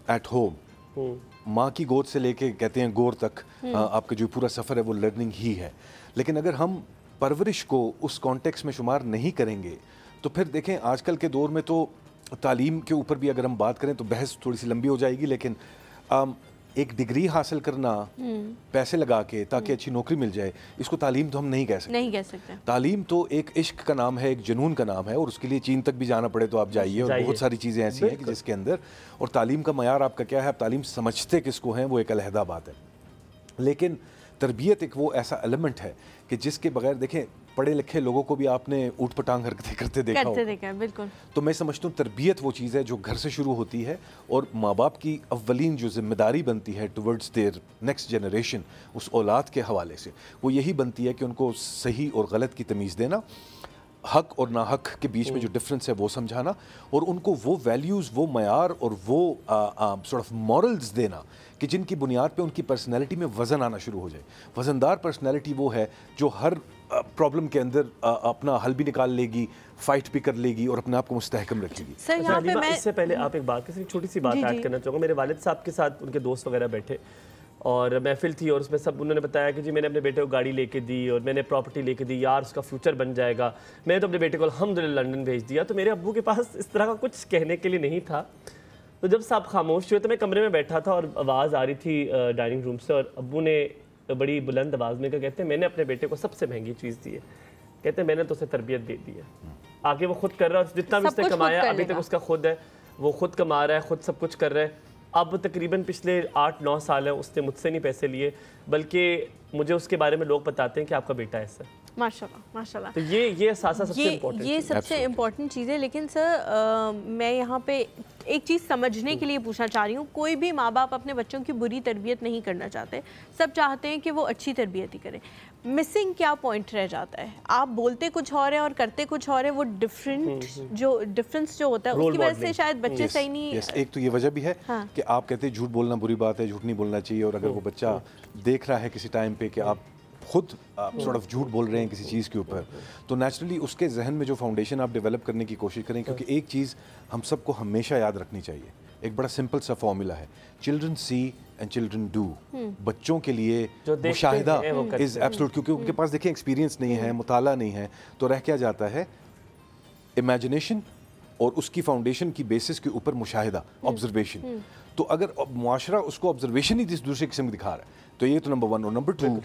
ایٹ ہوم, ماں کی گود سے لے کے کہتے ہیں گور تک آپ کا جو پورا سفر ہے وہ لرننگ ہی ہے. لیکن اگر ہم پرورش کو اس کانٹیکس میں شمار نہیں کریں گے تو پھر دیکھیں آج کل کے دور میں تو تعلیم کے اوپر بھی اگر ہم بات کریں تو بحث تھوڑی سی لمبی ہو جائے گی, لیکن ایک ڈگری حاصل کرنا پیسے لگا کے تاکہ اچھی نوکری مل جائے, اس کو تعلیم تو ہم نہیں کہہ سکتے. تعلیم تو ایک عشق کا نام ہے, ایک جنون کا نام ہے, اور اس کے لیے چین تک بھی جانا پڑے تو آپ جائیے, اور بہت ساری چیزیں ایسی ہیں کہ جس کے اندر, اور تعلیم کا معیار آپ کا کیا ہے, آپ تعلیم سمجھتے کس کو ہیں وہ ایک علیحدہ بات ہے. لیکن تربیت ایک وہ ایسا ایلیمنٹ ہے کہ جس کے بغیر دیکھیں پڑھے لکھے لوگوں کو بھی آپ نے اوٹ پٹانگ حرکتیں کرتے دیکھا ہو. بالکل. تو میں سمجھتا ہوں تربیت وہ چیز ہے جو گھر سے شروع ہوتی ہے, اور ماں باپ کی اولین جو ذمہ داری بنتی ہے ٹورڈز دیئر نیکسٹ جنریشن, اس اولاد کے حوالے سے وہ یہی بنتی ہے کہ ان کو صحیح اور غلط کی تمیز دینا, حق اور ناحق کے بیچ میں جو ڈفرینس ہے وہ سمجھانا, اور ان کو وہ ویلیوز, وہ معیار اور وہ سورٹ آف مورلز دینا کہ جن کی بنیاد پہ ان کی پرسنالٹی میں وزن آنا شروع ہو جائے. وزندار پرسنالٹی وہ ہے جو ہر پرابلم کے اندر اپنا حل بھی نکال لے گی, فائٹ بھی کر لے گی اور اپنے آپ کو مستحکم رکھے گی. اس سے پہلے آپ ایک بات چھوٹی سی بات ایڈ کرنا چاہوں گا. میرے والد صاحب کے ساتھ ان کے دوست وغیرہ بیٹھے اور محفل تھی, اور اس میں سب انہوں نے بتایا کہ جی میں نے اپنے بیٹے کو گاڑی لے کے دی اور میں نے پراپرٹی لے کے دی, یار اس کا فیوچر بن جائے گا. میں نے تو اپنے بیٹے کو الحمدللہ لنڈن بھیج دیا. تو میرے ابو کے پاس اس طرح کا کچھ کہنے کے لیے نہیں تھا. تو جب صاحب خاموش ہوئے تو میں کمرے میں بیٹھا تھا اور آواز آ رہی تھی ڈائننگ روم سے, اور ابو نے بڑی بلند آواز میں کہتے ہیں میں نے اپنے بیٹے کو سب سے مہنگی چیز دی ہے, کہتے ہیں میں نے تو اسے تربیت دے دی ہے, آگے وہ خود کر رہا ہے, جتنا بھی اس نے کمایا ابھی تک اس کا خود ہے, وہ خود کما رہا ہے, خود سب کچھ کر رہا ہے. اب تقریباً پچھلے 8-9 سال ہیں اس نے مجھ سے نہیں پیسے لیے, بلکہ مجھے اس کے بارے میں لوگ بتاتے ہیں کہ آپ کا بیٹا ایسا ہے. ماشاءاللہ. تو یہ احساسہ سب سے امپورٹنٹ, یہ سب سے امپورٹنٹ چیز ہے. لیکن سر میں یہاں پہ ایک چیز سمجھنے کے لیے پوچھنا چاہ رہی ہوں. کوئی بھی ماں باپ اپنے بچوں کی بری تربیت نہیں کرنا چاہتے, سب چاہتے ہیں کہ وہ اچھی تربیت ہی کریں. مسنگ کیا پوائنٹ رہ جاتا ہے؟ آپ بولتے کچھ اور ہے اور کرتے کچھ اور ہے, وہ ڈفرینس جو ہوتا ہے اس کی وجہ سے شاید بچے صحیح نہیں. ایک تو یہ وجہ بھی ہے کہ آپ کہتے ہیں جھوٹ بولنا بری بات ہے, جھوٹ نہیں بولنا چاہیے, اور اگر وہ بچہ دیکھ رہا ہے کسی ٹائم پہ کہ آپ خود سورٹ آف جھوٹ بول رہے ہیں کسی چیز کے اوپر, تو نیچرلی اس کے ذہن میں جو فاؤنڈیشن آپ ڈیولپ کرنے کی کوشش کریں, کیونکہ ایک چیز ہم سب کو ہمیشہ یاد رکھنی چاہیے, एक बड़ा सिंपल सा फॉर्मूला है, children see and children do. बच्चों के लिए मुशाहिदा इज एब्सोल्यूट, क्योंकि उनके पास देखिए एक्सपीरियंस नहीं है, मुताला नहीं है, तो रह क्या जाता है इमेजिनेशन और उसकी फाउंडेशन की बेसिस के ऊपर मुशाहिदा, ऑब्जर्वेशन। तो अगर मुआशरा उसको ऑब्जर्वेशन ही दूसरे किस्म दिखा रहा है तो ये तो नंबर 1। और नंबर 2,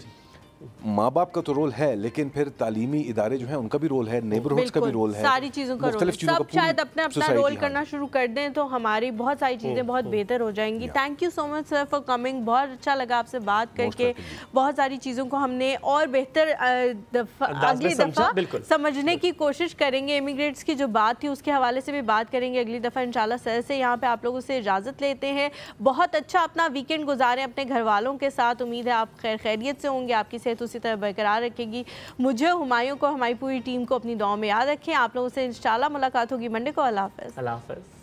माँ बाप का तो रोल है, लेकिन फिर तालीमी इदारे जो हैं उनका भी रोल है, नेबरहुड्स का भी रोल है, सारी चीज़ों का रोल, सब शायद अपना अपना रोल करना शुरू कर दें तो हमारी बहुत सारी चीज़ें बहुत बेहतर हो जाएंगी। Thank you so much sir for coming, बहुत अच्छा लगा आपसे बात करके। बहुत सारी चीज़ों को हमने और बेहतर अगली दफ़ा समझने की कोशिश करेंगे। इमिग्रेट्स की जो बात थी उसके हवाले से भी बात करेंगे अगली दफ़ा इंशाल्लाह। सर से यहाँ पे आप लोगों से इजाज़त लेते हैं। बहुत अच्छा अपना वीकेंड गुजारें अपने घर वालों के साथ। उम्मीद है आप खैरियत से होंगे, आपकी सेहत उसी तरह बरकरार रखेगी। मुझे, हुमायूं को, हमारी पूरी टीम को अपनी दुआ में याद रखें। आप लोगों से इंशाल्लाह मुलाकात होगी मंडे को। अल्लाह हाफ़िज़।